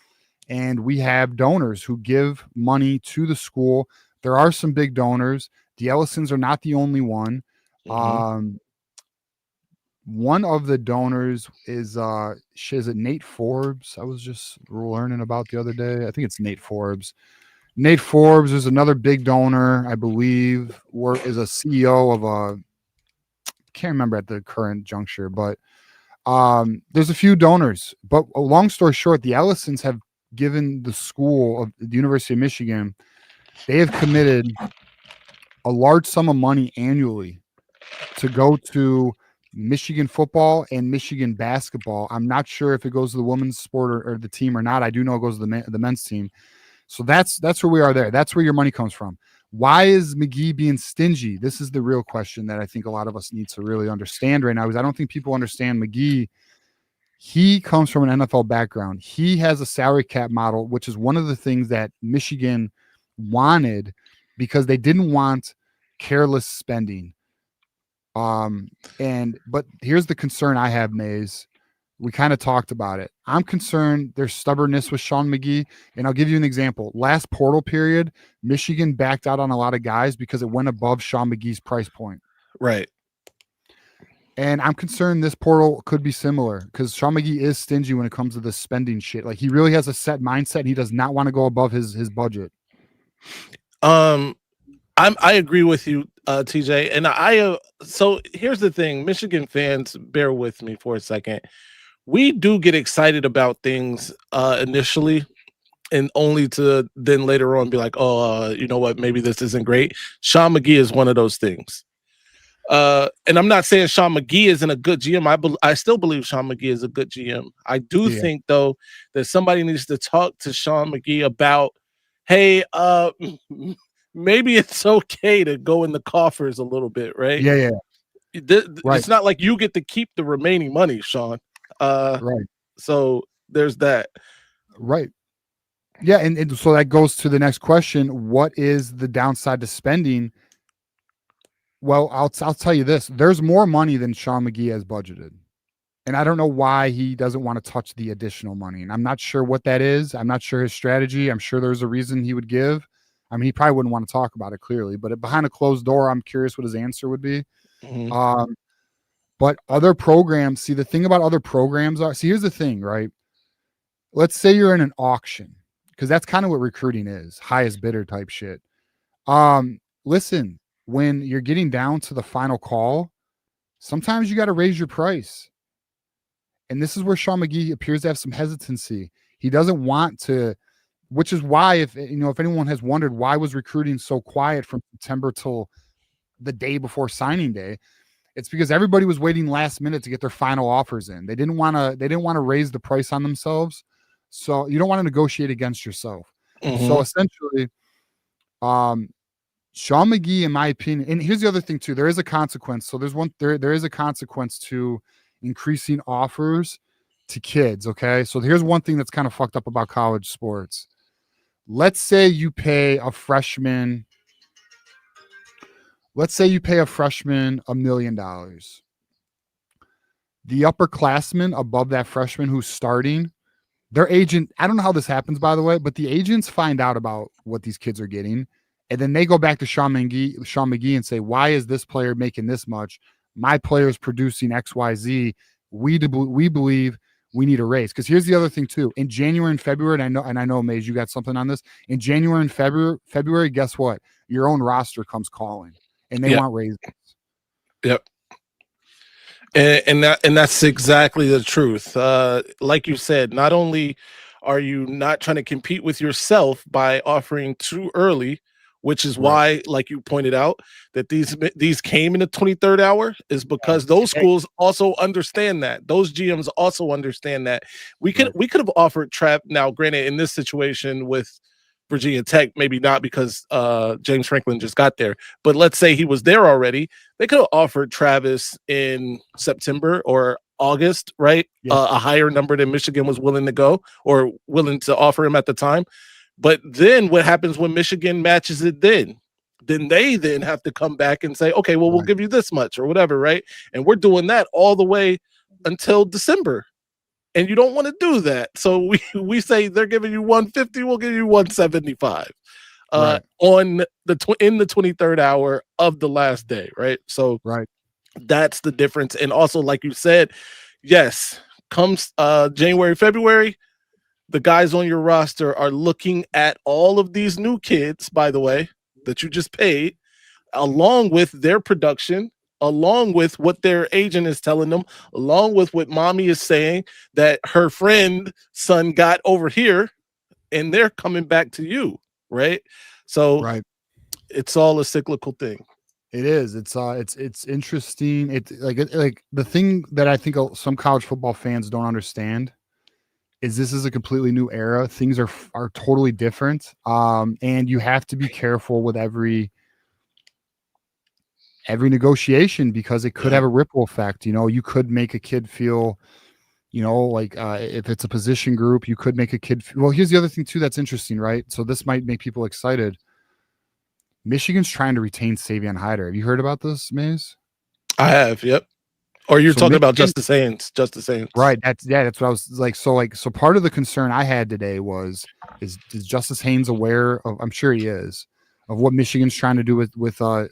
and we have donors who give money to the school. There are some big donors. The Ellisons are not the only one. Mm-hmm. One of the donors is it Nate Forbes? I was just learning about the other day. I think it's Nate Forbes. Nate Forbes is another big donor, I believe, is a CEO of a can't remember at the current juncture, but there's a few donors. But long story short, the Ellisons have given the school of the University of Michigan, they have committed a large sum of money annually to go to Michigan football and Michigan basketball. I'm not sure if it goes to the women's sport or the team or not. I do know it goes to the men's team. So that's where we are there. That's where your money comes from. Why is McGee being stingy? This is the real question that I think a lot of us need to really understand right now, because I don't think people understand McGee. He comes from an NFL background. He has a salary cap model, which is one of the things that Michigan wanted because they didn't want careless spending. But here's the concern I have, Maze. We kind of talked about it. I'm concerned there's stubbornness with Sean McGee. And I'll give you an example. Last portal period, Michigan backed out on a lot of guys because it went above Sean McGee's price point. Right. And I'm concerned this portal could be similar because Sean McGee is stingy when it comes to the spending shit. Like, he really has a set mindset and he does not want to go above his budget. I agree with you, TJ. And so here's the thing, Michigan fans, bear with me for a second. We do get excited about things initially, and only to then later on be like, oh, you know what, maybe this isn't great. Sean McGee is one of those things. And I'm not saying Sean McGee isn't a good GM. I still believe Sean McGee is a good GM. I do think, though, that somebody needs to talk to Sean McGee about, hey, maybe it's okay to go in the coffers a little bit, right? Yeah. Right. It's not like you get to keep the remaining money, Sean. Right. So there's that. Right. Yeah, and so that goes to the next question. What is the downside to spending? Well, I'll tell you this. There's more money than Sean McGee has budgeted. And I don't know why he doesn't want to touch the additional money. And I'm not sure what that is. I'm not sure his strategy. I'm sure there's a reason he would give. I mean, he probably wouldn't want to talk about it clearly, but behind a closed door, I'm curious what his answer would be. Mm-hmm. But other programs, see, the thing about other programs are, here's the thing, right? Let's say you're in an auction, because that's kind of what recruiting is, highest bidder type shit. Listen, when you're getting down to the final call, sometimes you got to raise your price. And this is where Sean McGee appears to have some hesitancy. He doesn't want to, which is why, if anyone has wondered why was recruiting so quiet from September till the day before signing day, it's because everybody was waiting last minute to get their final offers in. They didn't want to raise the price on themselves. So you don't want to negotiate against yourself. Mm-hmm. So essentially, Sean McGee, in my opinion, and here's the other thing too, there is a consequence. So there is a consequence to increasing offers to kids. Okay. So here's one thing that's kind of fucked up about college sports. Let's say you pay a freshman $1 million. The upperclassman above that freshman who's starting, their agent, I don't know how this happens, by the way, but the agents find out about what these kids are getting. And then they go back to Sean McGee and say, why is this player making this much? My player is producing XYZ. We believe we need a raise. Because here's the other thing too. In January and February, and I know, Maze, you got something on this. In January and February, guess what? Your own roster comes calling, and they want raises. Yep. And that's exactly the truth. Like you said, not only are you not trying to compete with yourself by offering too early, which is why, like you pointed out, that these came in the 23rd hour, is because those schools also understand that. Those GMs also understand that. We could have offered Trav. Now, granted, in this situation with Virginia Tech, maybe not, because James Franklin just got there, but let's say he was there already. They could have offered Travis in September or August, right? Yeah. A higher number than Michigan was willing to go or willing to offer him at the time. But then what happens when Michigan matches it then? Then they have to come back and say, okay, well, we'll give you this much or whatever, right? And we're doing that all the way until December. And you don't want to do that. So we say they're giving you 150, we'll give you 175 on in the 23rd hour of the last day, right? So that's the difference. And also, like you said, yes, comes January, February, the guys on your roster are looking at all of these new kids, by the way, that you just paid, along with their production, along with what their agent is telling them, along with what mommy is saying that her friend son got over here, and they're coming back to you, right? So it's all a cyclical thing. It is. It's interesting. It's like the thing that I think some college football fans don't understand is this is a completely new era. Things are totally different. And you have to be careful with every negotiation because it could have a ripple effect. You know, you could make a kid feel, you know, like if it's a position group, you could make a kid feel, well, here's the other thing too that's interesting, right? So this might make people excited. Michigan's trying to retain Savion Hyder. Have you heard about this, Maze? I have, yep. Or you're So talking about Michigan- Justice Haynes. Justice Haynes. Right. That's what I was like. So part of the concern I had today is Justice Haynes aware of, I'm sure he is, of what Michigan's trying to do with wait, did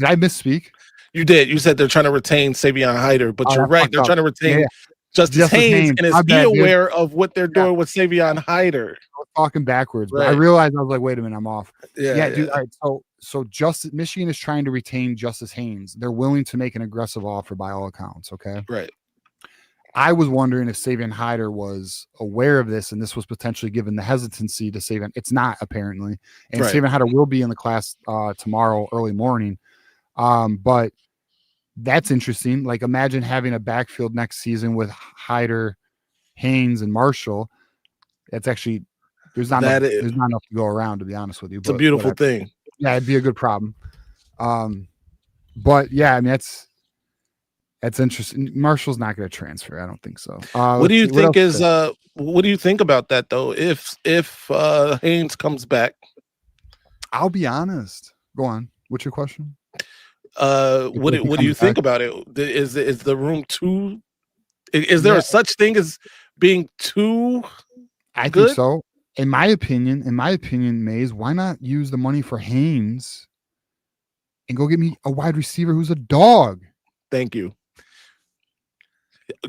I misspeak? You did. You said they're trying to retain Savion Hyder, but you're right. They're trying to retain Justice Haynes. And is he aware of what they're doing with Savion Hyder? I was talking backwards, but Right. I realized I was like, wait a minute, I'm off. Yeah, Dude. All right. So Michigan is trying to retain Justice Haynes. They're willing to make an aggressive offer by all accounts. Okay. Right. I was wondering if Savion Hyder was aware of this and this was potentially given the hesitancy to Savion. It's not, apparently. And Right. Savion Hyder will be in the class tomorrow early morning. But that's interesting. Like, imagine having a backfield next season with Hyder, Haynes, and Marshall. That's actually there's not enough to go around, to be honest with you. It's a beautiful thing. Yeah, it'd be a good problem. But yeah, I mean that's interesting. Marshall's not going to transfer. I don't think so. What do you think is what do you think about that though? If Haynes comes back, I'll be honest. Go on. What's your question? What do you think about it? Is the room too? Is there a such thing as being too? I good? think so. In my opinion, Maze, why not use the money for Haynes and go get me a wide receiver who's a dog? Thank you.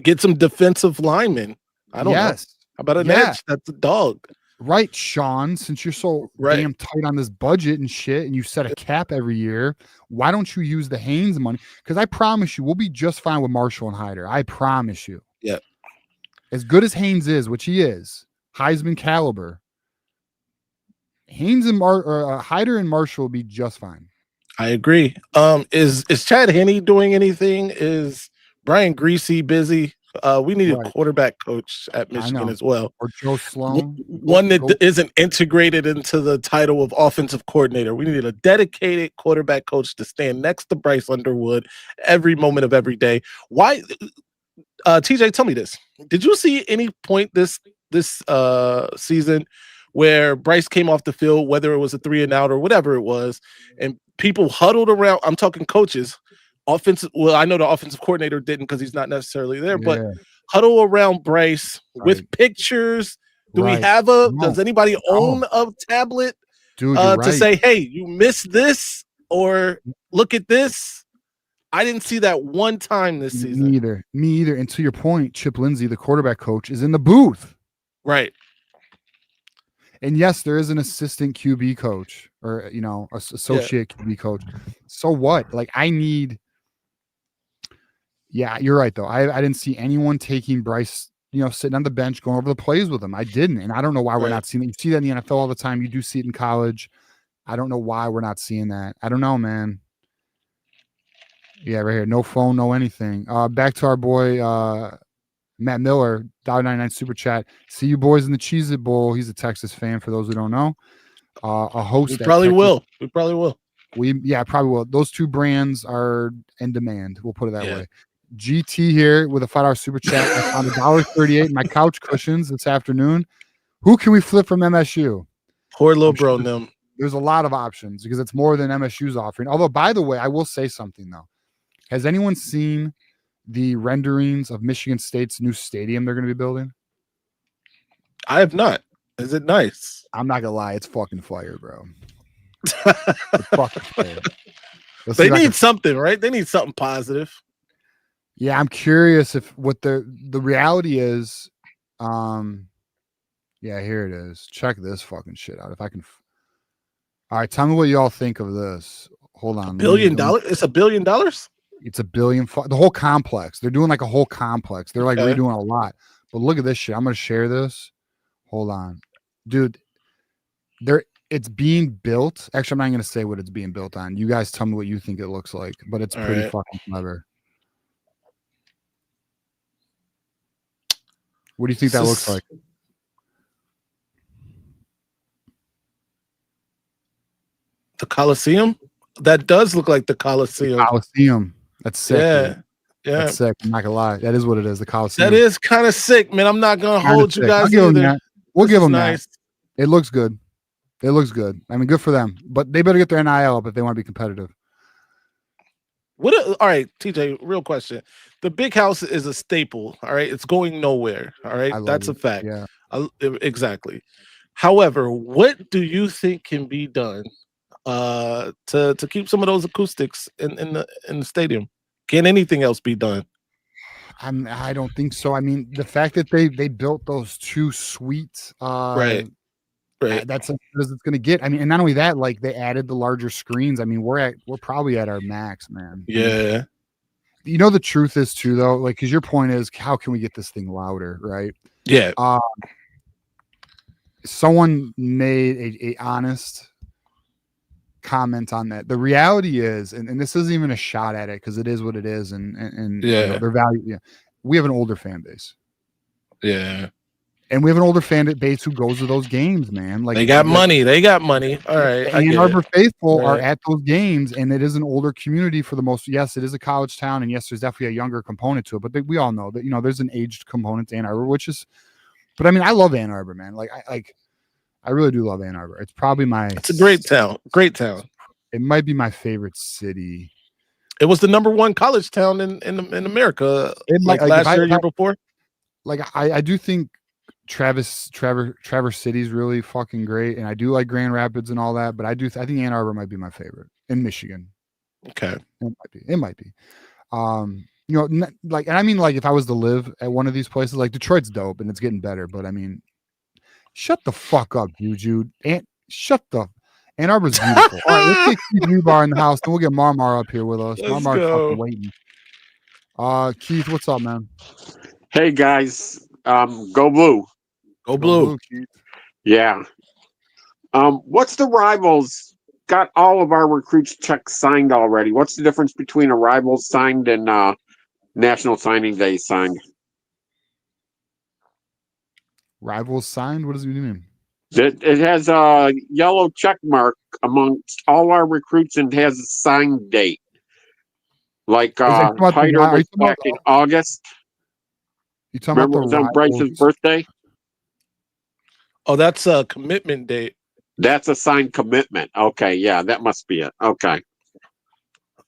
Get some defensive linemen. I don't know. How about an edge? That's a dog. Right, Sean, since you're so damn tight on this budget and shit, and you set a cap every year, why don't you use the Haynes money? Because I promise you, we'll be just fine with Marshall and Hyder. I promise you. Yeah. As good as Haynes is, which he is, Heisman caliber, Haynes and Hyder and Marshall will be just fine. I agree. Is Chad Henne doing anything? Is Brian Greasy busy? We need a quarterback coach at Michigan as well. Or Joe Sloan. One that isn't integrated into the title of offensive coordinator. We need a dedicated quarterback coach to stand next to Bryce Underwood every moment of every day. Why, TJ, tell me this. Did you see any point this season where Bryce came off the field, whether it was a 3-and-out or whatever it was, and people huddled around? I'm talking coaches. Well, I know the offensive coordinator didn't because he's not necessarily there, but huddle around Bryce with pictures. Do we have does anybody own a tablet to say, hey, you missed this or look at this? I didn't see that one time this season. Me either. And to your point, Chip Lindsay, the quarterback coach, is in the booth. Right. And yes, there is an assistant QB coach or, associate QB coach. So what? Like, yeah, you're right, though. I didn't see anyone taking Bryce, sitting on the bench, going over the plays with him. I didn't. And I don't know why we're not seeing it. You see that in the NFL all the time. You do see it in college. I don't know why we're not seeing that. I don't know, man. Yeah, right here. No phone, no anything. Back to our boy, Matt Miller, $1.99 super chat. See you boys in the Cheez-It Bowl. He's a Texas fan, for those who don't know. A host. We probably will. We probably will. Those two brands are in demand. We'll put it that way. GT here with a $5 super chat. I found $1.38 in my couch cushions this afternoon. Who can we flip from MSU? Poor little bro, them. There's a lot of options because it's more than MSU's offering. Although, by the way, I will say something though. Has anyone seen the renderings of Michigan State's new stadium they're going to be building? I have not. Is it nice? I'm not gonna lie, it's fucking fire, bro. It's fucking fire. They need something, right? They need something positive. Yeah, I'm curious if what the reality is. Yeah, here it is. Check this fucking shit out. If I can. All right, tell me what y'all think of this. Hold on. $1 billion? It's $1 billion? It's $1 billion. The whole complex. They're doing like a whole complex. They're like redoing a lot. But look at this shit. I'm gonna share this. Hold on, dude. It's being built. Actually, I'm not going to say what it's being built on. You guys tell me what you think it looks like, but it's pretty fucking clever. What do you think that looks like? The Coliseum? That does look like the Coliseum. Coliseum. That's sick. Yeah. Dude. Yeah. That's sick. I'm not gonna lie. That is what it is. The Coliseum. That is kind of sick, man. I'm not gonna hold you guys either. We'll give them that. It looks good. It looks good. I mean, good for them. But they better get their NIL up if they want to be competitive. All right, TJ, real question. The big house is a staple. All right. It's going nowhere. All right. That's a fact. Yeah. Exactly. However, what do you think can be done to keep some of those acoustics in the stadium? Can anything else be done? I don't think so. I mean, the fact that they built those 2 suites, right. That's as good as it's gonna get. I mean, and not only that, like they added the larger screens. I mean, we're probably at our max, man. Yeah. You know, the truth is too, though, like, because your point is, how can we get this thing louder, right? Yeah. Someone made a honest comment on that. The reality is, and this isn't even a shot at it because it is what it is, and yeah, you know, their value. Yeah, we have an older fan base. Yeah. And we have an older fan base who goes to those games, man. Like they got money. They got money. All right. Ann Arbor faithful are at those games, and it is an older community for the most. Yes, it is a college town, and yes, there's definitely a younger component to it. But we all know that, you know, there's an aged component to Ann Arbor, which is. But I mean, I love Ann Arbor, man. I really do love Ann Arbor. It's probably It's a great town. Great town. It might be my favorite city. It was the #1 college town in America. Last year before. I do think Traverse City is really fucking great, and I do like Grand Rapids and all that, but I think Ann Arbor might be my favorite in Michigan. Okay, it might be. You know, and I mean, like, if I was to live at one of these places, like Detroit's dope and it's getting better, but I mean, shut the fuck up, Jude. Ann Arbor's beautiful. All right, let's get Keith Rebar in the house, and we'll get Marmar up here with us. Marmar's fucking waiting. Keith, what's up, man? Hey guys, go blue. Go blue. Keith. Yeah. What's the Rivals? Got all of our recruits checks signed already. What's the difference between a Rivals signed and National Signing Day signed? Rivals signed? What does it mean? It has a yellow check mark amongst all our recruits and has a signed date. Like Hyder was back in August. You talking Remember about on Bryce's birthday? Oh, that's a commitment date. That's a signed commitment. Okay, yeah, that must be it. Okay.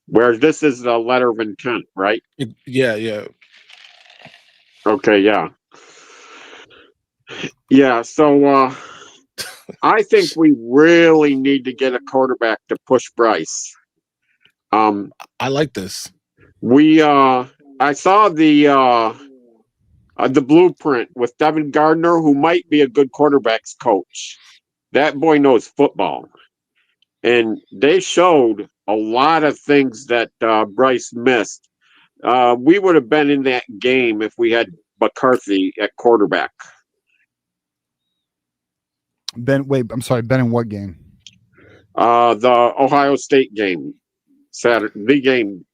Whereas this is a letter of intent, right? Yeah. Okay, yeah. Yeah, so I think we really need to get a quarterback to push Bryce. I like this. I saw the blueprint with Devin Gardner, who might be a good quarterbacks coach. That boy knows football. And they showed a lot of things that Bryce missed. We would have been in that game if we had McCarthy at quarterback. Ben, wait, I'm sorry. Ben, in what game? The Ohio State game. Saturday, the game.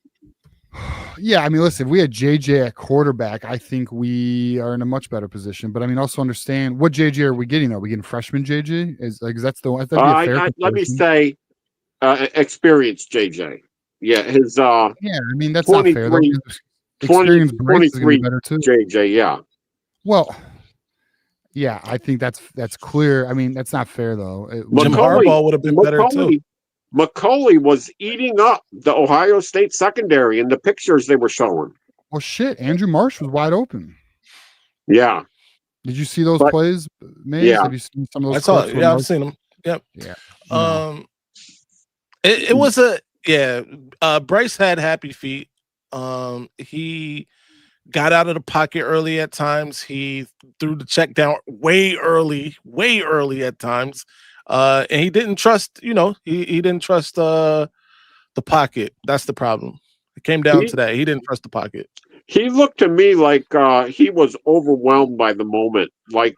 Yeah, I mean, listen, if we had JJ at quarterback, I think we are in a much better position. But I mean, also understand, what JJ are we getting? Are we getting freshman JJ? Is that's the one? Let me say, experienced JJ. Yeah, his yeah, I mean, that's not fair. Experience Bryce is going to be better too. JJ, yeah. Well, yeah, I think that's clear. I mean, that's not fair though. Jim Harbaugh would have been better too. McCauley was eating up the Ohio State secondary in the pictures they were showing. Well, shit, Andrew Marsh was wide open. Yeah. Did you see those plays, Maze? Yeah. Have you seen some of those? I saw it. Yeah, I've seen them. Yep. Yeah. It was Bryce had happy feet. He got out of the pocket early at times. He threw the check down way early at times. And he didn't trust, he didn't trust the pocket. That's the problem. It came down to that. He didn't trust the pocket. He looked to me like he was overwhelmed by the moment, like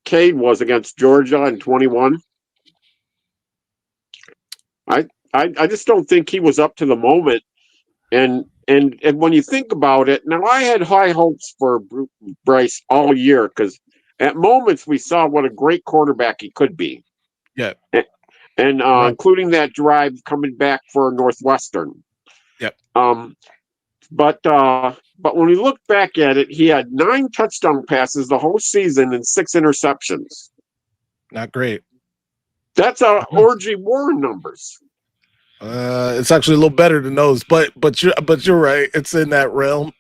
Cade was against Georgia in 21. I just don't think he was up to the moment. And when you think about it, now I had high hopes for Bryce all year because at moments we saw what a great quarterback he could be. Yeah. And Right. including that drive coming back for Northwestern. Yep. But when we look back at it, he had 9 touchdown passes the whole season and 6 interceptions. Not great. That's Orgy Warren numbers. It's actually a little better than those, but you're right. It's in that realm.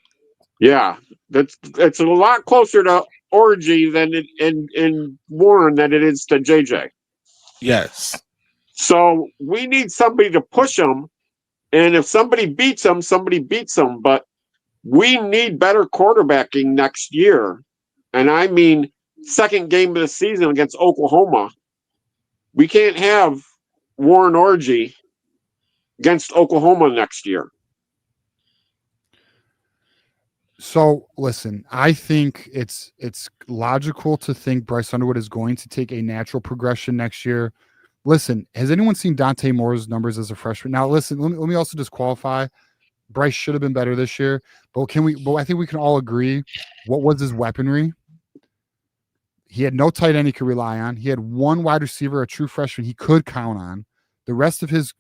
Yeah, it's a lot closer to Orgy than in Warren than it is to JJ. Yes. So we need somebody to push him, and if somebody beats him, somebody beats him. But we need better quarterbacking next year, and I mean second game of the season against Oklahoma. We can't have Warren Orgy against Oklahoma next year. So listen, I think it's logical to think Bryce Underwood is going to take a natural progression next year. Listen, has anyone seen Dante Moore's numbers as a freshman? Now, listen, let me also just qualify. Bryce should have been better this year, but I think we can all agree what was his weaponry. He had no tight end he could rely on. He had one wide receiver, a true freshman he could count on. The rest of his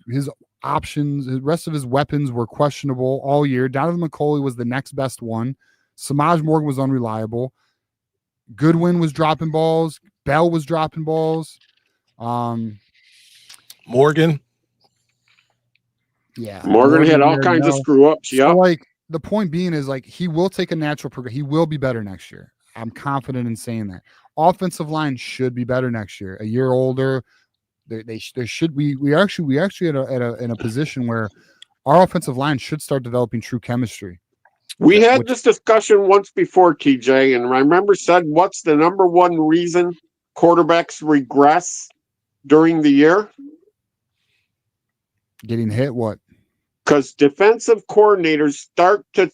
options, the rest of his weapons were questionable all year. Donovan McCulley was the next best one. Samaj Morgan was unreliable. Goodwin was dropping balls. Bell was dropping balls. Morgan. Yeah. Morgan had all kinds of screw ups. Yeah. So, like, the point being is, like, he will take a natural progression. He will be better next year. I'm confident in saying that. Offensive line should be better next year. A year older. They should we actually in a position where our offensive line should start developing true chemistry. We had this discussion once before, TJ, and I remember said, what's the number one reason quarterbacks regress during the year? Getting hit, what? Because defensive coordinators start to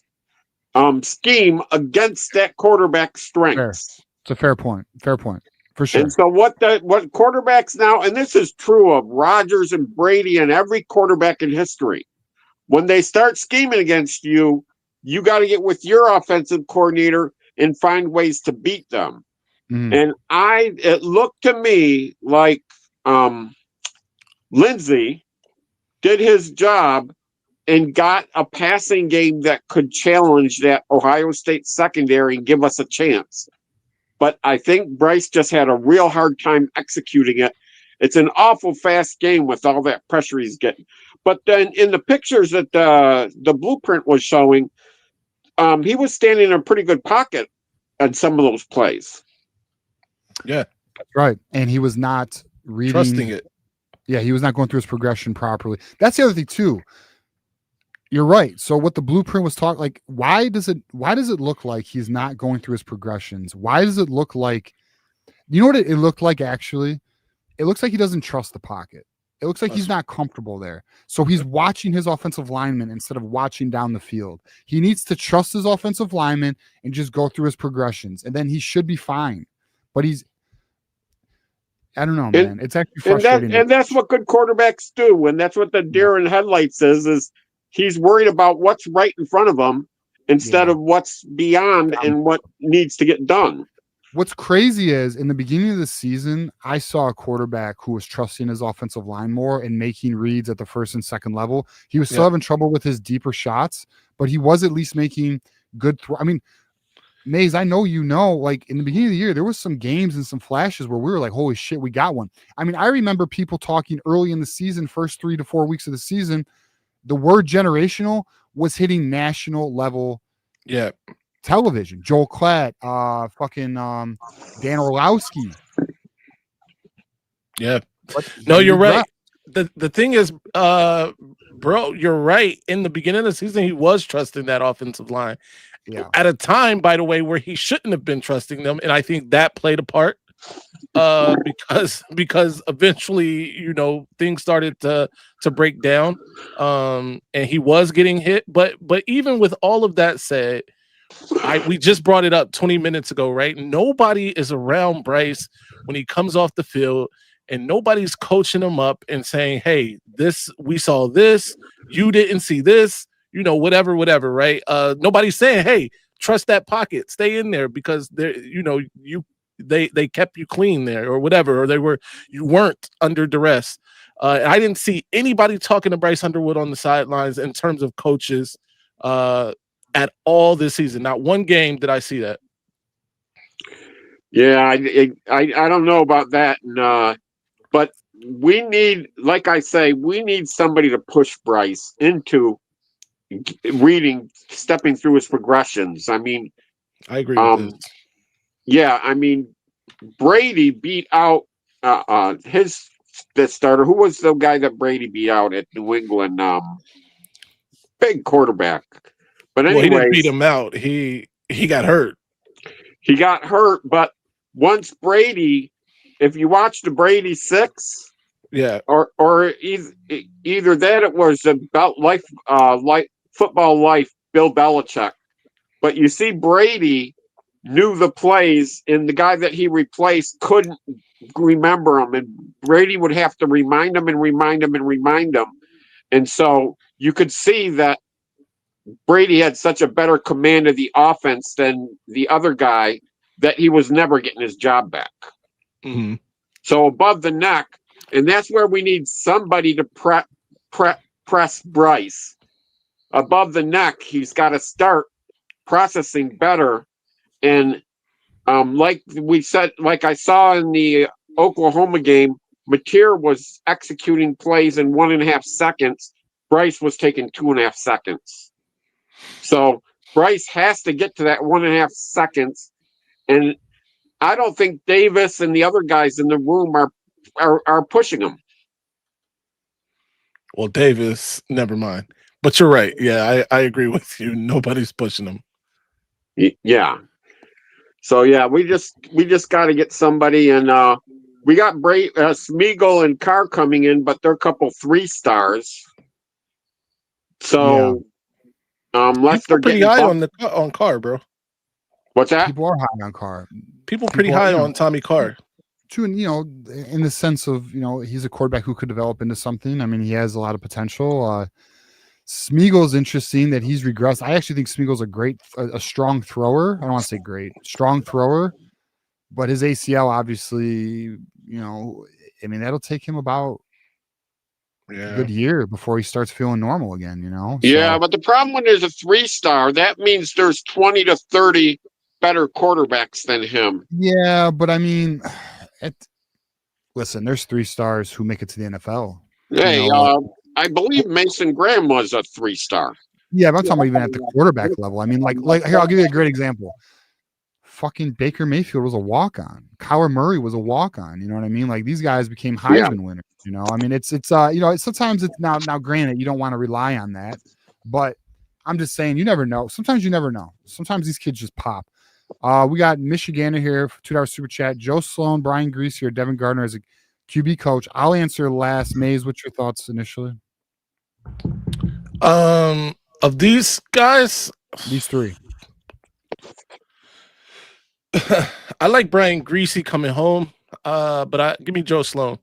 scheme against that quarterback's strengths. It's a fair point. Fair point. For sure. And so what quarterbacks now, and this is true of Rodgers and Brady and every quarterback in history, when they start scheming against you, you got to get with your offensive coordinator and find ways to beat them. And it looked to me like Lindsay did his job and got a passing game that could challenge that Ohio State secondary and give us a chance. But I think Bryce just had a real hard time executing it. It's an awful fast game with all that pressure he's getting. But then in the pictures that the blueprint was showing, he was standing in a pretty good pocket on some of those plays. Yeah. That's right. And he was not reading. Trusting it. Yeah, he was not going through his progression properly. That's the other thing, too. You're right. So what the blueprint was talking, like, why does it look like he's not going through his progressions? Why does it look like, you know what it looked like, actually? It looks like he doesn't trust the pocket. It looks like he's not comfortable there. So he's watching his offensive lineman instead of watching down the field. He needs to trust his offensive lineman and just go through his progressions, and then he should be fine. But I don't know, man. It's actually frustrating. And that's what good quarterbacks do. And that's what the deer in headlights is he's worried about what's right in front of him instead of what's beyond and what needs to get done. What's crazy is in the beginning of the season, I saw a quarterback who was trusting his offensive line more and making reads at the first and second level. He was still having trouble with his deeper shots, but he was at least making good I mean, Maze, I know like in the beginning of the year, there was some games and some flashes where we were like, holy shit, we got one. I mean, I remember people talking early in the season, first 3 to 4 weeks of the season, the word generational was hitting national level television. Joel Klatt, Dan Orlowski. Yeah. No, you're right. The thing is, bro, you're right. In the beginning of the season, he was trusting that offensive line. Yeah. At a time, by the way, where he shouldn't have been trusting them. And I think that played a part because eventually, things started to break down. And he was getting hit. But even with all of that said, we just brought it up 20 minutes ago, right? Nobody is around Bryce when he comes off the field and nobody's coaching them up and saying, hey, we saw this, you didn't see this, whatever, right? Nobody's saying, hey, trust that pocket, stay in there because they kept you clean there or whatever, or you weren't under duress. I didn't see anybody talking to Bryce Underwood on the sidelines in terms of coaches at all this season. Not one game did I see that. Yeah, I don't know about that, but we need, like I say, we need somebody to push Bryce into stepping through his progressions. I mean, I agree with this. Yeah, I mean, Brady beat out the starter. Who was the guy that Brady beat out at New England? Big quarterback. But anyway, he didn't beat him out. He got hurt. He got hurt, but once Brady, if you watch the Brady 6, yeah, or either that it was about life, football life, Bill Belichick, but you see Brady knew the plays, and the guy that he replaced couldn't remember them, and Brady would have to remind him and remind him and remind him, and so you could see that Brady had such a better command of the offense than the other guy that he was never getting his job back. Mm-hmm. So above the neck, and that's where we need somebody to press Bryce. Above the neck, he's got to start processing better. And like we said, like I saw in the Oklahoma game, Mateer was executing plays in 1.5 seconds. Bryce was taking 2.5 seconds. So Bryce has to get to that 1.5 seconds. And I don't think Davis and the other guys in the room are pushing him. Well, Davis, never mind. But you're right. Yeah, I agree with you. Nobody's pushing him. Yeah. So yeah, we just got to get somebody, and we got Smeagol and Carr coming in, but they're a couple 3 stars. So unless they're pretty high on Carr, bro. What's that? People are high on Carr. People pretty high on Tommy Carr. In the sense of, he's a quarterback who could develop into something. I mean, he has a lot of potential. Smeagol's interesting that he's regressed. I actually think Smeagol's a strong thrower. I don't want to say great, strong thrower, but his ACL obviously, that'll take him about a good year before he starts feeling normal again, Yeah, but the problem when there's a 3-star, that means there's 20 to 30 better quarterbacks than him. Yeah, but I mean, listen, there's 3 stars who make it to the NFL. Hey, I believe Mason Graham was a 3-star. Yeah, but I'm talking about even at the quarterback level. I mean, like here, I'll give you a great example. Fucking Baker Mayfield was a walk-on. Kyler Murray was a walk-on. You know what I mean? Like, these guys became Heisman winners. I mean, it's sometimes it's now granted you don't want to rely on that, but I'm just saying you never know. Sometimes you never know. Sometimes these kids just pop. We got Michigander here for $2 super chat. Joe Sloan, Brian Greasy, or Devin Gardner as a QB coach. I'll answer last. Maze, what's your thoughts initially? Of these guys, these 3. I like Brian Greasy coming home, but give me Joe Sloan.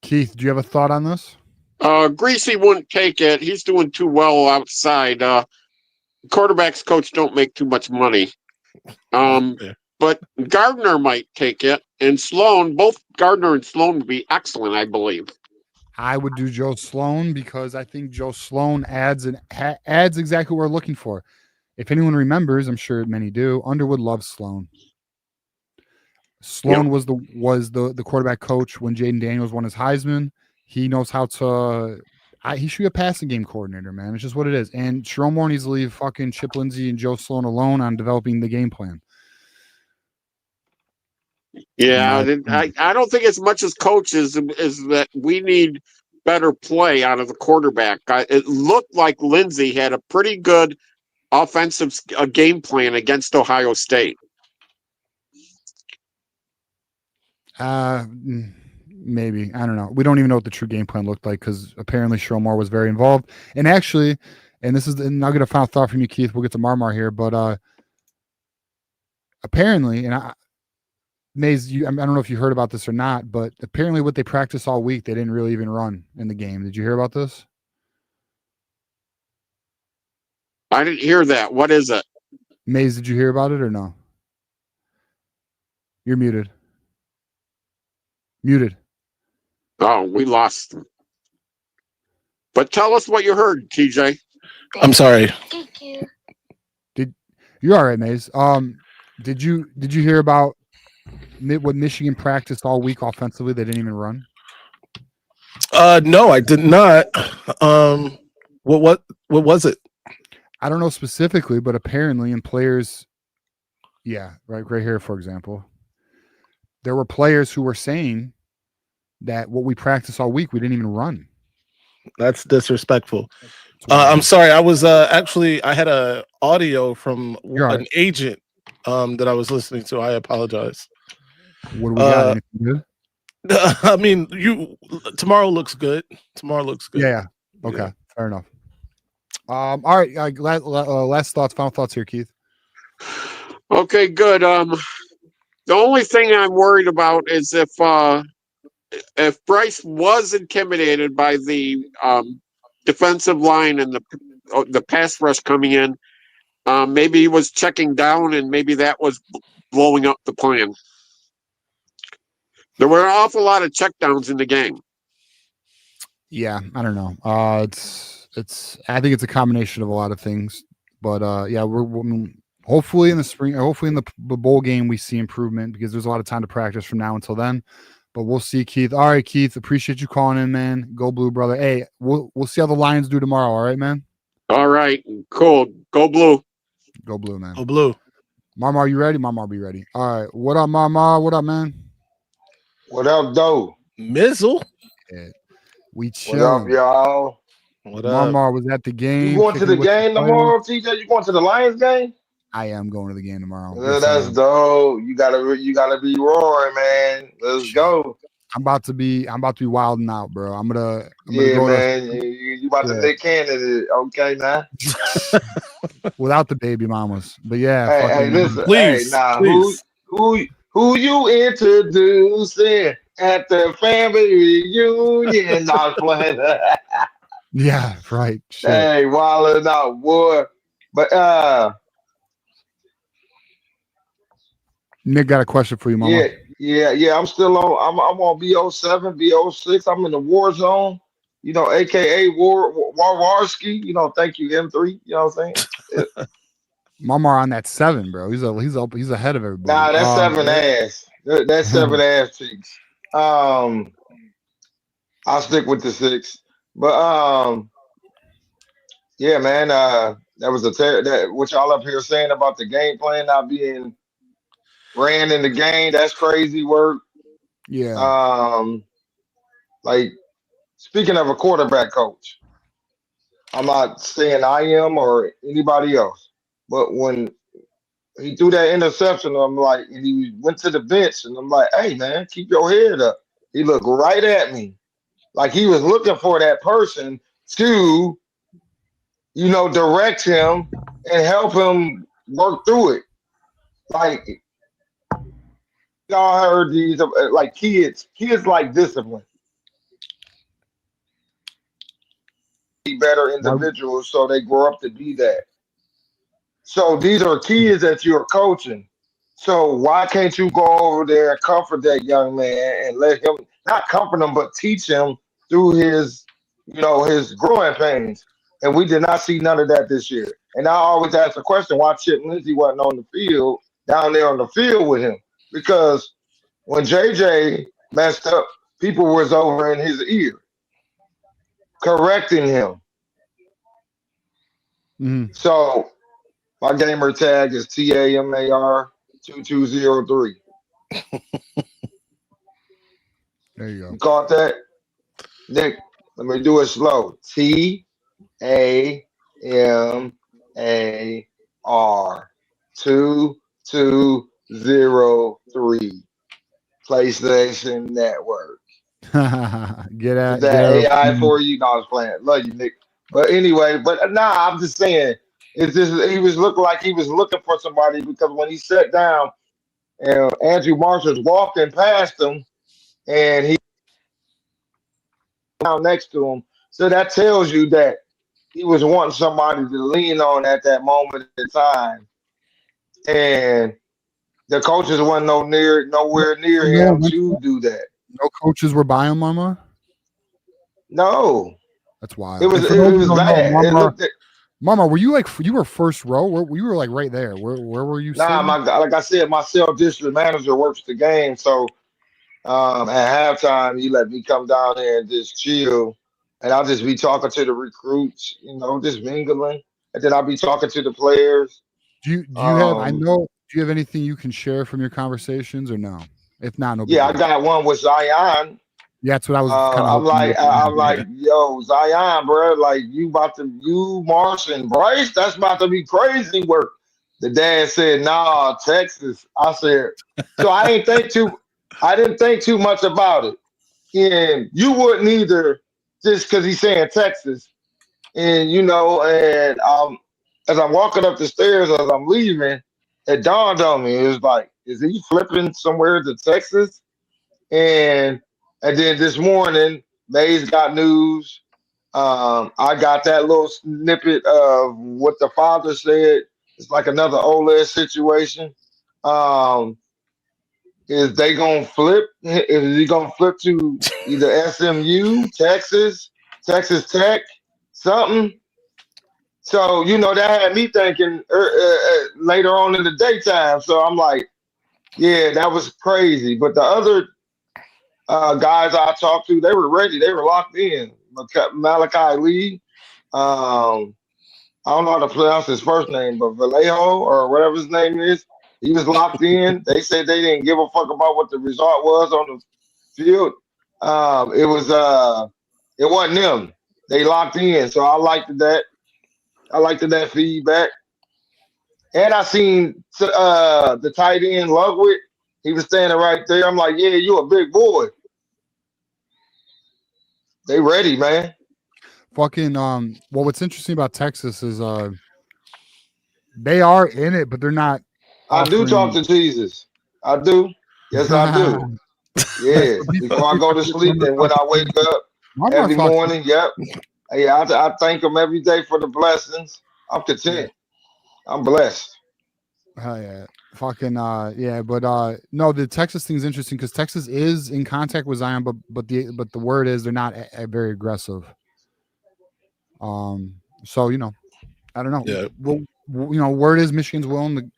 Keith, do you have a thought on this? Greasy wouldn't take it. He's doing too well outside. Quarterbacks coach don't make too much money. But Gardner might take it, and Sloan, both Gardner and Sloan would be excellent, I believe. I would do Joe Sloan because I think Joe Sloan adds exactly what we're looking for. If anyone remembers, I'm sure many do, Underwood loves Sloan. Sloan was the quarterback coach when Jaden Daniels won his Heisman. He knows how to he should be a passing game coordinator, man. It's just what it is. And Sherrone Moore needs to leave fucking Chip Lindsay and Joe Sloan alone on developing the game plan. Yeah, I don't think as much as coaches is that we need better play out of the quarterback. It looked like Lindsay had a pretty good offensive game plan against Ohio State. Maybe. I don't know. We don't even know what the true game plan looked like because apparently Sherrone Moore was very involved. And actually, and I'll get a final thought from you, Keith. We'll get to Marmar here, but apparently, Maze, I don't know if you heard about this or not, but apparently what they practiced all week, they didn't really even run in the game. Did you hear about this? I didn't hear that. What is it? Maze, did you hear about it or no? You're muted. Muted. Oh, we lost them. But tell us what you heard, TJ. I'm sorry. You're all right, Maze. Did you hear about what Michigan practiced all week offensively? They didn't even run. No, I did not. What was it? I don't know specifically, but apparently in players, right here, for example, there were players who were saying that what we practiced all week, we didn't even run. That's disrespectful. I'm sorry. I was actually I had a audio from an agent that I was listening to. I apologize. What do we got? Anything good? I mean, tomorrow looks good. Tomorrow looks good. Yeah. Okay. Fair enough. All right. Last thoughts, final thoughts here, Keith. Okay, good. The only thing I'm worried about is if Bryce was intimidated by the defensive line and the pass rush coming in, maybe he was checking down and maybe that was blowing up the plan. There were an awful lot of checkdowns in the game. Yeah, I don't know. It's. I think it's a combination of a lot of things, but we're hopefully in the spring, hopefully in the bowl game we see improvement because there's a lot of time to practice from now until then. But we'll see, Keith. All right, Keith. Appreciate you calling in, man. Go Blue, brother. Hey, we'll see how the Lions do tomorrow. All right, man. All right, cool. Go Blue. Go Blue, man. Go Blue. Mama, are you ready? Mama, be ready. All right. What up, Mama? What up, man? What up, though? Mizzle. Yeah. We chill. What up, y'all? What up? Mama was at the game. You going to the game tomorrow, TJ? You going to the Lions game? I am going to the game tomorrow. That's dope. You gotta be roaring, man. Let's go. I'm about to be wilding out, bro. I'm gonna go man. You about to Nick Cannon, okay, now? Without the baby mamas, but Hey, listen, please, please. Who you introducing at the family reunion? Not playing. Yeah, right. Shit. Hey, wilding out, boy. But Nick got a question for you, Mama. Yeah. I'm still on. I'm on BO7, BO6. I'm in the war zone. You know, AKA Warwarski. You know, thank you M3. You know what I'm saying? Mama on that 7, bro. He's ahead of everybody. Nah, that's 7 ass. That's 7 ass cheeks. I'll stick with the 6. But yeah, man. That was that what y'all up here saying about the game plan not being ran in the game. That's crazy work. Yeah. Like speaking of a quarterback coach, I'm not saying I am or anybody else, but when he threw that interception, I'm like, and he went to the bench, and I'm like, hey man, keep your head up. He looked right at me, like he was looking for that person to, you know, direct him and help him work through it. Like, y'all heard these, like kids like discipline. Be better individuals so they grow up to be that. So these are kids that you're coaching. So why can't you go over there and comfort that young man and let him, not comfort him, but teach him through his, you know, his growing pains? And we did not see none of that this year. And I always ask the question, why Chip Lindsay wasn't on the field, down there on the field with him? Because when JJ messed up, people was over in his ear, correcting him. Mm-hmm. So my gamer tag is TAMAR2203. There you go. You caught that? Nick, let me do it slow. TAMAR2203. PlayStation Network. Get out. Is that AI for you? No, I was playing. Love you, Nick. But anyway, I'm just saying, it's just he was looking like he was looking for somebody because when he sat down, and Andrew March was walking past him, and he down next to him. So that tells you that he was wanting somebody to lean on at that moment in time, and the coaches wasn't nowhere near him to do that. No coaches were by him, Mama. No, That's wild. it was And for those who don't know, bad. It Mama, looked at, Mama, were you like you were first row? You were like right there. Where were you nah, sitting? like I said, my sales district manager works the game, so at halftime he let me come down there and just chill, and I'll just be talking to the recruits, just mingling, and then I'll be talking to the players. Do you have? I Um, know. Do you have anything you can share from your conversations or no? If not, no big yeah, I deal. got one with Zion. Yeah, that's what I was kind of. I'm like, yo, Zion, bro, like you Marsh and Bryce, that's about to be crazy work. The dad said, nah, Texas. I said, so I didn't think too much about it. And you wouldn't either, just because he's saying Texas. And as I'm walking up the stairs, as I'm leaving, it dawned on me. It was like, is he flipping somewhere to Texas? And then this morning, Mays got news. I got that little snippet of what the father said. It's like another OLED situation. Is they gonna flip? Is he gonna flip to either SMU, Texas Tech, something? So that had me thinking later on in the daytime. So I'm like, yeah, that was crazy. But the other guys I talked to, they were ready. They were locked in. Malachi Lee. I don't know how to pronounce his first name, but Vallejo or whatever his name is, he was locked in. They said they didn't give a fuck about what the result was on the field. It wasn't them. They locked in. So I liked that. I liked that feedback. And I seen the tight end Ludwig. He was standing right there. I'm like, yeah, you a big boy. They ready, man. Fucking well, what's interesting about Texas is they are in it, but they're not. I do talk to Jesus. I do. Yes, I do. Yeah. Before I go to sleep and when I wake up every morning, yep. Hey, I thank him every day for the blessings. I'm content. I'm blessed. Hell yeah. Fucking yeah, but no, the Texas thing is interesting because Texas is in contact with Zion, but the word is they're not very aggressive. So I don't know. Yeah. Well, word is Michigan's willing to.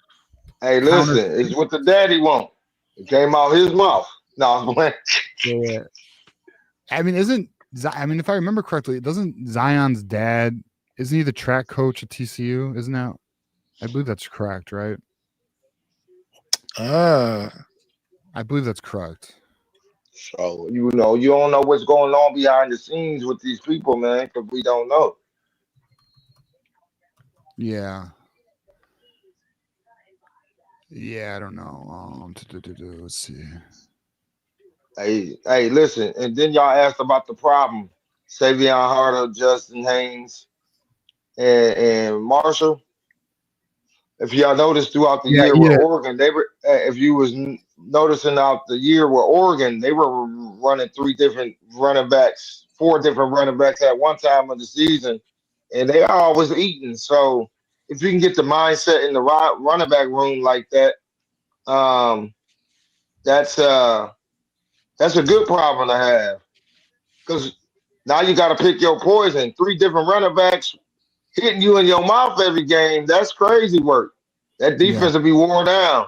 Hey, listen, it's what the daddy want. It came out his mouth. No, I'm playing. Yeah. I mean, if I remember correctly, doesn't Zion's dad, isn't he the track coach at TCU? Isn't that? I believe that's correct, right? I believe that's correct. So you don't know what's going on behind the scenes with these people, man, because we don't know. Yeah. Yeah, I don't know. Let's see. Hey, listen, and then y'all asked about the problem. Savion Harder, Justin Haynes, and Marshall. If y'all noticed throughout the year with Oregon, they were. If you was noticing out the year with Oregon, they were running four different running backs at one time of the season, and they are always eating. So if you can get the mindset in the running back room like that, that's a good problem to have, because now you got to pick your poison. 3 different running backs hitting you in your mouth every game. That's crazy work. That defense will be worn down.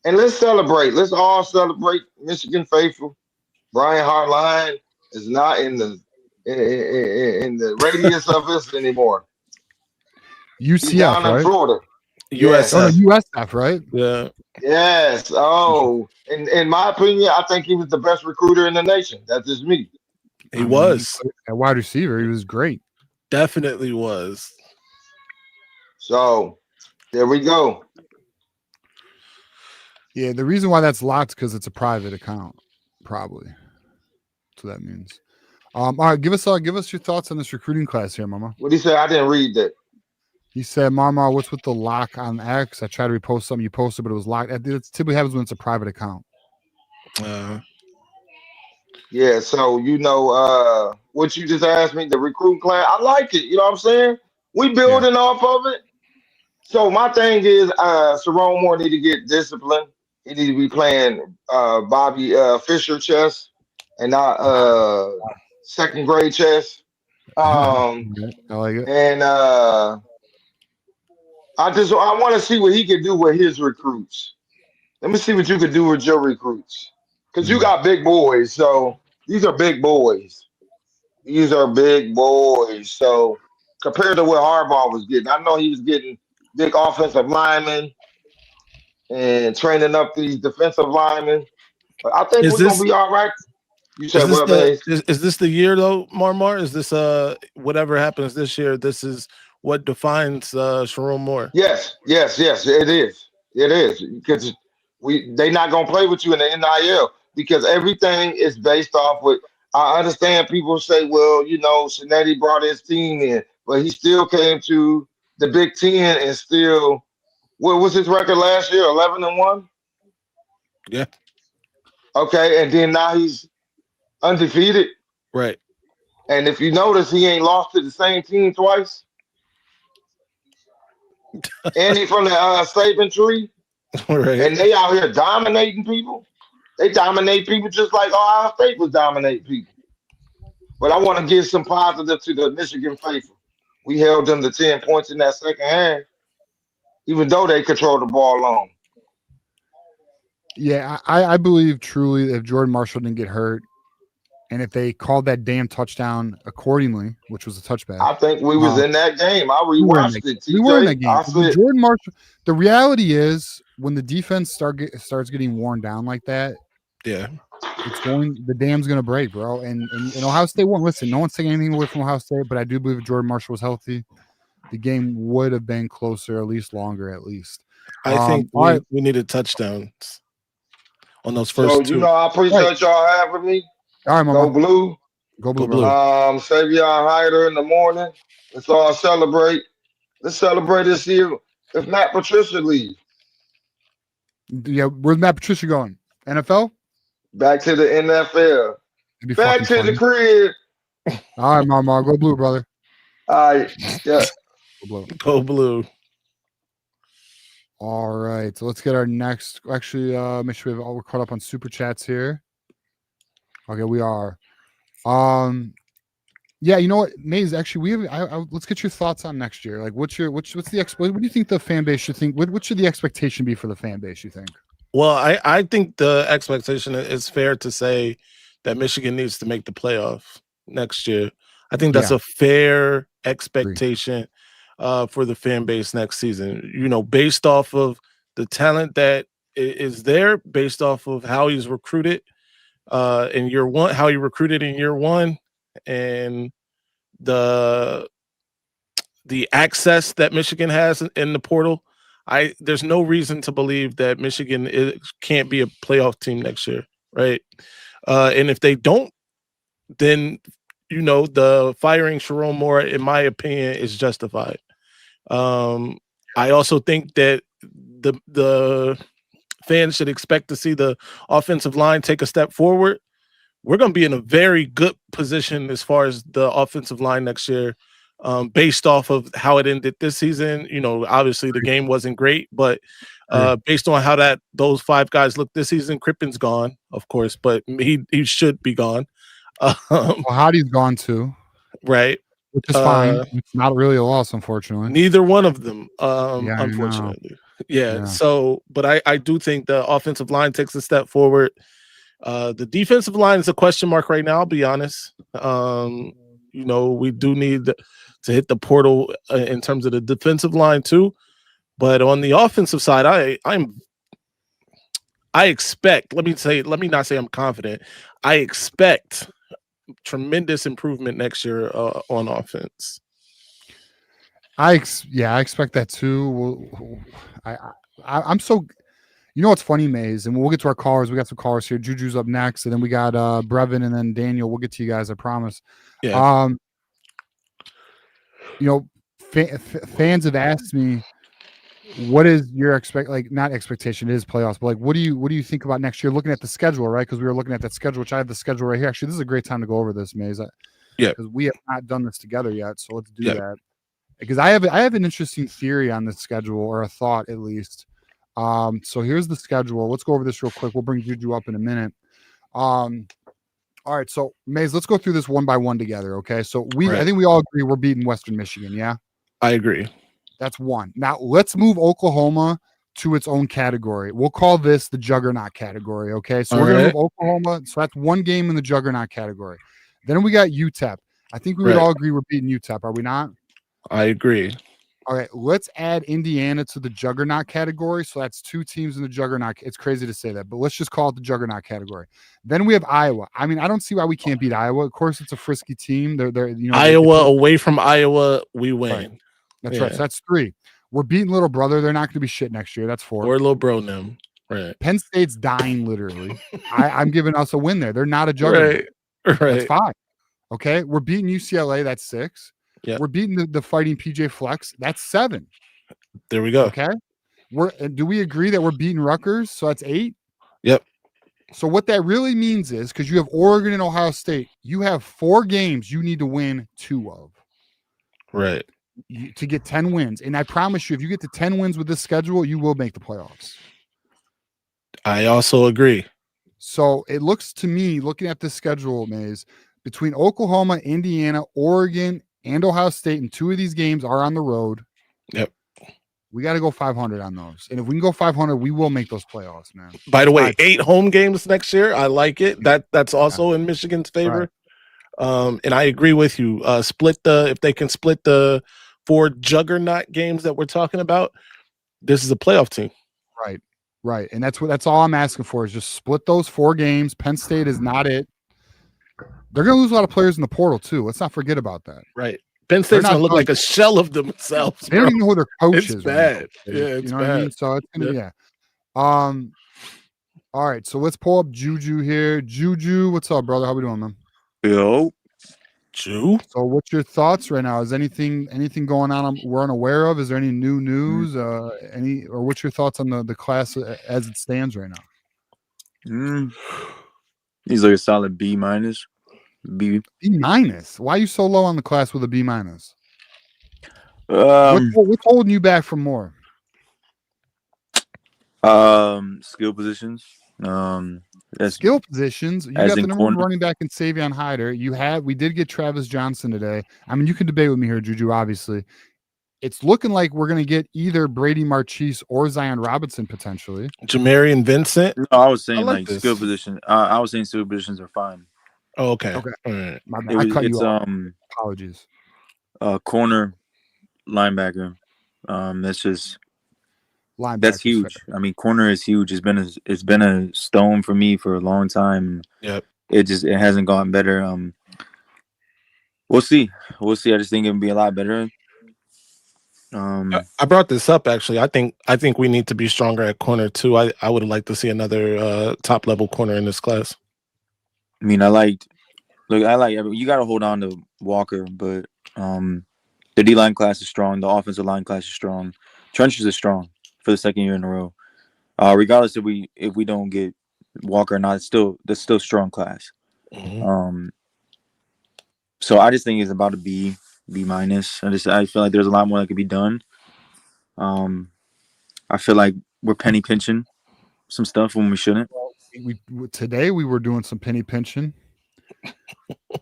And let's celebrate. Let's all celebrate Michigan faithful. Brian Hartline is not in the radius of us anymore. UCF, He's down in Florida. USF. USF, right? Yeah. Yes. Oh, in my opinion, I think he was the best recruiter in the nation. That's just me. He was. At wide receiver, he was great. Definitely was. So there we go. Yeah, the reason why that's locked because it's a private account, probably. So that means. All right, give us your thoughts on this recruiting class here, Mama. What did he say? I didn't read that. He said, Marmar, what's with the lock on X? I tried to repost something you posted, but it was locked. It typically happens when it's a private account. Yeah, so what you just asked me, the recruiting class, I like it. You know what I'm saying? We building off of it. So my thing is, Sharon Moore need to get disciplined. He need to be playing Bobby Fischer chess and not second grade chess. I like it. And I want to see what he can do with his recruits. Let me see what you can do with your recruits, because you got big boys. So these are big boys. These are big boys. So compared to what Harbaugh was getting, I know he was getting big offensive linemen and training up these defensive linemen. But I think we're gonna be all right. You said what, man? Is this the year though, Marmar? Is this whatever happens this year? This is what defines Sharon Moore. Yes, it is. It is, because they not gonna play with you in the NIL, because everything is based off what I understand. People say, well, Cincinnati brought his team in, but he still came to the Big Ten and still, what was his record last year? 11-1. Yeah. Okay, and then now he's undefeated. Right. And if you notice, he ain't lost to the same team twice. And he from the Saban tree. Right. And they out here dominating people. They dominate people just like Ohio State was dominating people. But I want to give some positive to the Michigan faithful. We held them to 10 points in that second half, even though they controlled the ball long. Yeah, I believe truly if Jordan Marshall didn't get hurt, and if they called that damn touchdown accordingly, which was a touchback, I think we was in that game. I rewatched it. We were in that game. I said, Jordan Marshall. The reality is, when the defense starts getting worn down like that, the dam's gonna break, bro. And Ohio State won. Listen, no one's taking anything away from Ohio State, but I do believe if Jordan Marshall was healthy, the game would have been closer, at least longer, at least. I think we needed touchdowns on those first two. I appreciate y'all having me. All right, Go blue. Go blue. Savion Hyder in the morning. Let's all celebrate. Let's celebrate this year. If Matt Patricia leaves. Yeah, where's Matt Patricia going? NFL? Back to the NFL. Back to the crib. All right, Mama. Go blue, brother. All right. Yeah. Go blue. All right. So let's get our next. Actually, make sure we're caught up on super chats here. Okay, we are. Yeah, you know what, Maze? Actually, let's get your thoughts on next year. Like, what's the what do you think the fan base should think? What should the expectation be for the fan base? You think? Well, I think the expectation is fair to say that Michigan needs to make the playoff next year. I think that's a fair expectation for the fan base next season. Based off of the talent that is there, based off of how he's recruited in year one, how he recruited in year one, and the access that Michigan has in the portal. There's no reason to believe that Michigan can't be a playoff team next year, right? And if they don't, then the firing Sharon Moore, in my opinion, is justified. I also think that the fans should expect to see the offensive line take a step forward. We're going to be in a very good position as far as the offensive line next year, based off of how it ended this season. Obviously the game wasn't great, but based on how those five guys look this season, Crippen's gone, of course, but he should be gone. Hottie's gone too, right? Which is fine. It's not really a loss, unfortunately. Neither one of them, unfortunately. Yeah. So, but I do think the offensive line takes a step forward. The defensive line is a question mark right now, I'll be honest. We do need to hit the portal in terms of the defensive line too. But on the offensive side, I expect, let me not say I'm confident. I expect tremendous improvement next year on offense. I expect that too. I'm so. You know what's funny, Maze, and we'll get to our callers. We got some callers here. Juju's up next, and then we got Brevin, and then Daniel. We'll get to you guys, I promise. Yeah. fans have asked me, what is your not expectation, it is playoffs, but like what do you think about next year, looking at the schedule, right? Because we were looking at that schedule, which I have the schedule right here. Actually, this is a great time to go over this, Maze. Yeah, because we have not done this together yet, so let's do Yeah. that. Because I have an interesting theory on this schedule, or a thought at least. So here's the schedule. Let's go over this real quick. We'll bring Juju up in a minute. All right, so Maze, let's go through this one by one together. Okay, so I think we all agree we're beating Western Michigan. Yeah, I agree. that's one. Now let's move Oklahoma to its own category. We'll call this the juggernaut category. Okay, so we're gonna move Oklahoma. So that's one game in the juggernaut category. Then we got UTEP. I think we would all agree we're beating UTEP. Are we not? I agree. All right, let's add Indiana to the juggernaut category. So that's two teams in the juggernaut. It's crazy to say that, but let's just call it the juggernaut category. Then we have Iowa. I mean, I don't see why we can't beat Iowa. Of course, it's a frisky team. They're Iowa away from Iowa, we win. Right. That's right. So that's three. We're beating Little Brother. They're not going to be shit next year. That's four. Or Little Bro them. Right. Penn State's dying literally. I'm giving us a win there. They're not a juggernaut. Right. That's five. Okay, we're beating UCLA. That's six. Yeah. We're beating the fighting PJ Flex. That's seven. There we go. Okay. Do we agree that we're beating Rutgers? So that's eight. Yep. So what that really means is, because you have Oregon and Ohio State, you have 4 games you need to win 2 of. Right. To get 10 wins. And I promise you, if you get to 10 wins with this schedule, you will make the playoffs. I also agree. So it looks to me, looking at this schedule, Maze, between Oklahoma, Indiana, Oregon, and Ohio State, and 2 of these games are on the road. Yep. We got to go 500 on those. And if we can go 500, we will make those playoffs, man. By the way, 8 home games next year. I like it. That's also in Michigan's favor. Right. And I agree with you. If they can split the 4 juggernaut games that we're talking about, this is a playoff team. Right. And that's all I'm asking for, is just split those 4 games. Penn State is not it. They're going to lose a lot of players in the portal too. Let's not forget about that. Right. Penn State's going to look like a shell of themselves. They don't even know who their coach is. It's bad. Right? Yeah, it's bad. What I mean? So it's going to, All right. So let's pull up Juju here. Juju, what's up, brother? How we doing, man? Yo. Ju. So what's your thoughts right now? Is anything going on we're unaware of? Is there any new news? Or what's your thoughts on the class as it stands right now? He's like a solid B minus. B minus. Why are you so low on the class with a B minus? What's holding you back from more? Skill positions. Skill positions. You got the number corner. 1 running back in Savion Hyder. We did get Travis Johnson today. I mean, you can debate with me here, Juju, obviously. It's looking like we're going to get either Brady March or Zion Robinson potentially. Jamarian Vincent. No, I was saying like skill position. I was saying skill positions are fine. Oh, okay. Okay. All right. My bad. I cut you off. Apologies. Corner, linebacker. That's just linebacker. That's huge. Fair. I mean, corner is huge. It's been a stone for me for a long time. Yep. It hasn't gotten better. We'll see. I just think it'll be a lot better. I brought this up actually. I think we need to be stronger at corner too. I would like to see another top level corner in this class. I mean, you got to hold on to Walker, but the D-line class is strong. The offensive line class is strong. Trenches is strong for the 2nd year in a row. Regardless if we don't get Walker or not, that's still a strong class. Mm-hmm. So I just think it's about a B minus. I feel like there's a lot more that could be done. I feel like we're penny pinching some stuff when we shouldn't. Today we were doing some penny pinching.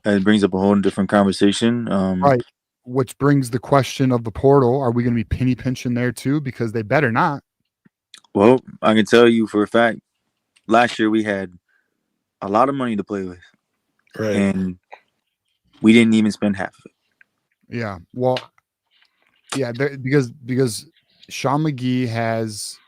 It brings up a whole different conversation. Right. Which brings the question of the portal. Are we going to be penny pinching there too? Because they better not. Well, I can tell you for a fact, last year we had a lot of money to play with. Right. And we didn't even spend half of it. Yeah. Well, yeah, because Sean McGee has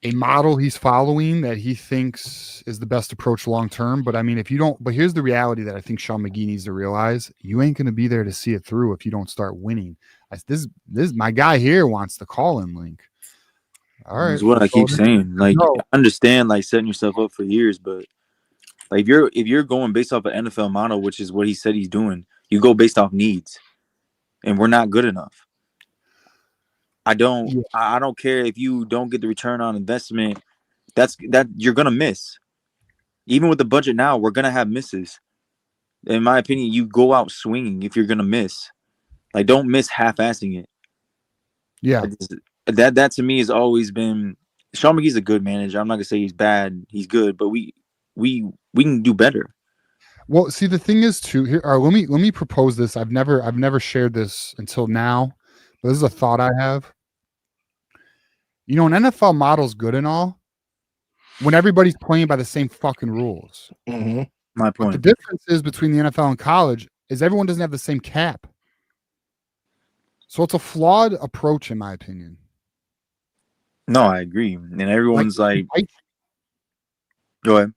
a model he's following that he thinks is the best approach long term. But I mean, but here's the reality that I think Sean McGee needs to realize: you ain't going to be there to see it through if you don't start winning. This my guy here wants the call-in link. All right, that's what I keep saying. Like, I understand like setting yourself up for years, but like if you're going based off an NFL model, which is what he said he's doing, You go based off needs, and we're not good enough. I don't care if you don't get the return on investment. That you're gonna miss. Even with the budget now, we're gonna have misses. In my opinion, you go out swinging if you're gonna miss. Like, don't miss half-assing it. Yeah, that to me has always been. Sean McGee's a good manager. I'm not gonna say he's bad. He's good, but we can do better. Well, see, the thing is too here. Let me propose this. I've never shared this until now, but this is a thought I have. You know, an NFL model's good and all when everybody's playing by the same fucking rules. Mm-hmm. My But the point. difference is between the NFL and college is everyone doesn't have the same cap. So it's a flawed approach, in my opinion. No, I agree. And everyone's like go ahead.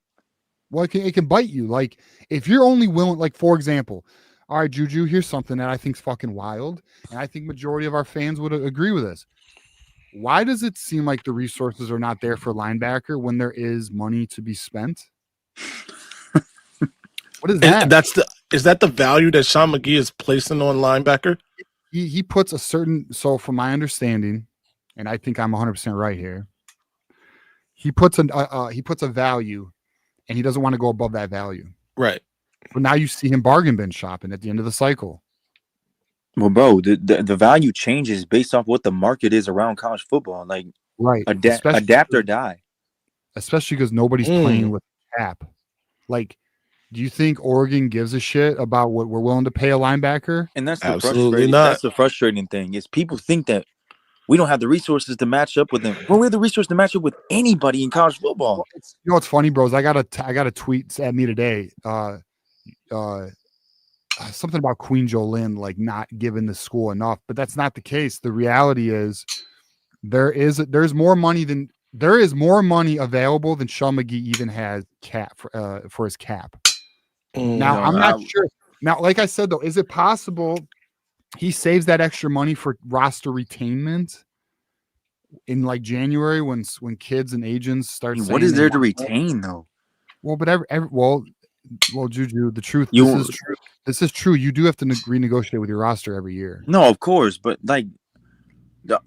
Well, it can bite you. Like, if you're only willing, like, for example, all right, Juju, here's something that I think's fucking wild, and I think majority of our fans would agree with this. Why does it seem like the resources are not there for linebacker when there is money to be spent? What is that? Is that the value that Sean McGee is placing on linebacker? He puts a certain, so from my understanding, and I think I'm 100% right here, he puts a value, and he doesn't want to go above that value. Right. But now you see him bargain bin shopping at the end of the cycle. Well, bro, the value changes based off what the market is around college football. Like, right, adapt or die. Especially because nobody's playing with cap. Like, do you think Oregon gives a shit about what we're willing to pay a linebacker? And that's Absolutely the frustrating thing is people think that we don't have the resources to match up with them. Well, we have the resources to match up with anybody in college football. You know what's funny, bros? I got a tweet at me today. Something about Queen Jolynn like not giving the school enough, but that's not the case. The reality is there's more money available than Sean McGee even has cap for his cap. Now I'm not sure. Now, like I said though, is it possible he saves that extra money for roster retainment in like January when kids and agents start? What is there to retain though? Well, but well, Juju, the truth. This is true. You do have to renegotiate with your roster every year. No, of course, but like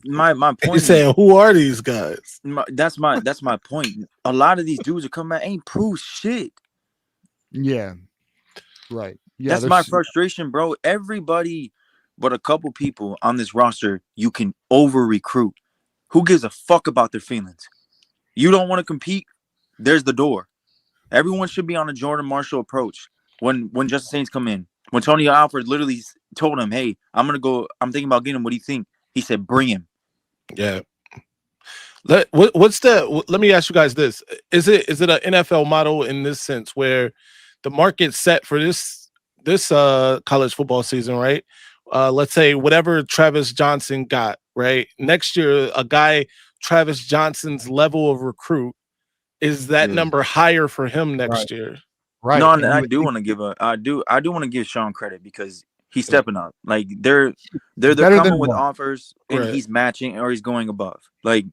my point. You're saying, who are these guys? That's my point. A lot of these dudes are coming out ain't proved shit. Yeah, right. Yeah, that's my frustration, bro. Everybody, but a couple people on this roster, you can over recruit. Who gives a fuck about their feelings? You don't want to compete. There's the door. Everyone should be on a Jordan Marshall approach. When Justin Saints come in, when Tony Alford literally told him, "Hey, I'm thinking about getting him. What do you think?" He said, "Bring him." Yeah. Let me ask you guys this: Is it an NFL model in this sense where the market's set for this college football season, right? Let's say whatever Travis Johnson got, right? Next year, a guy Travis Johnson's level of recruit, is that number higher for him next year? Right. No, and I do want to give Sean credit because he's stepping up. Like they're coming with offers and he's matching or he's going above. Like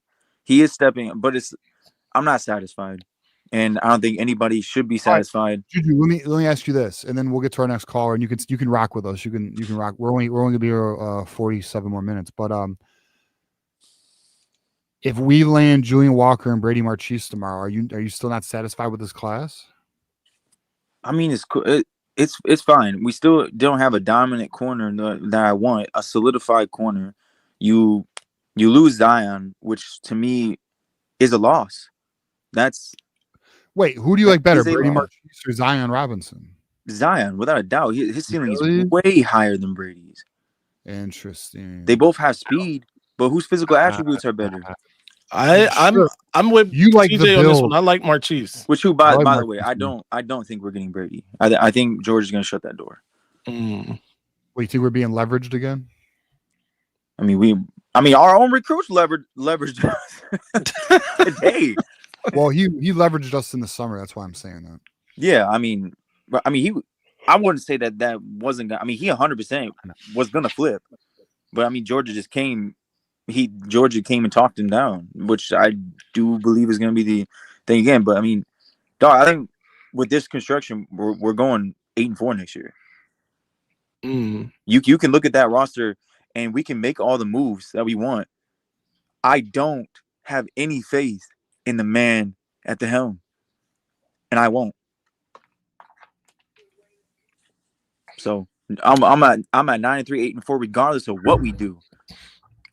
he is stepping, but I'm not satisfied. And I don't think anybody should be satisfied. Right. Juju, let me ask you this, and then we'll get to our next caller, and you can rock with us. You can rock. We're only gonna be here 47 more minutes, but if we land Julian Walker and Brady March tomorrow, are you still not satisfied with this class? I mean, it's cool. It's fine. We still don't have a dominant corner that I want, a solidified corner. You lose Zion, which to me is a loss. Wait, who do you like better, Brady March or Zion Robinson? Zion, without a doubt. His ceiling is way higher than Brady's. Interesting. They both have speed, but whose physical attributes are better? I'm with you like TJ on this one. I like Marchese. Which by the way, I don't think we're getting Brady. I think George is going to shut that door. Wait, you think we're being leveraged again? I mean, our own recruits leveraged us today. Well, he leveraged us in the summer. That's why I'm saying that. Yeah, I wouldn't say that wasn't. I mean, he 100% was going to flip, but I mean, Georgia just came. Georgia came and talked him down, which I do believe is going to be the thing again. But I mean, dog, I think with this construction, we're going 8-4 next year. You can look at that roster and we can make all the moves that we want. I don't have any faith in the man at the helm, and I won't. So I'm at 9-3, 8-4, regardless of what we do.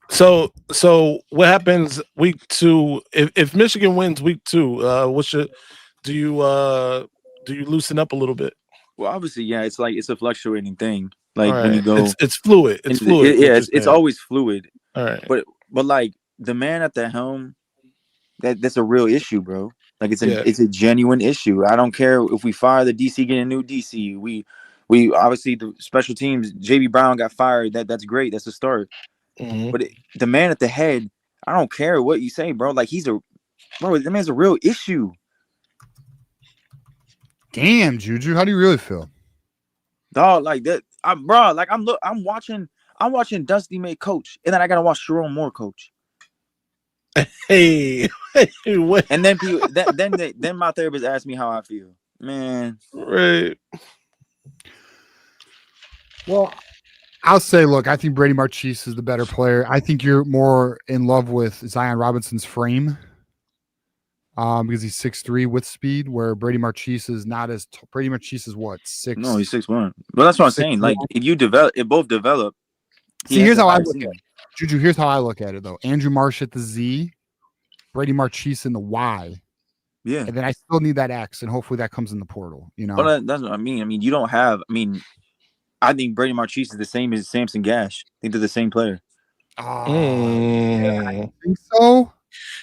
So what happens week 2 if Michigan wins week 2? Do you loosen up a little bit? Well, obviously, yeah, it's a fluctuating thing. Like All when you right. go, it's fluid. It's fluid. It's always fluid. All right. But like the man at the helm, that's a real issue, bro. Like it's a genuine issue. I don't care if we fire the DC, get a new DC. We obviously the special teams. JB Brown got fired. That's great. That's a start. But the man at the head, I don't care what you say, bro. Like the man's a real issue. Damn, Juju, how do you really feel? Dog, like that, I'm watching Dusty May coach, and then I gotta watch Sharon Moore coach. Hey, wait. And then people, then my therapist asked me how I feel. Man, right. Well, I'll say, look, I think Brady March is the better player. I think you're more in love with Zion Robinson's frame. Because he's 6'3" with speed, where Brady March is not as Brady March is what, 6? No, he's 6'1". Well, that's what I'm saying. Like if both develop. See, here's how I look at it. Juju, here's how I look at it though. Andrew Marsh at the Z, Brady March in the Y. Yeah. And then I still need that X, and hopefully that comes in the portal. You know. Well, that's what I mean. I mean, you don't have. I mean, I think Brady March is the same as Samson Gash. I think they're the same player. Yeah, I think so.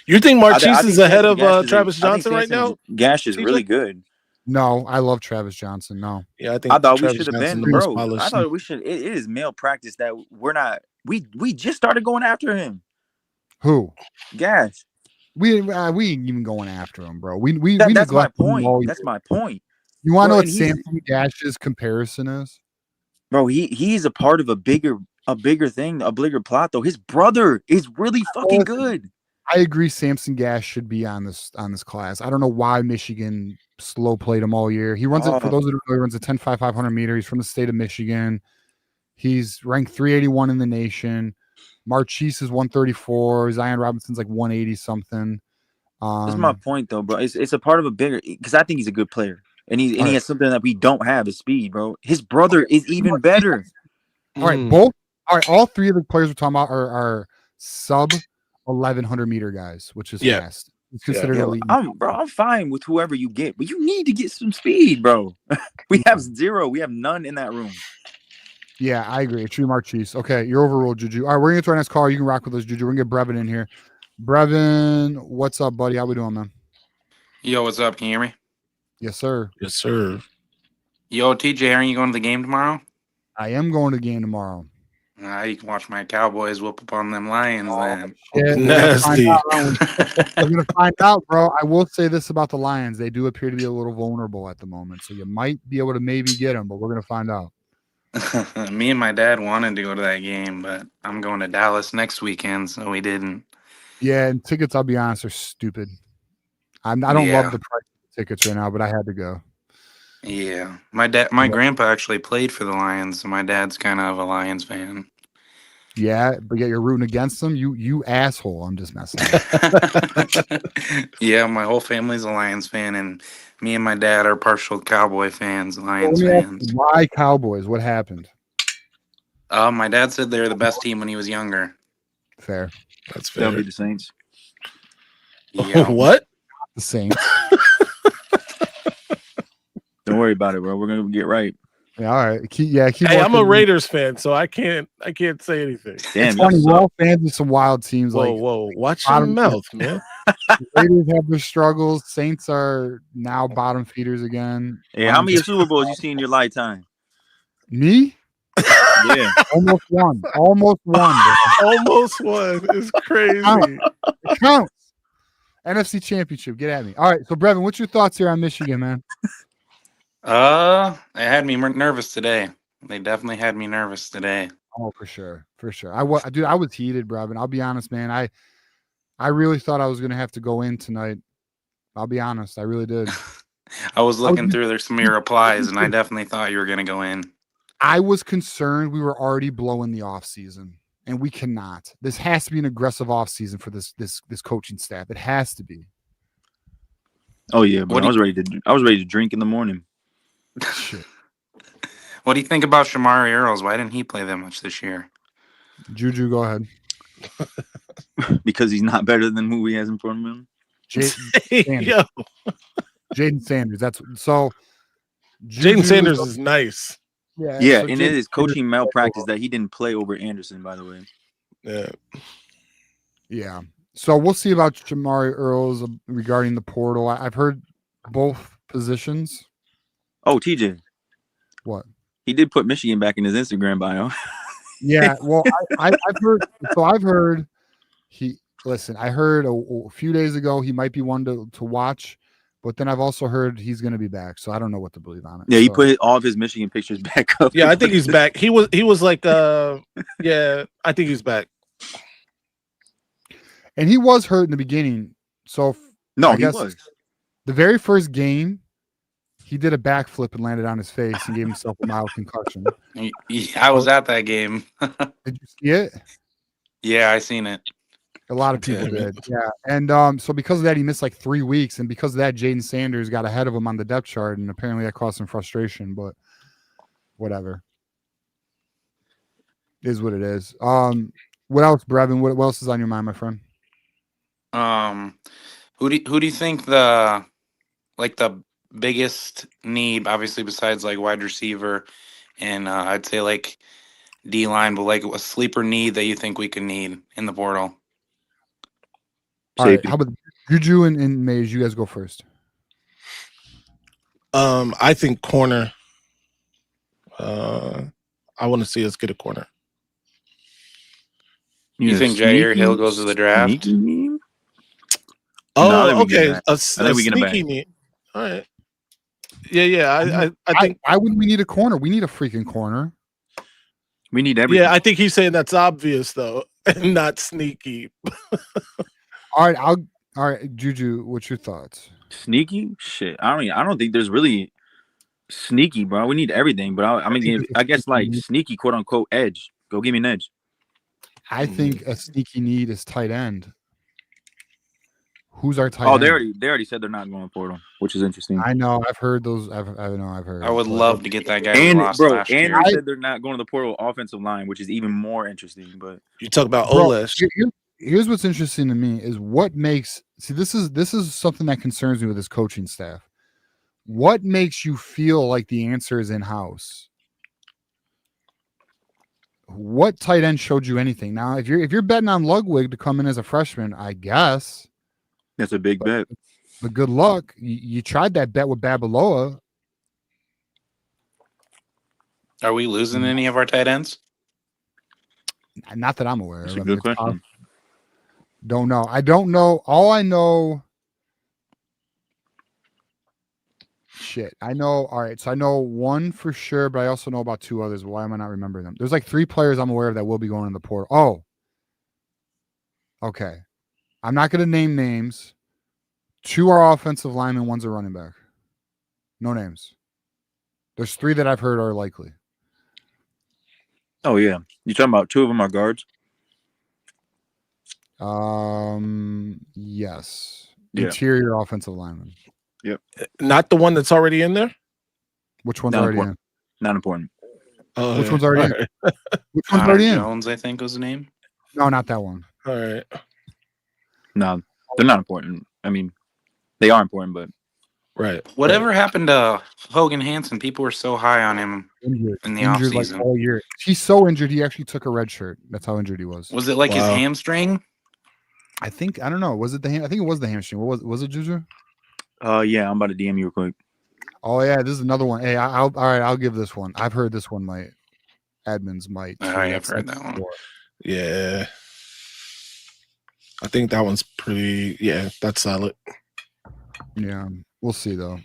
You think Marchese is ahead of Travis Johnson right now? Gash is really good. No, I love Travis Johnson. No. Yeah, I think I thought Travis we should have Johnson been, bro. I thought we should. It is male practice that we're not. We just started going after him. Who? Gash. We ain't even going after him, bro. That's my point. That's my point. You want to know what Samson Gash's comparison is? Bro, he's a part of a bigger thing, a bigger plot though. His brother is really fucking good. I agree. Samson Gash should be on this class. I don't know why Michigan slow played him all year. He runs it for those that don't know. He runs a 10.5 500 meter. He's from the state of Michigan. He's ranked 381 in the nation. Marchese is 134. Zion Robinson's like 180 something. That's my point though, bro. It's a part of a bigger because I think he's a good player, and he has something that we don't have is speed, bro. His brother is even better. All right, all three of the players we're talking about are sub 1100 meter guys, which is fast. It's considered elite. I'm fine with whoever you get, but you need to get some speed, bro. We have zero. We have none in that room. Yeah, I agree. True Marchese. Okay, you're overruled, Juju. All right, we're gonna get to our next call. You can rock with us, Juju. We're gonna get Brevin in here. Brevin, what's up, buddy? How we doing, man? Yo, what's up? Can you hear me? Yes, sir. Yes, sir. Yo, TJ, aren't you going to the game tomorrow? I am going to the game tomorrow. You can watch my Cowboys whoop up on them Lions, then. Nasty. We're going to find out, bro. I will say this about the Lions. They do appear to be a little vulnerable at the moment, so you might be able to maybe get them, but we're going to find out. Me and my dad wanted to go to that game, but I'm going to Dallas next weekend, so we didn't. Yeah, and tickets, I'll be honest, are stupid. I don't love the price of tickets right now, but I had to go. Yeah, my grandpa actually played for the Lions, so my dad's kind of a Lions fan. Yeah, but yet you're rooting against them. You asshole. I'm just messing. Yeah, my whole family's a Lions fan, and me and my dad are partial Cowboy fans, Lions fans. Why Cowboys? What happened? My dad said they were the best team when he was younger. Fair. That's fair. That'll be the Saints. Yeah. What? The Saints. Don't worry about it, bro. We're gonna get right. Yeah, all right. Hey, I'm a Raiders fan, so I can't say anything. Damn, it's funny. We're all fans of some wild teams. Whoa! Watch your mouth, man. Raiders have their struggles. Saints are now bottom feeders again. Hey, how many Super Bowls you seen in your lifetime? Me? Yeah, almost one. Almost one. Almost one is crazy. It counts. NFC Championship. Get at me. All right. So, Brevin, what's your thoughts here on Michigan, man? It had me nervous today. They definitely had me nervous today. Oh, for sure. I was heated, Brevin. I'll be honest, man. I really thought I was going to have to go in tonight. I'll be honest. I really did. I was looking through some of your replies, and I definitely thought you were going to go in. I was concerned we were already blowing the off season, and we cannot. This has to be an aggressive off season for this coaching staff. It has to be. Oh yeah, but I was ready to drink in the morning. Shit. What do you think about Shamari Earls? Why didn't he play that much this year? Juju, go ahead. Because he's not better than who he has in front of him. Jaden Sanders. That's so. Jaden Sanders is nice. Yeah, so and it is coaching malpractice that he didn't play over Anderson, by the way. Yeah. So we'll see about Shamari Earls regarding the portal. I've heard both positions. Oh, TJ. What? He did put Michigan back in his Instagram bio. Yeah. Well, I've heard. So I've heard he. Listen, I heard a few days ago he might be one to watch, but then I've also heard he's going to be back. So I don't know what to believe on it. Yeah, he put all of his Michigan pictures back up. Yeah, I think he's back. He was like, yeah, I think he's back. And he was hurt in the beginning. So he was. The very first game, he did a backflip and landed on his face and gave himself a mild concussion. I was at that game. Did you see it? Yeah, I seen it. A lot of people did. Yeah. And so because of that, he missed like 3 weeks. And because of that, Jaden Sanders got ahead of him on the depth chart. And apparently that caused some frustration, but whatever. It is what it is. What else, Brevin? What else is on your mind, my friend? Who do you think the biggest need, obviously besides like wide receiver and I'd say like D line, but like a sleeper need that you think we could need in the portal? All right, how about Juju and Mays? You guys go first. I think corner. I want to see us get a corner. You think Jair Hill goes to the draft? Oh, okay. A sneaky need. All right. Yeah. I think. Why wouldn't we need a corner? We need a freaking corner. We need everything. Yeah, I think he's saying that's obvious though, and not sneaky. All right, Juju, what's your thoughts? Sneaky? Shit. I don't think there's really sneaky, bro. We need everything, but I guess like sneaky, quote unquote, edge. Go give me an edge. I think a sneaky need is tight end. Who's our tight end? They already said they're not going portal, which is interesting. I know. I've heard those. I've heard. I would love to get that guy. And bro, Andrew said they're not going to the portal offensive line, which is even more interesting. But you talk about Olesh. Here's what's interesting to me is what makes this is something that concerns me with this coaching staff. What makes you feel like the answer is in house? What tight end showed you anything? Now, if you're betting on Ludwig to come in as a freshman, I guess that's a big bet. But good luck. You tried that bet with Babaloa. Are we losing any of our tight ends? Not that I'm aware of. That's a good question. Don't know. I don't know. All I know. Shit. I know. All right. So I know one for sure, but I also know about 2 others. Why am I not remembering them? There's like 3 players I'm aware of that will be going in the portal. Oh. Okay. I'm not going to name names. 2 are offensive linemen, 1's a running back. No names. There's 3 that I've heard are likely. Oh yeah. You talking about 2 of them are guards? Yes. Yeah. Interior offensive lineman. Yep. Not the one that's already in there? Which one's already in? Not important. Which one's already in? Which one's already in? Jones, I think was the name. No, not that one. All right. No, they're not important. I mean, they are important, but right. Whatever happened to Hogan Hansen? People were so high on him injured in the offseason. like all year. He's so injured, he actually took a red shirt. That's how injured he was. Was it like his hamstring? I don't know. Was it the I think it was the hamstring. What was it, Juju? Yeah, I'm about to DM you real quick. Oh yeah, this is another one. Hey, all right, I'll give this one. I've heard this one might. Edmonds might. I have heard that one. Yeah. I think that one's pretty. Yeah, that's solid. Yeah, we'll see though.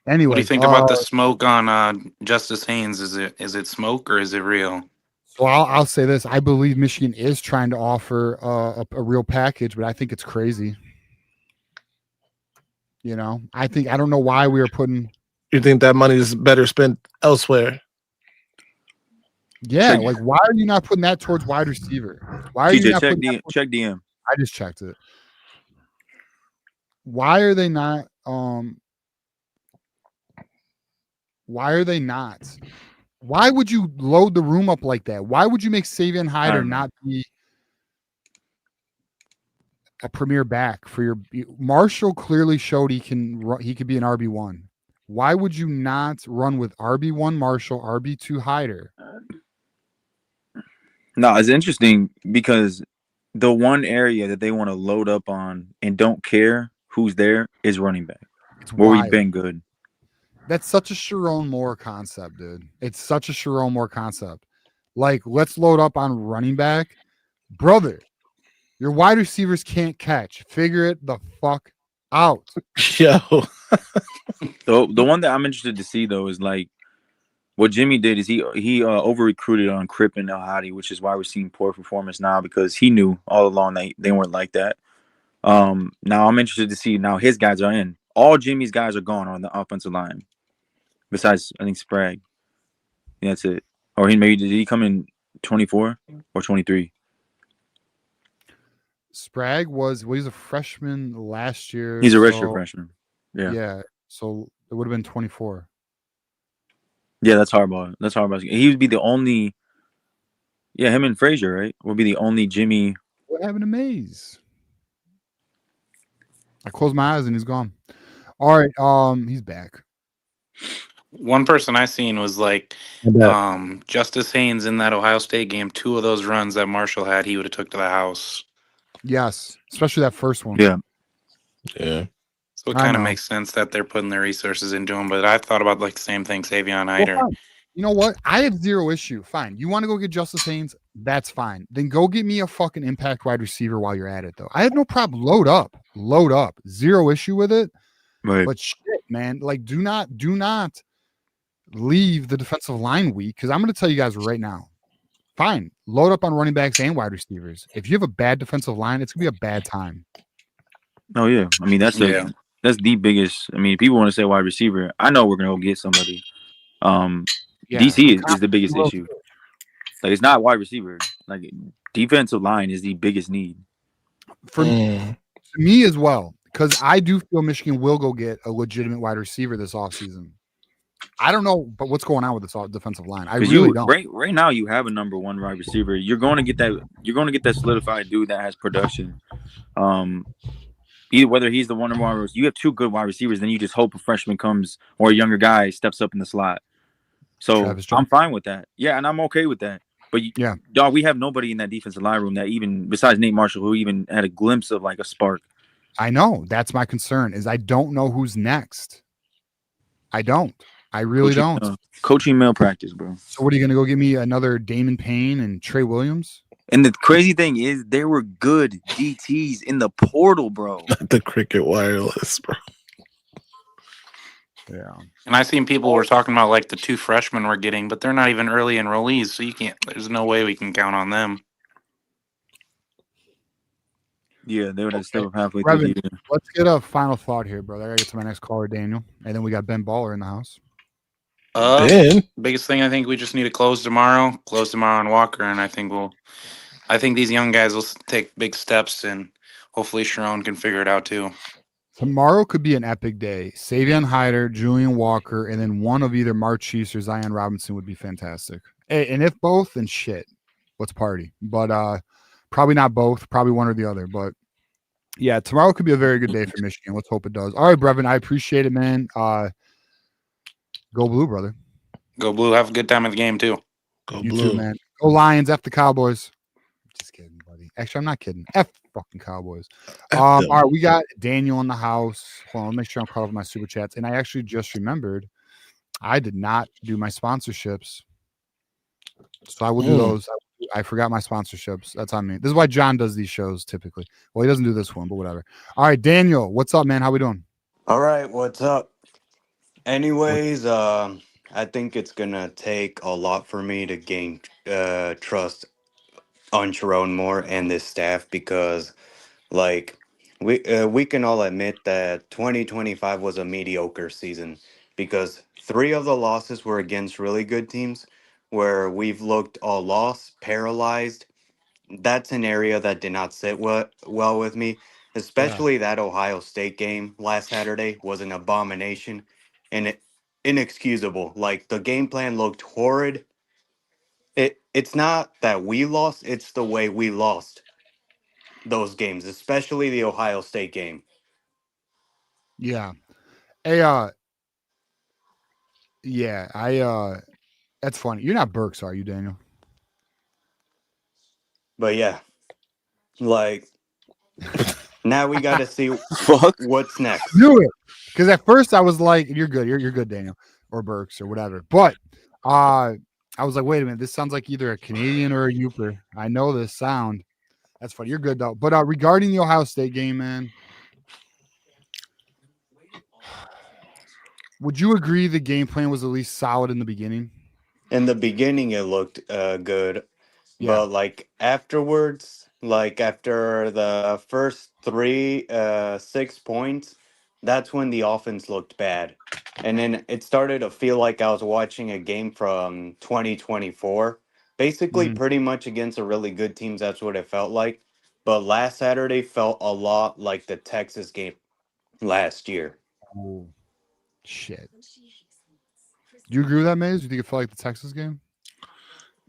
Anyway, what do you think about the smoke on Justice Haynes? Is it smoke or is it real? So I'll say this: I believe Michigan is trying to offer a real package, but I think it's crazy. You know, I don't know why we are putting. You think that money is better spent elsewhere? Yeah, Check- like why are you not putting that towards wide receiver? Why are you TJ, not check putting DM. Check DM. I just checked it. Why are they not why are they not? Why would you load the room up like that? Why would you make Savion Hyder don't know. not be a premier back for your Marshall? Clearly showed he could be an RB1. Why would you not run with RB1 Marshall, RB2 Hyder? No, it's interesting because the one area that they want to load up on and don't care who's there is running back. It's Where we've wild. been good. That's such a Sharon Moore concept, dude. It's such a Sharon Moore concept. Like, let's load up on running back. Brother, your wide receivers can't catch. Figure it the fuck out. Yo. The one that I'm interested to see though is like what Jimmy did is he over recruited on Crip and El Hadi, which is why we're seeing poor performance now because he knew all along they weren't like that. Now I'm interested to see now his guys are in. All Jimmy's guys are gone on the offensive line. Besides, I think Sprague. Yeah, that's it. Or did he come in 24 or 23? Sprague he's a freshman last year. He's a redshirt freshman. Yeah. Yeah. So it would have been 24. Yeah, that's hardball. That's hardball. He would be the only. Yeah, him and Frazier, right? Would be the only Jimmy. What happened to Mays? I closed my eyes and he's gone. All right, he's back. One person I seen was like Justice Haynes in that Ohio State game. 2 of those runs that Marshall had, he would have took to the house. Yes, especially that first one. Yeah. So it kind of makes sense that they're putting their resources into him. But I've thought about like the same thing, Savion Hyder. Well, you know what? I have zero issue. Fine. You want to go get Justice Haynes? That's fine. Then go get me a fucking impact wide receiver while you're at it, though. I have no problem. Load up. Zero issue with it. Right. But shit, man, like do not leave the defensive line weak because I'm going to tell you guys right now. Fine. Load up on running backs and wide receivers. If you have a bad defensive line, it's going to be a bad time. Oh, yeah. I mean, that's the biggest. I mean, people want to say wide receiver. I know we're going to go get somebody. DC is the biggest issue. Like, it's not wide receiver. Like, defensive line is the biggest need. For me as well, because I do feel Michigan will go get a legitimate wide receiver this offseason. I don't know, but what's going on with this defensive line? I really don't. Right now, you have a number one wide receiver. You're going to get that. You're going to get that solidified dude that has production. Either whether he's the one or one, you have 2 good wide receivers. Then you just hope a freshman comes or a younger guy steps up in the slot. So I'm fine with that. Yeah, and I'm okay with that. But dog, we have nobody in that defensive line room that even besides Nate Marshall who even had a glimpse of like a spark. I know that's my concern is I don't know who's next. I don't. I really don't. Coaching malpractice, bro. So what are you gonna go get me another Damon Payne and Trey Williams? And the crazy thing is there were good DTs in the portal, bro. The Cricket Wireless, bro. Yeah. And I seen people were talking about like the 2 freshmen we're getting, but they're not even early enrollees, so you can't. There's no way we can count on them. Yeah, they would have still halfway Brevin, through the year. let's get a final thought here, brother. I gotta get to my next caller, Daniel, and then we got Ben Baller in the house. Biggest thing I think we just need to close tomorrow on Walker, and I think these young guys will take big steps, and hopefully Sharon can figure it out too. Tomorrow could be an epic day. Savion Hyder, Julian Walker, and then one of either March Chiefs or Zion Robinson would be fantastic. Hey, and if both, then shit, let's party. But probably not both, probably one or the other. But yeah, tomorrow could be a very good day for Michigan. Let's hope it does. All right, Brevin, I appreciate it, man. Go Blue, brother. Go Blue. Have a good time at the game too. Go You Blue. too, man. Go Lions. F the Cowboys. Just kidding, buddy. Actually, I'm not kidding. F fucking Cowboys. All right, we got Daniel in the house. Hold on, let me make sure I'm caught up with my super chats. And I actually just remembered I did not do my sponsorships. So I will do those. I forgot my sponsorships. That's on me. This is why John does these shows typically. Well, he doesn't do this one, but whatever. All right, Daniel, what's up, man? How we doing? All right, what's up? Anyways, I think it's gonna take a lot for me to gain trust on Sharon Moore and this staff because, like, we can all admit that 2025 was a mediocre season because 3 of the losses were against really good teams, where we've looked all lost, paralyzed. That's an area that did not sit well with me, Yeah. especially that Ohio State game last Saturday was an abomination and inexcusable. Like the game plan looked horrid. It's not that we lost, it's the way we lost those games, especially the Ohio State game. Yeah. Hey, yeah, that's funny. You're not Burks, are you, Daniel? But yeah, like now we got to see Fuck. what's next. Knew it. Because at first I was like, you're good. You're good, Daniel, or Burks or whatever. But I was like, wait a minute, this sounds like either a Canadian or a Youper. I know this sound. That's funny. You're good though. But regarding the Ohio State game, man, would you agree the game plan was at least solid in the beginning? In the beginning, it looked good, Yeah. but like afterwards, like after the first 6 points, that's when the offense looked bad. And then it started to feel like I was watching a game from 2024, basically Mhm. pretty much against a really good teams. That's what it felt like. But last Saturday felt a lot like the Texas game last year. Oh, shit. Do you agree with that, Maze? Do you think it felt like the Texas game?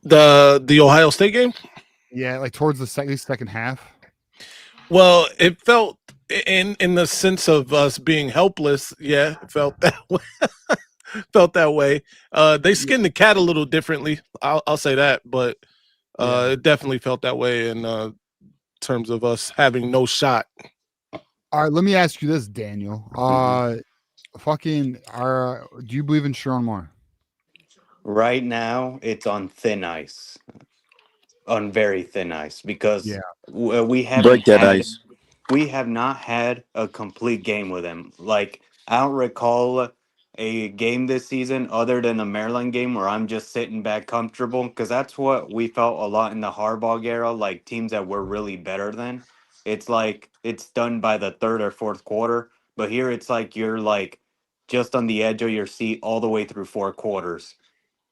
The Ohio State game. Yeah, like towards the second half. Well, it felt in the sense of us being helpless. Yeah, it felt that way. Felt that way. They skinned the cat a little differently. I'll say that, but it definitely felt that way in terms of us having no shot. All right, let me ask you this, Daniel. Do you believe in Sharon Moore? Right now, it's on thin ice, on very thin ice, because we haven't Break that had, ice. we have not had a complete game with him. Like I don't recall a game this season other than the Maryland game where I'm just sitting back comfortable, because that's what we felt a lot in the Harbaugh era. Like teams that were really better than, it's like it's done by the third or fourth quarter. But here it's like you're like just on the edge of your seat all the way through 4 quarters.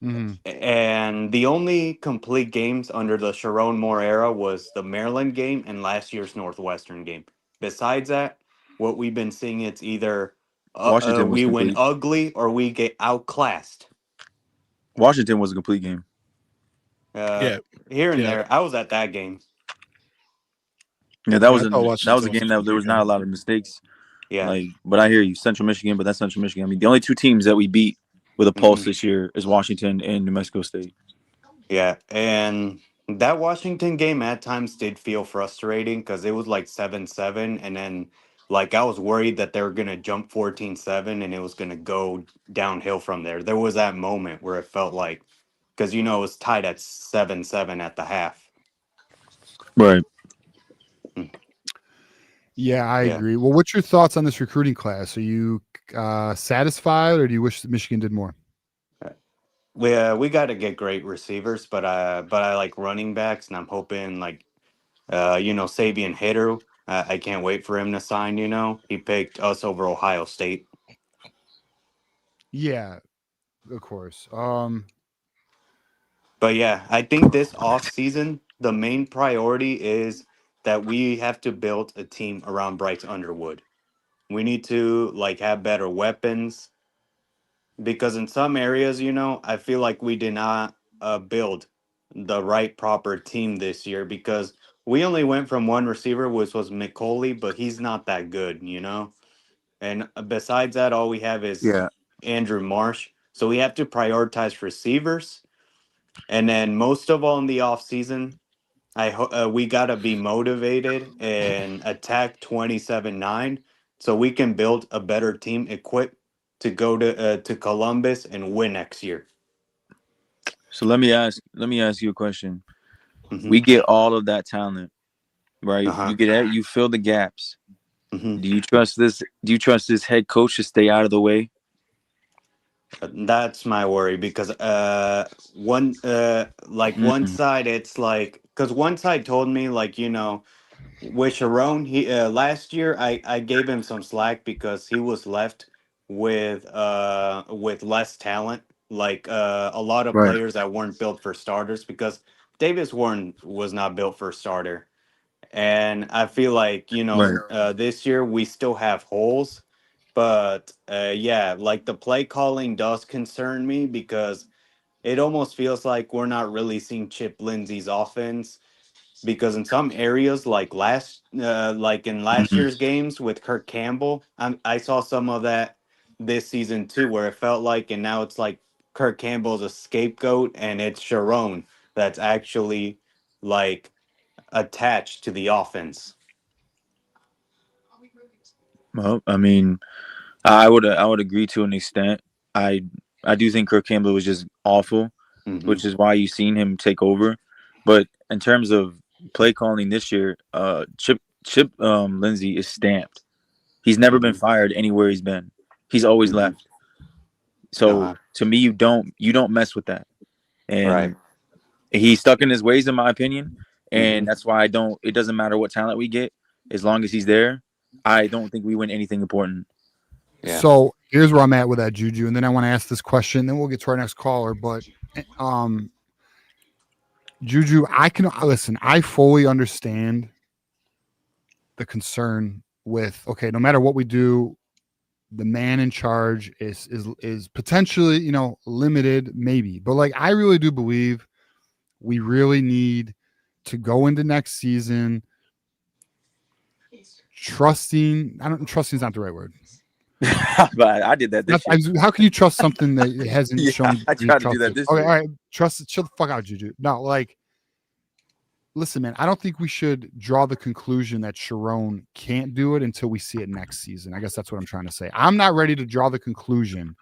Mm-hmm. And the only complete games under the Sharon Moore era was the Maryland game and last year's Northwestern game. Besides that, what we've been seeing, it's either Washington was we win complete. ugly or we get outclassed. Washington was a complete game. Here and there, I was at that game. Yeah, that was I a thought Washington game was that there was complete. not a lot of mistakes. Yeah. Like, but I hear you, Central Michigan, but that's Central Michigan. I mean, the only two teams that we beat with a pulse this year is Washington and New Mexico State. Yeah, and that Washington game at times did feel frustrating because it was like 7-7, and then like I was worried that they were gonna jump 14-7 and it was gonna go downhill from there. There was that moment where it felt like, because it was tied at 7-7 at the half. Right. Yeah, I agree. Well, what's your thoughts on this recruiting class? Are you satisfied, or do you wish that Michigan did more? We got to get great receivers, but I like running backs, and I'm hoping like Sabian Hitter. I can't wait for him to sign. He picked us over Ohio State. Yeah, of course. But yeah, I think this off season, the main priority is that we have to build a team around Bryce Underwood. We need to like have better weapons, because in some areas, I feel like we did not build the right proper team this year, because we only went from one receiver, which was McCauley, but he's not that good. And besides that, all we have is Andrew Marsh. So we have to prioritize receivers. And then most of all in the off season, we gotta be motivated and attack 27-9 so we can build a better team equipped to go to Columbus and win next year. So let me ask you a question. We get all of that talent, right? You fill the gaps. Do you trust this? Do you trust this head coach to stay out of the way? That's my worry, because one side, it's like, because one side told me like with Sharon, he last year I gave him some slack because he was left with less talent, like a lot of Right. players that weren't built for starters, because Davis Warren was not built for a starter. And I feel like, Right. this year we still have holes, but yeah, like the play calling does concern me, because it almost feels like we're not really seeing Chip Lindsey's offense, because in some areas, like like in last Mhm. year's games with Kirk Campbell, I saw some of that this season too, where it felt like, and now it's like Kirk Campbell's a scapegoat, and it's Sharon that's actually like attached to the offense. Well, I mean, I would agree to an extent. I I do think Kirk Campbell was just awful, Hmm. which is why you've seen him take over. But in terms of play calling this year, Chip Lindsey is stamped. He's never been Hmm. fired anywhere he's been. He's always Hmm. left. So Uh, to me, you don't mess with that. right. And he's stuck in his ways, in my opinion. Hmm. And that's why I don't. It doesn't matter what talent we get, as long as he's there. I don't think we win anything important. Yeah. So here's where I'm at with that, Juju, and then I want to ask this question. Then we'll get to our next caller. But Juju, I can listen. I fully understand the concern with no matter what we do, the man in charge is potentially limited, maybe. But like I really do believe we really need to go into next season trusting. I don't trusting is not the right word. But I did that this year. How can you trust something that it hasn't Yeah, shown? I to be tried to do that trusted? this Okay, year. all right. Trust. Chill the fuck out, Juju. No, like, listen, man. I don't think we should draw the conclusion that Sharon can't do it until we see it next season. I guess that's what I'm trying to say. I'm not ready to draw the conclusion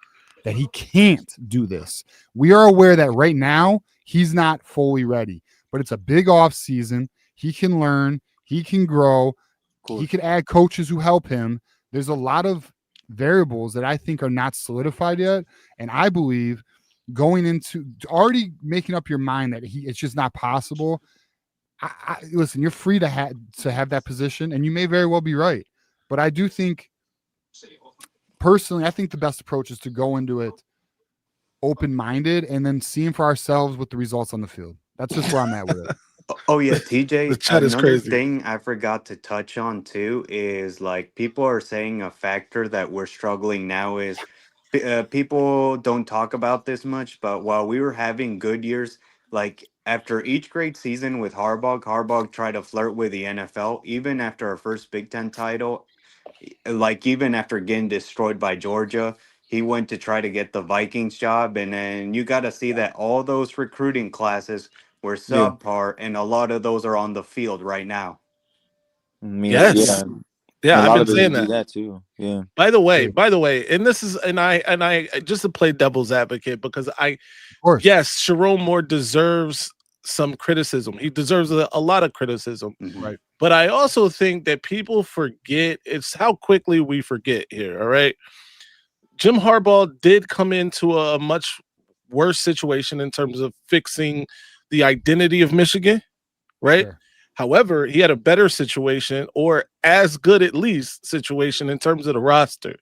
that he can't do this. We are aware that right now he's not fully ready, but it's a big off season. He can learn. He can grow. He could add coaches who help him. There's a lot of variables that I think are not solidified yet. And I believe going into already making up your mind that it's just not possible. Listen, you're free to have that position, and you may very well be right. But I do think, personally, I think the best approach is to go into it open-minded and then seeing for ourselves with the results on the field. That's just where I'm at with it. Oh yeah, TJ. The chat is Another crazy. thing I forgot to touch on too is, like, people are saying a factor that we're struggling now is people don't talk about this much, but while we were having good years, like after each great season with Harbaugh tried to flirt with the NFL, even after our first Big Ten title, like even after getting destroyed by Georgia, he went to try to get the Vikings job. And then you got to see that all those recruiting classes were Yeah. subpar, and a lot of those are on the field right now. I mean, Yes. and Yeah, a I've lot been of it saying would be that. that too. Yeah. By the way, and this is and I just to play devil's advocate, because Of course. yes, Sharon Moore deserves some criticism. He deserves a lot of criticism. Mhm. Right. But I also think that people forget, it's how quickly we forget here. All right. Jim Harbaugh did come into a much worse situation in terms of fixing the identity of Michigan, right? Sure. However, he had a better situation, or as good at least situation, in terms of the roster.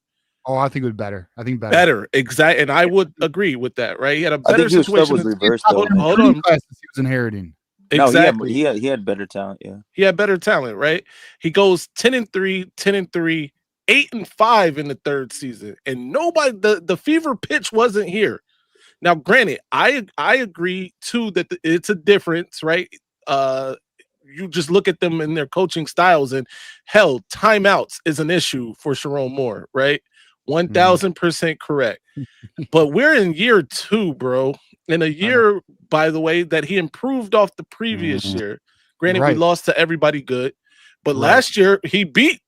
Oh, I think it was better. I think better. Better, exactly, and I would agree with that. Right? He had a I better think his stuff situation. was reversed though. Hold on. Classes he was inheriting. No, Exactly. he had better talent. Yeah. He had better talent, right? He goes 10-3, 10-3, 8-5 in the third season, and nobody, the fever pitch wasn't here. Now, granted, I agree too that it's a difference, right? You just look at them and their coaching styles, and hell, timeouts is an issue for Sharon Moore, right? 1000% correct. But we're in year 2, bro. In a year, by the way, that he improved off the previous year. Granted, we Right. lost to everybody good, but Right. last year he beat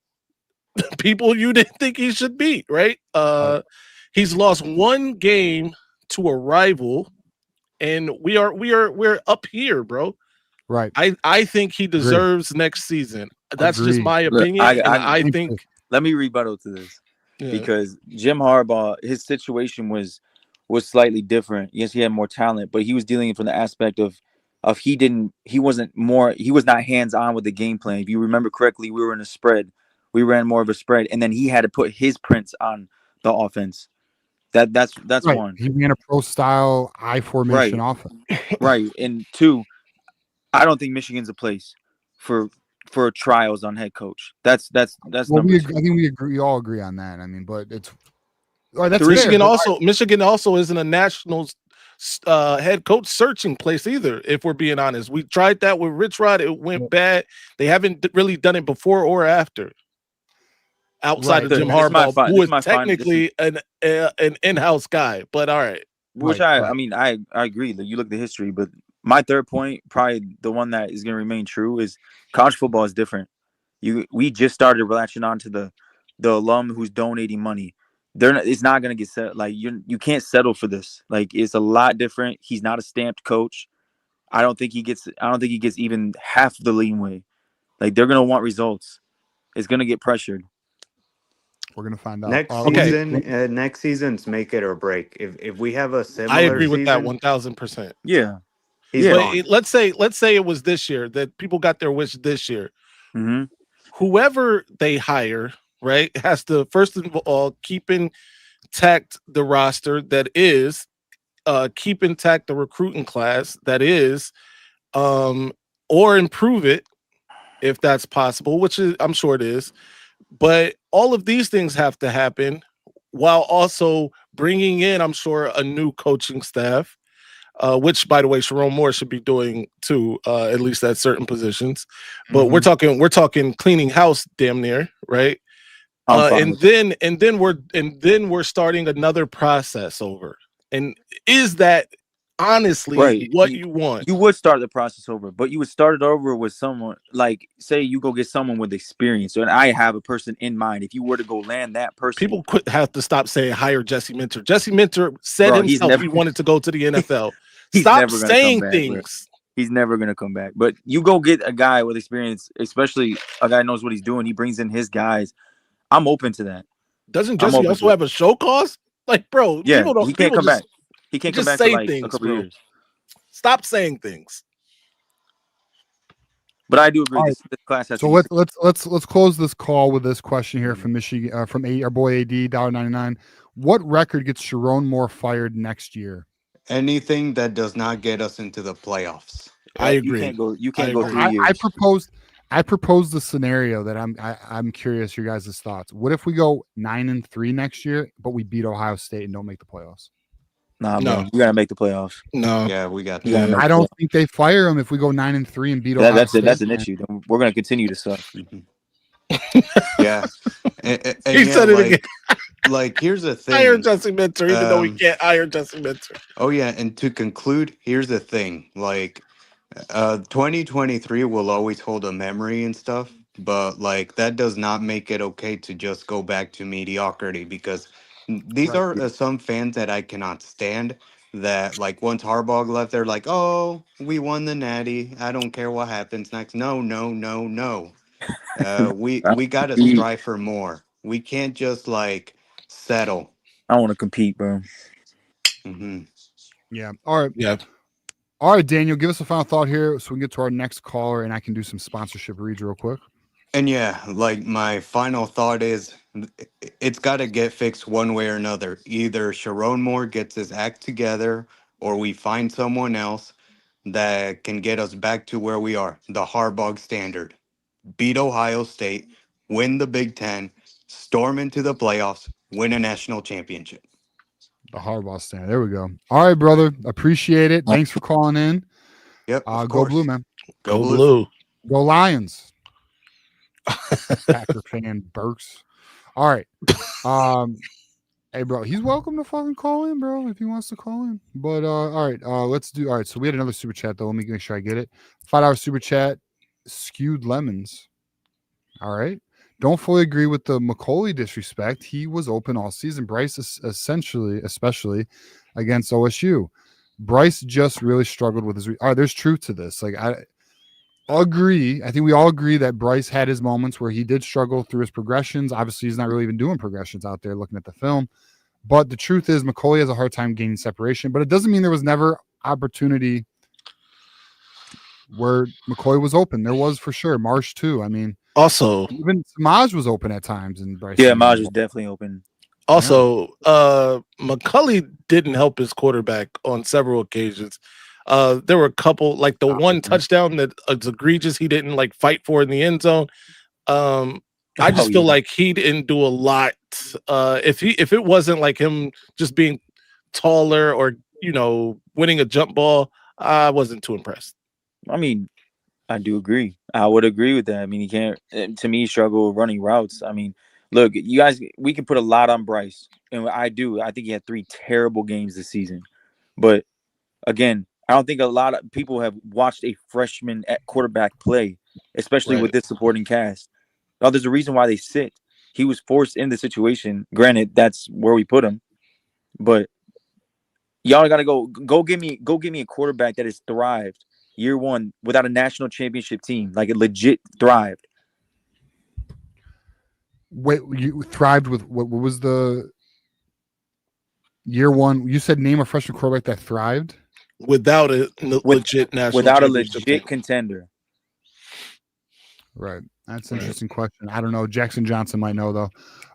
people you didn't think he should beat, right? He's lost one game to a rival, and we're up here, bro. Right. I think he deserves next season. That's just Agreed. my Look, opinion. I think think Let me rebuttal to this yeah. because Jim Harbaugh, his situation was slightly different. Yes, he had more talent, but he was dealing from the aspect of he was not hands on with the game plan. If you remember correctly, we were in a spread. We ran more of a spread, and then he had to put his prints on the offense. That's Right. one. He ran a pro style I formation Right. offense. Right. And two, I don't think Michigan's a place for trials on head coach. That's Well, number I two. think we agree. We all agree on that. I mean, but it's that's Three. fair. Michigan also isn't a national head coach searching place either. If we're being honest, we tried that with Rich Rod. It went bad. They haven't really done it before or after. Outside of Jim Harbaugh, who is technically an in-house guy, but all right. Which I mean, I agree that you look at the history, but my third point, probably the one that is going to remain true, is college football is different. We just started latching on to the alum who's donating money. It's not going to get set. Like you can't settle for this. Like it's a lot different. He's not a stamped coach. I don't think he gets even half the leeway. Like they're going to want results. It's going to get pressured. We're gonna find out next season's make it or break. If we have a similar, I agree with that season, 1000%. Yeah, But let's say it was this year that people got their wish this year. Mm-hmm. Whoever they hire, right, has to first of all keep intact the roster that is, keep intact the recruiting class that is, or improve it if that's possible, which is I'm sure it is. But all of these things have to happen while also bringing in, I'm sure, a new coaching staff, which, by the way, Sharon Moore should be doing too, at least at certain positions. But we're talking cleaning house, damn near, right? And then we're starting another process over. And is that honestly what you want? You would start the process over, but you would start it over with someone like, say you go get someone with experience, and I have a person in mind. If you were to go land that person, people have to stop saying hire Jesse Minter. Jesse Minter said himself he wanted to go to the NFL. Stop saying things. He's never going to come back. But you go get a guy with experience, especially a guy who knows what he's doing. He brings in his guys. I'm open to that. Doesn't Jesse also have a show cause? Like, bro, yeah, he can't come back. He can't come back for like a couple years. Stop saying things. But I do agree. This class has. So let's close this call with this question here from Michigan, from our boy AD $1.99. What record gets Sharon Moore fired next year? Anything that does not get us into the playoffs. I agree. You can't go 3 years. I proposed the scenario that I'm curious your guys' thoughts. What if we go 9-3 next year, but we beat Ohio State and don't make the playoffs? Nah, no, you gotta make the playoffs. No, yeah, we got. I don't think they fire him if we go 9-3 and beat Ohio State. That's an issue. We're gonna continue to suck. Yeah, and he said it again. Like, here's the thing. Hire Jesse Minter, even though we can't hire Jesse Minter. Oh yeah, and to conclude, here's the thing. Like, 2023 will always hold a memory and stuff, but like that does not make it okay to just go back to mediocrity, because these are some fans that I cannot stand. That like once Harbaugh left, they're like, "Oh, we won the Natty. I don't care what happens next." No. We gotta strive for more. We can't just like settle. I want to compete, bro. Mm-hmm. Yeah. All right. Yeah. All right, Daniel, give us a final thought here so we can get to our next caller and I can do some sponsorship reads real quick. And yeah, like my final thought is it's got to get fixed one way or another. Either Sharon Moore gets his act together or we find someone else that can get us back to where we are, the Harbaugh standard. Beat Ohio State, win the Big Ten, storm into the playoffs, win a national championship. The Harbaugh standard. There we go. All right, brother. Appreciate it. Thanks for calling in. Yep. Go Blue, man. Go Blue. Go Lions. Packer fan Burks. All right. Hey, bro, he's welcome to fucking call in, bro, if he wants to call in. But all right, let's do. All right, so we had another super chat though. Let me make sure I get it. $5 super chat. Skewed lemons. All right. Don't fully agree with the McCauley disrespect. He was open all season. Bryce especially against OSU. Bryce just really struggled with his. All right, there's truth to this. Like I agree. I think we all agree that Bryce had his moments where he did struggle through his progressions. Obviously, he's not really even doing progressions out there looking at the film. But the truth is, McCauley has a hard time gaining separation. But it doesn't mean there was never opportunity where McCauley was open. There was for sure. Marsh too. I mean. Also, even Maj was open at times, and Bryce. Yeah, Maj was definitely open. Also, McCulley didn't help his quarterback on several occasions. There were a couple, like the one touchdown that it's egregious he didn't like fight for in the end zone. I just feel like he didn't do a lot. If it wasn't like him just being taller or winning a jump ball, I wasn't too impressed. I mean, I do agree. I would agree with that. I mean, he can't. To me, struggle running routes. I mean, look, you guys, we can put a lot on Bryce, and I do. I think he had 3 terrible games this season, but again, I don't think a lot of people have watched a freshman at quarterback play, especially with this supporting cast. Now, there's a reason why they sit. He was forced in the situation. Granted, that's where we put him, but y'all gotta go give me a quarterback that has thrived year one without a national championship team, like it legit thrived. Wait, you thrived with what was the year one? You said name a freshman quarterback that thrived without a legit national without a championship legit team. contender. Right. That's an interesting question. I don't know. Jackson Johnson might know though.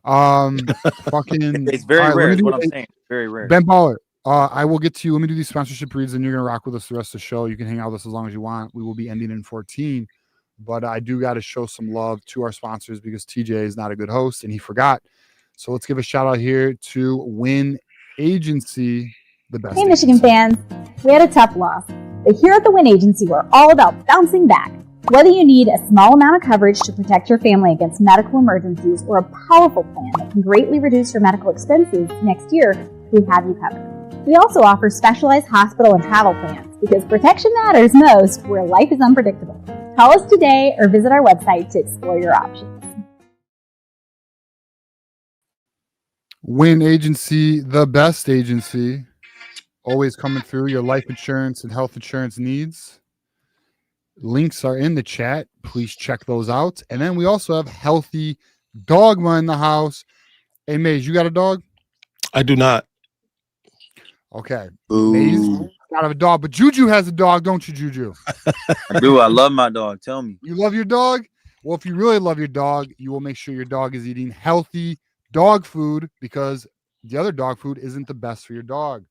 Fucking It's very all right, rare. let Is me what do- I'm saying. Very rare. Ben Baller. I will get to you. Let me do these sponsorship reads, and you're gonna rock with us the rest of the show. You can hang out with us as long as you want. We will be ending in 14, but I do got to show some love to our sponsors because TJ is not a good host and he forgot. So let's give a shout out here to Win Agency, the best. Hey, Michigan fans. We had a tough loss, but here at the Win Agency, we're all about bouncing back. Whether you need a small amount of coverage to protect your family against medical emergencies or a powerful plan that can greatly reduce your medical expenses next year, we have you covered. We also offer specialized hospital and travel plans because protection matters most where life is unpredictable. Call us today or visit our website to explore your options. Win Agency, the best agency, always coming through your life insurance and health insurance needs. Links are in the chat. Please check those out. And then we also have Healthy Dogma in the house. Hey, Maze, you got a dog? I do not. Okay. Maze got a dog, but Juju has a dog, don't you, Juju? I do. I love my dog. Tell me. You love your dog? Well, if you really love your dog, you will make sure your dog is eating healthy dog food because the other dog food isn't the best for your dog.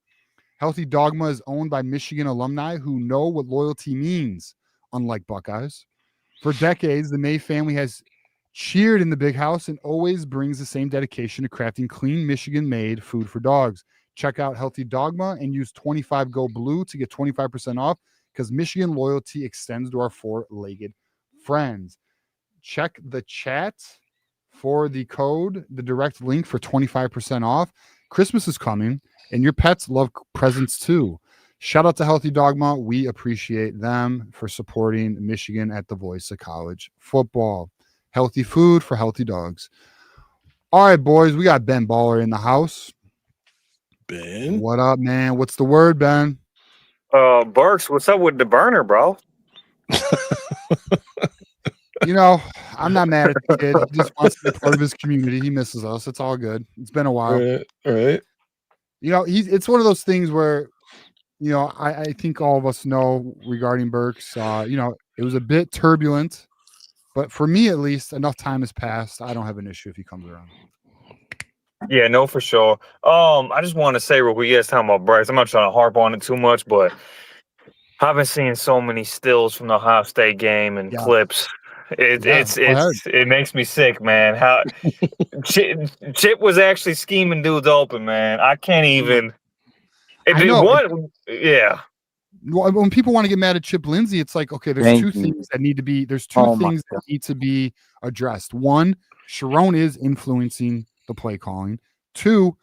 Healthy Dogma is owned by Michigan alumni who know what loyalty means, unlike Buckeyes. For decades, the May family has cheered in the big house and always brings the same dedication to crafting clean Michigan-made food for dogs. Check out Healthy Dogma and use 25 Go Blue to get 25% off because Michigan loyalty extends to our four-legged friends. Check the chat for the code, the direct link for 25% off. Christmas is coming, and your pets love presents too. Shout out to Healthy Dogma. We appreciate them for supporting Michigan at the voice of college football. Healthy food for healthy dogs. All right, boys, we got Ben Baller in the house. Ben, what up, man? What's the word, Ben? Burks, what's up with the burner, bro? You know, I'm not mad at the kid. He just wants to be part of his community. He misses us. It's all good. It's been a while. Right. You know, it's one of those things where, you know, I think all of us know regarding Burks, you know, it was a bit turbulent, but for me at least, enough time has passed. I don't have an issue if he comes around. Yeah, no, for sure. I just want to say real quick, you guys talking about Bryce. I'm not trying to harp on it too much, but I've been seeing so many stills from the Ohio State game and clips. It makes me sick, man. How Chip was actually scheming dudes open, man. I can't even. I know. Yeah. When people want to get mad at Chip Lindsay, it's like, okay, there's two things that need to be. There's two things that need to be addressed. One, Sharon is influencing the play calling. Two,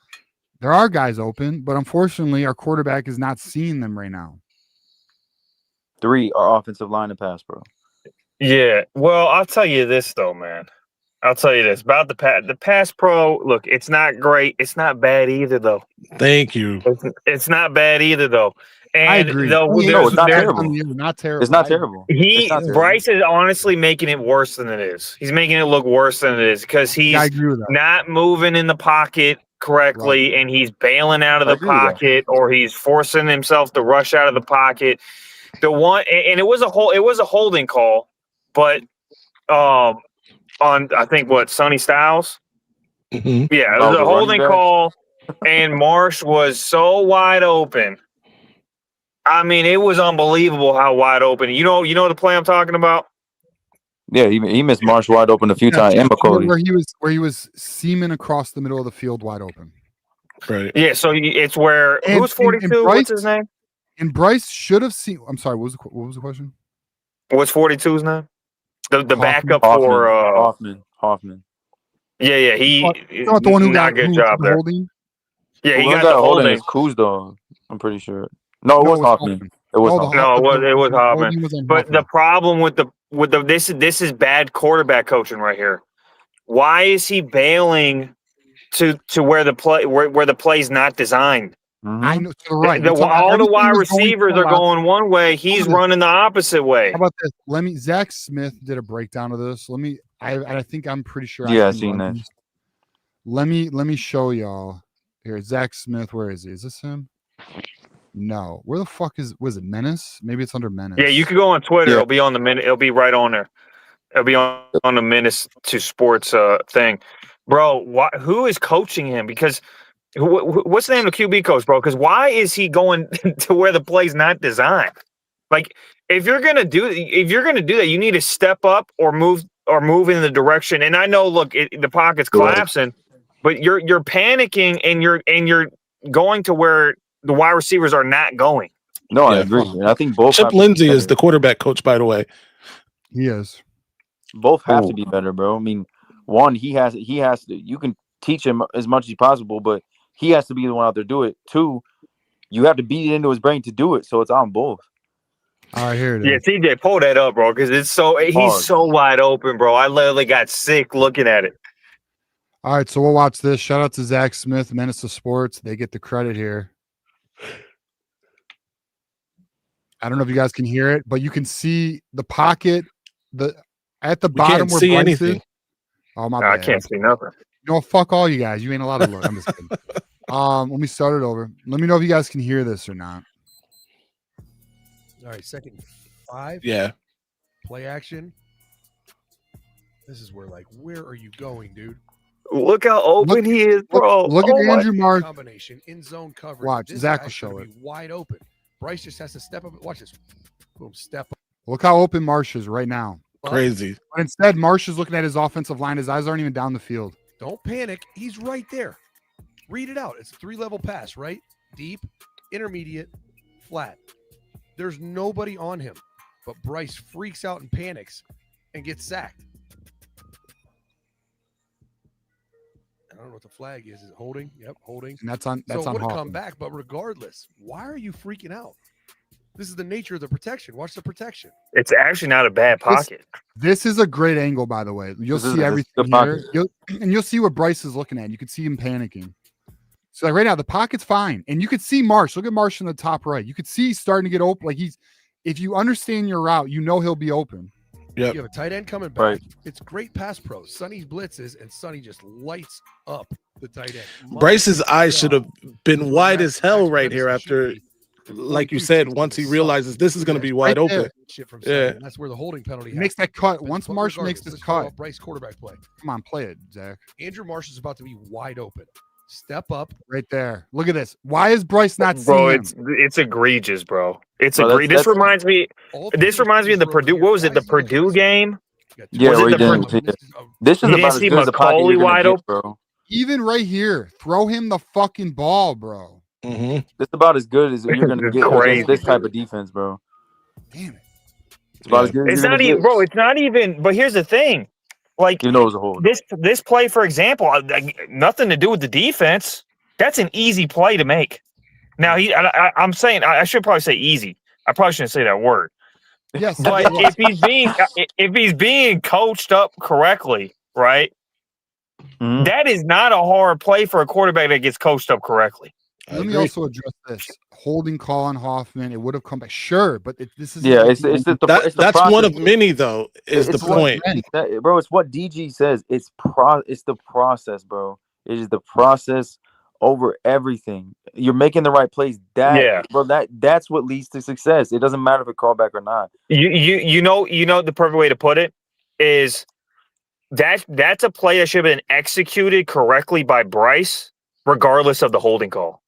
there are guys open, but unfortunately, our quarterback is not seeing them right now. 3, our offensive line and pass pro. Yeah. Well, I'll tell you this though, man. I'll tell you this about the pass pro. Look, it's not great. It's not bad either, though. Thank you. It's not bad either, though. And I agree. It's not terrible. Not terrible. It's not terrible. Bryce is honestly making it worse than it is. He's making it look worse than it is because he's not moving in the pocket correctly, and he's bailing out of the pocket, or he's forcing himself to rush out of the pocket. The one, and it was a holding call, but on I think Sonny Styles. Mhm. Yeah, it Oh, was the a running holding back? call, and Marsh was so wide open. I mean, it was unbelievable how wide open. You know the play I'm talking about? Yeah, he missed Marsh wide open a few times. And McCoy. where he was seaming across the middle of the field wide open. Right. Yeah, so it's where And- who's 42? Bryce- What's his name? And Bryce should have seen. I'm sorry. What was the question? What's 42's name? The backup Hoffman. for Hoffman. Yeah, he Not the one who not got good job there. holding. Yeah, he Who got the holding. is Kuz, though. I'm pretty sure. No, it was Hoffman. It was Hoffman. No, it was Hoffman. holding was on But Hoffman. the problem with the this is bad quarterback coaching right here. Why is he bailing to where the play's not designed? I know. So right. All the wide Everything was going receivers are well. going one way. He's running the opposite way. How about this? Zach Smith did a breakdown of this. I think I'm pretty sure. Yeah, I I've seen that. Let me show y'all. Here, Zach Smith. Where is he? Is this him? No. Where the fuck was it? Menace? Maybe it's under Menace. Yeah, you could go on Twitter. Yeah. It'll be on the minute. It'll be right on there. It'll be on the Menace to Sports thing, bro. Who is coaching him? Because what's the name of the QB coach, bro? Because why is he going to where the play's not designed? Like, if you're gonna do that, you need to step up or move in the direction. And I know, look, the pocket's collapsing, but you're panicking and you're going to where the wide receivers are not going. No, I agree. And I think both. Chip Lindsay is the quarterback coach, by the way. He is. Both have to be better, bro. I mean, one, he has to. You can teach him as much as possible, but he has to be the one out there to do it. Two, you have to beat it into his brain to do it. So it's on both. All right, here it is. Yeah, TJ, pull that up, bro, because he's so wide open, bro. I literally got sick looking at it. All right, so we'll watch this. Shout out to Zach Smith, Menace to Sports. They get the credit here. I don't know if you guys can hear it, but you can see the pocket at the bottom can't where see Bryce anything. is. Oh my I bad. can't see nothing. No, fuck all you guys. You ain't allowed to look. I'm just kidding. Let me start it over. Let me know if you guys can hear this or not. All right, second and 5. Yeah. Play action. This is where are you going, dude? Look how open he is, bro. Look at Andrew March. Combination in zone coverage. Watch, This Zach guy's will show gonna it. be wide open. Bryce just has to step up. Watch this. Boom, step up. Look how open Marsh is right now. Crazy. But instead, Marsh is looking at his offensive line. His eyes aren't even down the field. Don't panic. He's right there. Read it out. It's a 3-level pass, right? Deep, intermediate, flat. There's nobody on him, but Bryce freaks out and panics and gets sacked. I don't know what the flag is. Is it holding? Yep, holding. And that's on So it on would have Hoffman. come back, but regardless, why are you freaking out? This is the nature of the protection. Watch the protection. It's actually not a bad pocket. This is a great angle, by the way. You'll see everything here. You'll see what Bryce is looking at. You can see him panicking. So like right now, the pocket's fine. And you could see Marsh. Look at Marsh in the top right. You could see he's starting to get open. Like if you understand your route, you know he'll be open. Yep. You have a tight end coming back. Right. It's great pass pro. Sonny's blitzes, and Sonny just lights up the tight end. Bryce's eyes should have been wide as hell right here after, like you said, once he realizes this is going to be wide Right there. open. From Yeah. and that's where the holding penalty He makes that cut. Once Marsh makes this cut. Bryce quarterback play. Come on, play it, Zach. Andrew Marsh is about to be wide open. Step up. Right there. Look at this. Why is Bryce not Bro, seeing him? it's egregious, bro. It's Bro, egregious. This that's- reminds me. This reminds me of the Purdue. What was it? The Purdue game. Yeah, Was it we the didn't. Purdue- This is You about didn't as see good as a pocket McCauley you're gonna wide get, open? bro. Even right here, throw him the fucking ball, bro. Mm-hmm. This is about as good as you're gonna It's get crazy. against this type of defense, bro. Damn it. It's about as good as It's you're not gonna even, get. bro. It's not even. But here's the thing, like You know it was a hold. this play, for example, nothing to do with the defense. That's an easy play to make. Now I'm saying I should probably say easy. I probably shouldn't say that word. Yes. But if he's being coached up correctly, right? Mhm. That is not a hard play for a quarterback that gets coached up correctly. Let me also address this. Holding call on Hoffman. It would have come back. Sure, but this is Yeah, it's the That's process. one of many, though, is the It's what- point. bro. It's what DG says. It's the process, bro. It is the process over everything. You're making the right plays. Bro. That's what leads to success. It doesn't matter if it's callback or not. You know the perfect way to put it is that's a play that should have been executed correctly by Bryce, regardless of the holding call.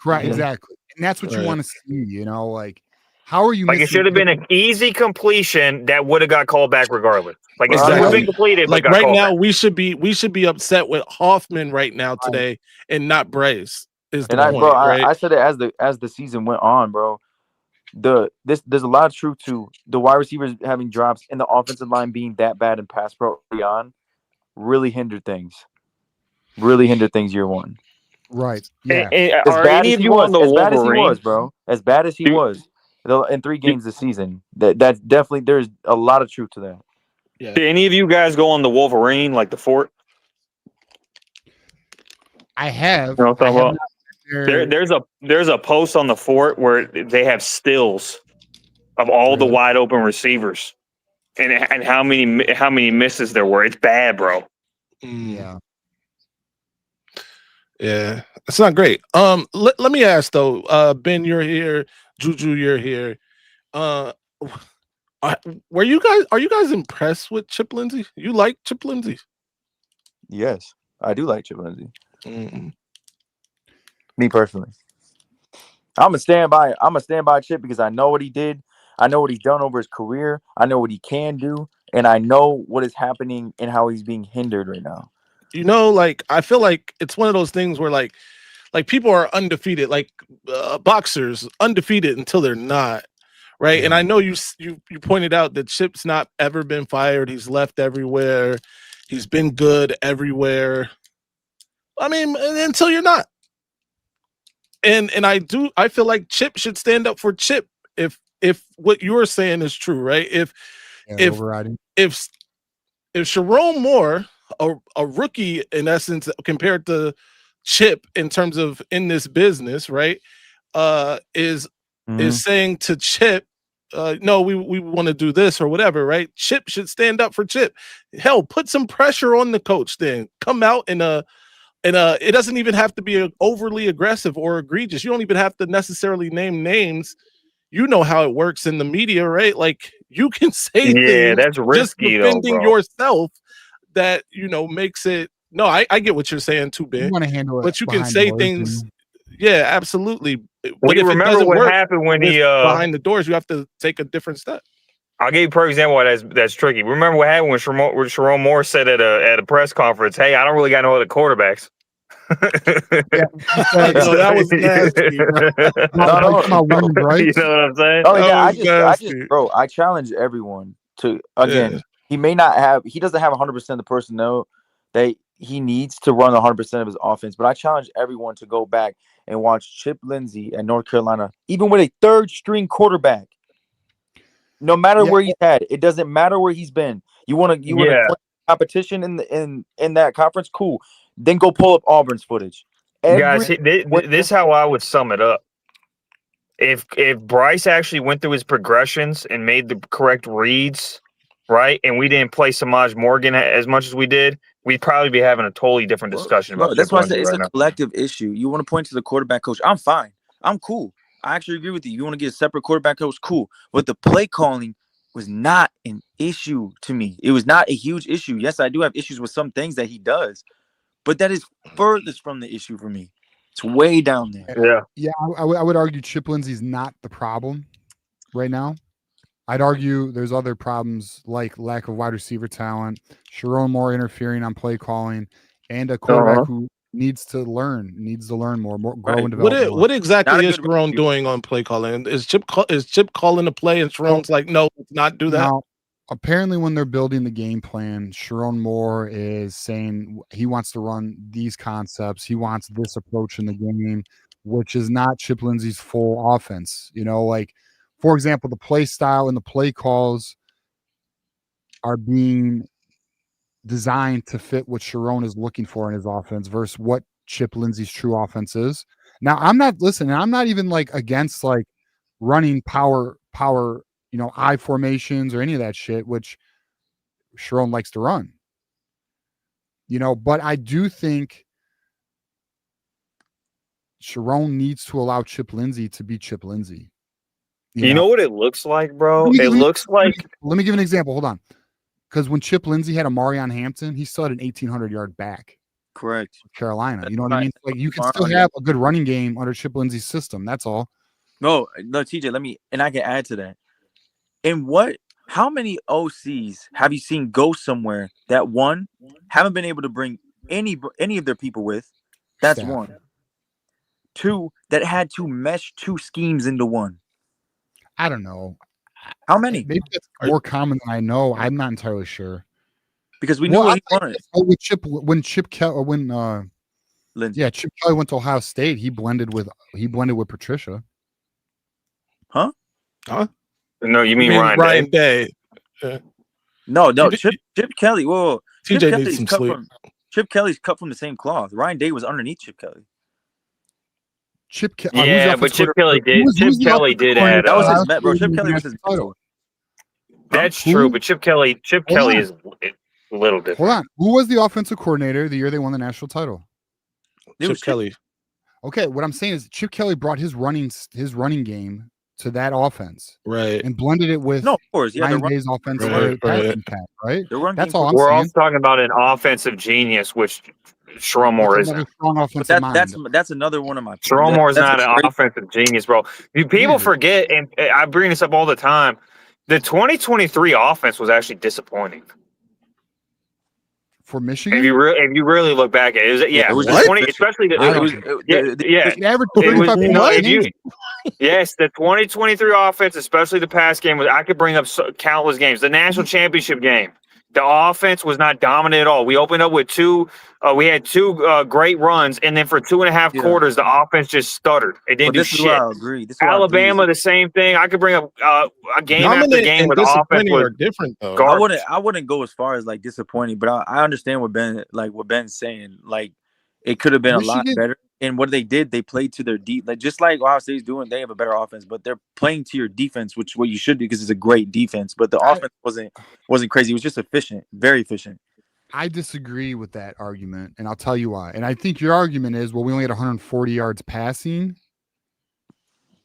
Correct, Mhm. exactly. And that's what you Right. want to see, you know, like how are you Like, it missing should have been an easy completion that would have got called back regardless. Like, it would have Exactly. been completed, but Like got right called now, back. we should be upset with Hoffman right now today, and not Bryce. Is the And point, right? I said it as the season went on, bro. There's a lot of truth to the wide receivers having drops and the offensive line being that bad in pass pro early on really hindered things. Really hindered things year one. Right. Yeah. And As are bad any as of he you on was, the as bad as he was, Wolverines? bro. As bad as he was in 3 games this season. That's definitely there's a lot of truth to that. Yeah. Did any of you guys go on the Wolverine, like the fort? I have. You know what I'm I have talking not, about? There's a post on the fort where they have stills of all the Really? wide open receivers and how many misses there were. It's bad, bro. Yeah. Yeah, it's not great. Let me ask though. Ben, you're here. Juju, you're here. Are you guys impressed with Chip Lindsay? You like Chip Lindsay? Yes, I do like Chip Lindsay. Mm-mm. Me personally, I'm a stand by Chip because I know what he did. I know what he's done over his career. I know what he can do, and I know what is happening and how he's being hindered right now. You know, like I feel like it's one of those things where like people are undefeated, like boxers undefeated until they're not, right? And I know you pointed out that Chip's not ever been fired. He's left everywhere. He's been good everywhere. I mean, until you're not. And I feel like Chip should stand up for Chip if what you're saying is true, right? If overriding. if Sharon Moore, a rookie in essence compared to Chip in terms of in this business, right? Is saying to Chip, no, we want to do this or whatever, right? Chip should stand up for Chip. Hell, put some pressure on the coach then. Come out in a it doesn't even have to be overly aggressive or egregious. You don't even have to necessarily name names. You know how it works in the media, right? Like you can say things that's just risky though, defending bro. yourself that makes it. No, I get what you're saying too, Ben. You want to handle it, but you can behind say doors, things. Yeah, absolutely. But Well, you if it remember doesn't what work happened when with he behind the doors, you have to take a different step. I'll give you a perfect example why that's tricky. Remember what happened when Sharon Moore said at a press conference, "Hey, I don't really got no other quarterbacks." No, that was nasty. You know what I'm saying? Oh yeah, I just, bro, I challenge everyone to again. He doesn't have 100% of the personnel that he needs to run 100% of his offense, but I challenge everyone to go back and watch Chip Lindsay at North Carolina, even with a third string quarterback. No matter where he's had, it doesn't matter where he's been. You want to play competition in that conference, cool. Then go pull up Auburn's footage. Guys, this is how I would sum it up. If Bryce actually went through his progressions and made the correct reads, right, and we didn't play Samaj Morgan as much as we did, we'd probably be having a totally different discussion about that's Chip why I Lindsay said it's right a now. collective issue. You want to point to the quarterback coach. I'm fine. I'm cool. I actually agree with you. You want to get a separate quarterback coach, cool. But the play calling was not an issue to me. It was not a huge issue. Yes, I do have issues with some things that he does, but that is furthest from the issue for me. It's way down there. Yeah. I would argue Chip Lindsay's not the problem right now. I'd argue there's other problems like lack of wide receiver talent, Sharon Moore interfering on play calling, and a quarterback who needs to learn more, grow and develop more. What exactly is Sharon doing on play calling? Is Chip calling a play and Sharon's like, no, let's not do that? Now, apparently when they're building the game plan, Sharon Moore is saying he wants to run these concepts. He wants this approach in the game, which is not Chip Lindsay's full offense. Like, for example, the play style and the play calls are being designed to fit what Sharon is looking for in his offense versus what Chip Lindsay's true offense is. Now, I'm not even like against like running power, I formations or any of that shit, which Sharon likes to run. But I do think Sharon needs to allow Chip Lindsay to be Chip Lindsay. You know what it looks like, bro? Let me give an example. Hold on. Because when Chip Lindsay had Amari on Hampton, he still had an 1,800-yard back. Correct. Carolina. That's You know what I right. mean? Like you can Smart still on have a good running game under Chip Lindsay's system. That's all. No, TJ, and I can add to that. How many OCs have you seen go somewhere that one haven't been able to bring any of their people with? That's Staff. one. Two, that had to mesh two schemes into one. I don't know. How many? Maybe that's more common than I know. I'm not entirely sure. Because we knew what he wanted. Chip Kelly went to Ohio State. He blended with Patricia. Huh? No, you mean Ryan Day? No, Chip Kelly. Whoa. TJ needs some sleep. Chip Kelly's cut from the same cloth. Ryan Day was underneath Chip Kelly. Chip Kelly did. Chip Kelly did add. That was his bet, bro. Chip Kelly was his mentor. That's true, but Chip Kelly is a little different. Hold on. Who was the offensive coordinator the year they won the national title? Chip Kelly. Okay, what I'm saying is Chip Kelly brought his running game to that offense, right, and blended it with of course, Ryan Day's offense, right? That's all I'm We're saying. also talking about an offensive genius, which Sherrone Moore isn't. That's another one of my. Sherrone Moore is not an offensive genius, bro. People forget, and I bring this up all the time. The 2023 offense was actually disappointing for Michigan. If you really look back at it, it was the 20, especially the yes, the 2023 offense, especially the pass game. I could bring up countless games. The national championship game, the offense was not dominant at all. We opened up with we had two great runs, and then for 2.5 quarters, the offense just stuttered. It didn't do shit. I agree. Alabama, the same thing. I could bring up a game after game where the offense was different though. Garbage. I wouldn't go as far as like disappointing, but I understand what Ben's saying. Like it could have been a lot better. And what they did, they played to their deep, like just like Ohio State's doing. They have a better offense, but they're playing to your defense, which what you should do because it's a great defense. But the offense wasn't crazy. It was just efficient, very efficient. I disagree with that argument, and I'll tell you why. And I think your argument is, well, we only had 140 yards passing.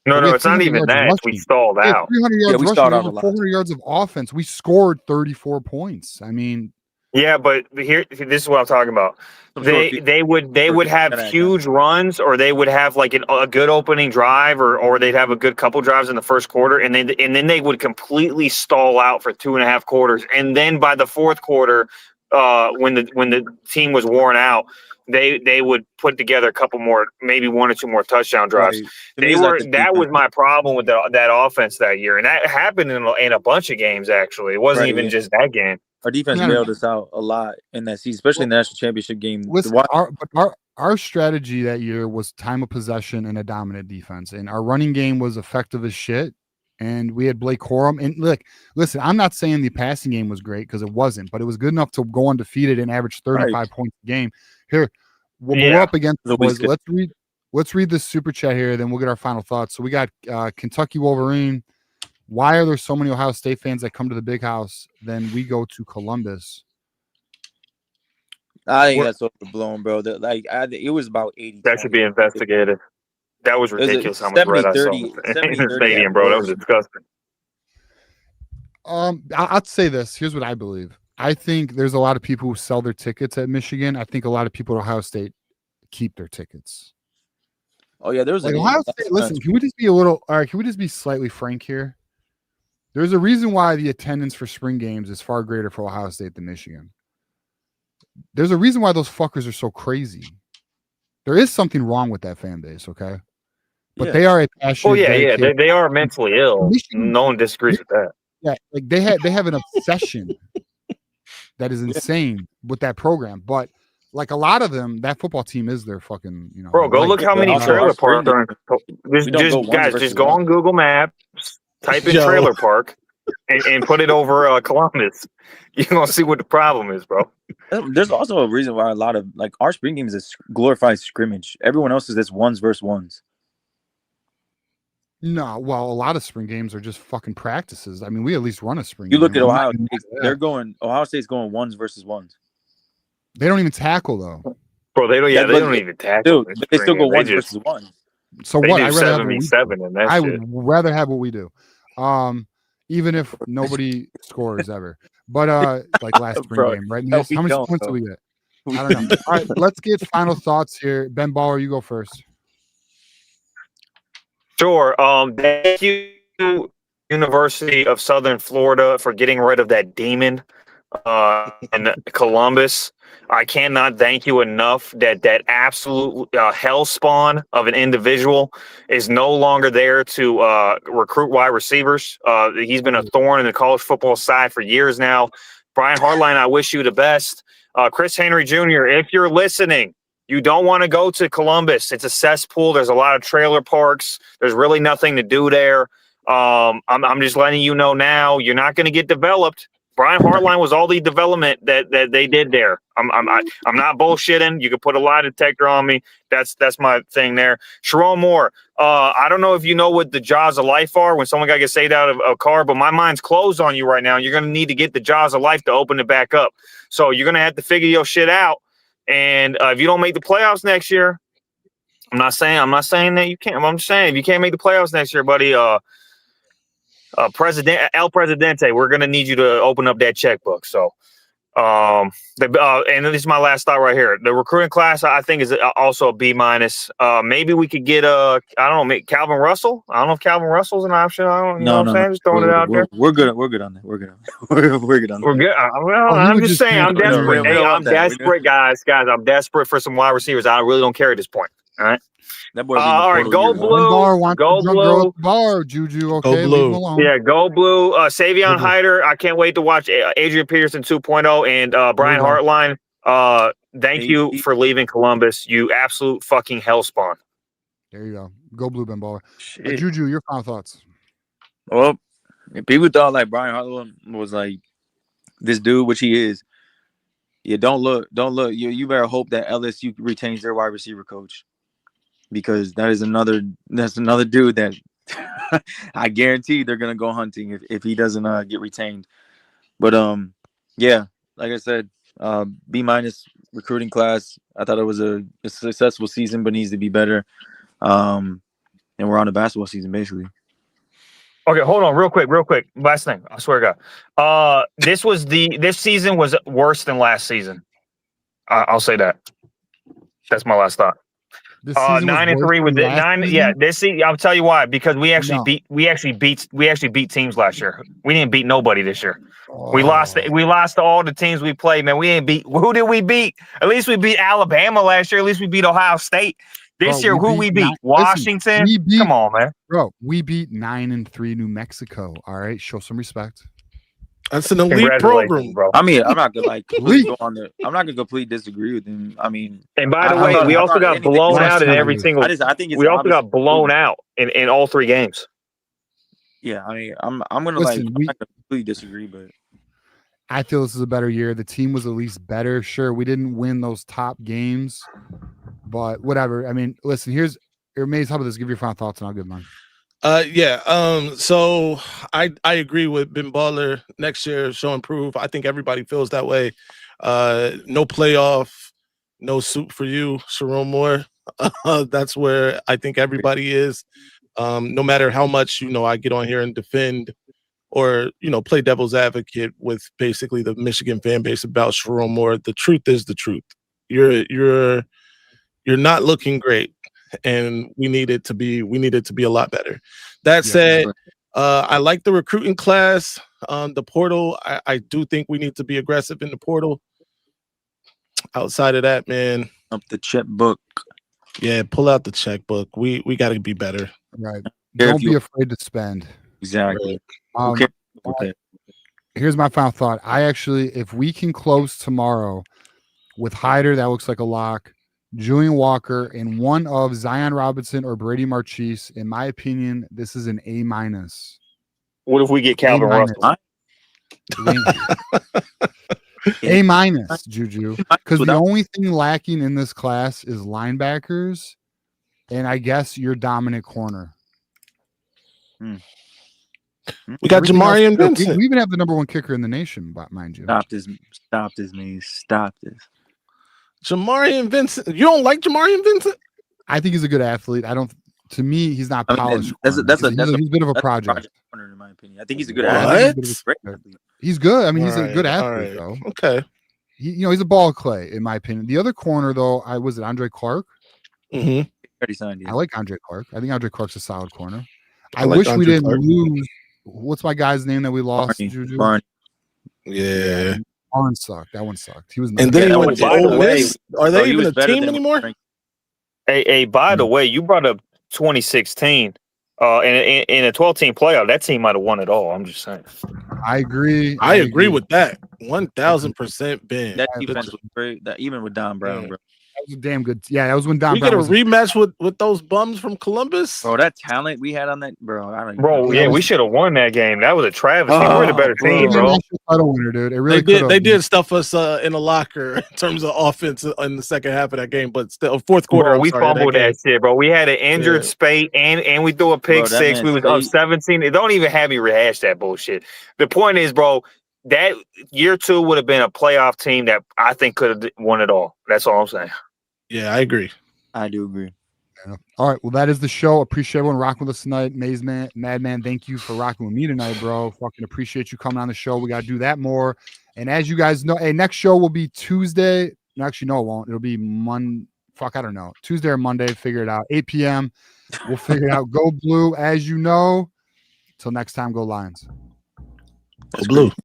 No, it's not even that. Rushing. We stalled out. 300 yards we rushing, stalled out a lot. 400 yards of offense. We scored 34 points. I mean, yeah, but this is what I'm talking about. They would have huge runs, or they would have like a good opening drive, or they'd have a good couple drives in the first quarter, and then they would completely stall out for 2.5 quarters, and then by the fourth quarter, when the team was worn out, they would put together a couple more, maybe 1 or 2 more touchdown drives. Right. That was my problem with that offense that year, and that happened in a bunch of games. Actually, it wasn't even just that game. Our defense bailed us out a lot in that season, especially in the national championship game. Listen, our strategy that year was time of possession and a dominant defense, and our running game was effective as shit. And we had Blake Corum. And listen, I'm not saying the passing game was great because it wasn't, but it was good enough to go undefeated and average 35 points a game. Here, what we're up against was let's read this super chat here, then we'll get our final thoughts. So we got Kentucky Wolverine. Why are there so many Ohio State fans that come to the big house? Then we go to Columbus. I think that's overblown, bro. It was about 80. That should be investigated. That was ridiculous how much red I saw in the stadium, bro. That was disgusting. I'll say this. Here's what I believe. I think there's a lot of people who sell their tickets at Michigan. I think a lot of people at Ohio State keep their tickets. Oh yeah, there's Ohio State. Listen, can we just be can we just be slightly frank here? There's a reason why the attendance for spring games is far greater for Ohio State than Michigan. There's a reason why those fuckers are so crazy. There is something wrong with that fan base, okay? But they are a passionate. Oh yeah. They are mentally ill. No one disagrees with that. Yeah, like they have an obsession that is insane with that program. But like a lot of them, that football team is their fucking, Bro, go look how many trailer parks are. Just go on Google Maps, type in trailer park, and put it over Columbus. You're gonna see what the problem is, bro. There's also a reason why a lot of our spring games is glorified scrimmage. Everyone else is this ones versus ones. No, well, a lot of spring games are just fucking practices. I mean, we at least run a spring. You look at Ohio State; Ohio State's going ones versus ones. They don't even tackle though, bro. They don't. Yeah, they don't even tackle. Dude, they still go ones versus ones. So what? I would rather have what we do, even if nobody scores ever. But like last spring Bro, game, right? no, Miss? we How many don't, points bro. do we get? I don't know. All right, let's get final thoughts here. Ben Baller, you go first. Sure. Thank you, University of Southern Florida, for getting rid of that demon in Columbus. I cannot thank you enough that absolute hell spawn of an individual is no longer there to recruit wide receivers. He's been a thorn in the college football side for years now. Brian Hartline, I wish you the best. Chris Henry Jr., if you're listening, you don't want to go to Columbus. It's a cesspool. There's a lot of trailer parks. There's really nothing to do there. I'm just letting you know now, you're not going to get developed. Brian Hartline was all the development that they did there. I'm not bullshitting. You can put a lie detector on me. That's my thing there. Sharon Moore. I don't know if you know what the jaws of life are when someone got to get saved out of a car, but my mind's closed on you right now. You're going to need to get the jaws of life to open it back up. So you're going to have to figure your shit out. And if you don't make the playoffs next year, I'm not saying that you can't. I'm just saying if you can't make the playoffs next year, buddy, El Presidente, we're gonna need you to open up that checkbook. So, and this is my last thought right here. The recruiting class, I think, is also a B minus. Maybe we could get I don't know, Calvin Russell. I don't know if Calvin Russell's an option. I don't, you know what I'm saying? Just throwing it out there. We're good. We're good on that. We're good on that. We're good on that. We're good. Well, I'm just saying, I'm desperate. Hey, I'm desperate, guys. I'm desperate for some wide receivers. I really don't care at this point. All right. That boy all right, go blue. Go blue. Bar, Juju. Okay, go blue. Leave him alone. Yeah, go blue. Savion Hyder. I can't wait to watch Adrian Peterson 2.0 and Brian Hartline. Thank you for leaving Columbus. You absolute fucking hellspawn. There you go. Go blue, Ben Baller. Juju, your final thoughts. Well, if people thought like Brian Hartline was like this dude, which he is. Yeah, don't look. You better hope that LSU retains their wide receiver coach. Because that's another dude that I guarantee they're gonna go hunting if he doesn't get retained. But yeah, like I said, B minus recruiting class. I thought it was a successful season, but needs to be better. And we're on a basketball season basically. Okay, hold on, real quick. Last thing, I swear to God, this season was worse than last season. I'll say that. That's my last thought. 9-3 with it. 9. Season? Yeah, this season. I'll tell you why. Because we actually beat teams last year. We didn't beat nobody this year. Oh. We lost to all the teams we played. Man, we ain't beat. Who did we beat? At least we beat Alabama last year. At least we beat Ohio State. This year, who we beat? Washington. Come on, man. Bro, we beat 9-3 New Mexico. All right, show some respect. That's an elite program, bro. I mean, I'm not gonna like completely go on the. I'm not gonna completely disagree with him. I mean, and by the way, we also got blown out in every single. I think we also got blown out in all 3 games. Yeah, I mean, I'm gonna I'm not gonna completely disagree, but I feel this is a better year. The team was at least better. Sure, we didn't win those top games, but whatever. I mean, listen. Here's Maze. How about this? Give your final thoughts, and I'll give mine. So I agree with Ben Baller. Next year, show improve. I think everybody feels that way. No playoff, no soup for you, Sharon Moore. That's where I think everybody is. No matter how much, I get on here and defend or, play devil's advocate with basically the Michigan fan base about Sharon Moore. The truth is the truth. You're not looking great. And we need it to be a lot better. That said, I like the recruiting class. The portal, I do think we need to be aggressive in the portal. Outside of that, man, up the checkbook. Yeah, pull out the checkbook. We got to be better. Right. Don't be afraid to spend. Exactly. Here's my final thought. If we can close tomorrow with Hyder, that looks like a lock. Julian Walker and one of Zion Robinson or Brady March. In my opinion, this is an A minus. What if we get Calvin Russell? A minus, Juju. Because the only thing lacking in this class is linebackers, and I guess your dominant corner. We got Jamari and Vincent. We even have the number 1 kicker in the nation, mind you. Stop this, man. Stop this. Jamari and Vincent. You don't like Jamari and Vincent? I think he's a good athlete. To me, he's not polished. That's a bit of a project. In my opinion, I think he's a good athlete. He's good. I mean, he's a Alright, good athlete, alright. though. Okay. He's a ball clay, in my opinion. The other corner, though, was it Andre Clark? Mm-hmm. Already signed you. I like Andre Clark. I think Andre Clark's a solid corner. I I like wish we Andre didn't Clark. lose. What's my guy's name that we lost? Barney. Juju? Barney. Yeah. Barnes sucked. That one sucked. He was And then he Yeah, went to by the Ole way, Miss. Are Bro, they he even was a better team than anymore? Hey, by the way, you brought up 2016. In a 12-team playoff, that team might have won it all. I'm just saying. I agree. I agree with that. 1000% Ben. That defense was great. That even with Don Brown, bro. That was a damn good. Yeah, that was when Don We Brown get a was rematch with those bums from Columbus. Bro, that talent we had on that, bro. I don't. Bro, yeah, we should have won that game. That was a travesty. We were the better It team, was a bro. national title winner, dude. It really They could did. They did stuff us in a locker in terms of offense in the second half of that game, but still, fourth quarter. Bro, I'm we sorry, fumbled that shit, bro. We had an injured Yeah. Spate and we threw a pick Bro, that six. man We was up Spate- 17. It don't even have me rehash that bullshit. The point is, bro, that year 2 would have been a playoff team that I think could have won it all. That's all I'm saying. Yeah, I agree. I do agree. Yeah. All right. Well, that is the show. Appreciate everyone rocking with us tonight. Mazeman, Madman, thank you for rocking with me tonight, bro. Fucking appreciate you coming on the show. We got to do that more. And as you guys know, next show will be Tuesday. No, actually, no, it won't. It'll be Monday. Fuck, I don't know. Tuesday or Monday. Figure it out. 8 p.m. We'll figure it out. Go Blue, as you know. Till next time, go Lions. Go Blue.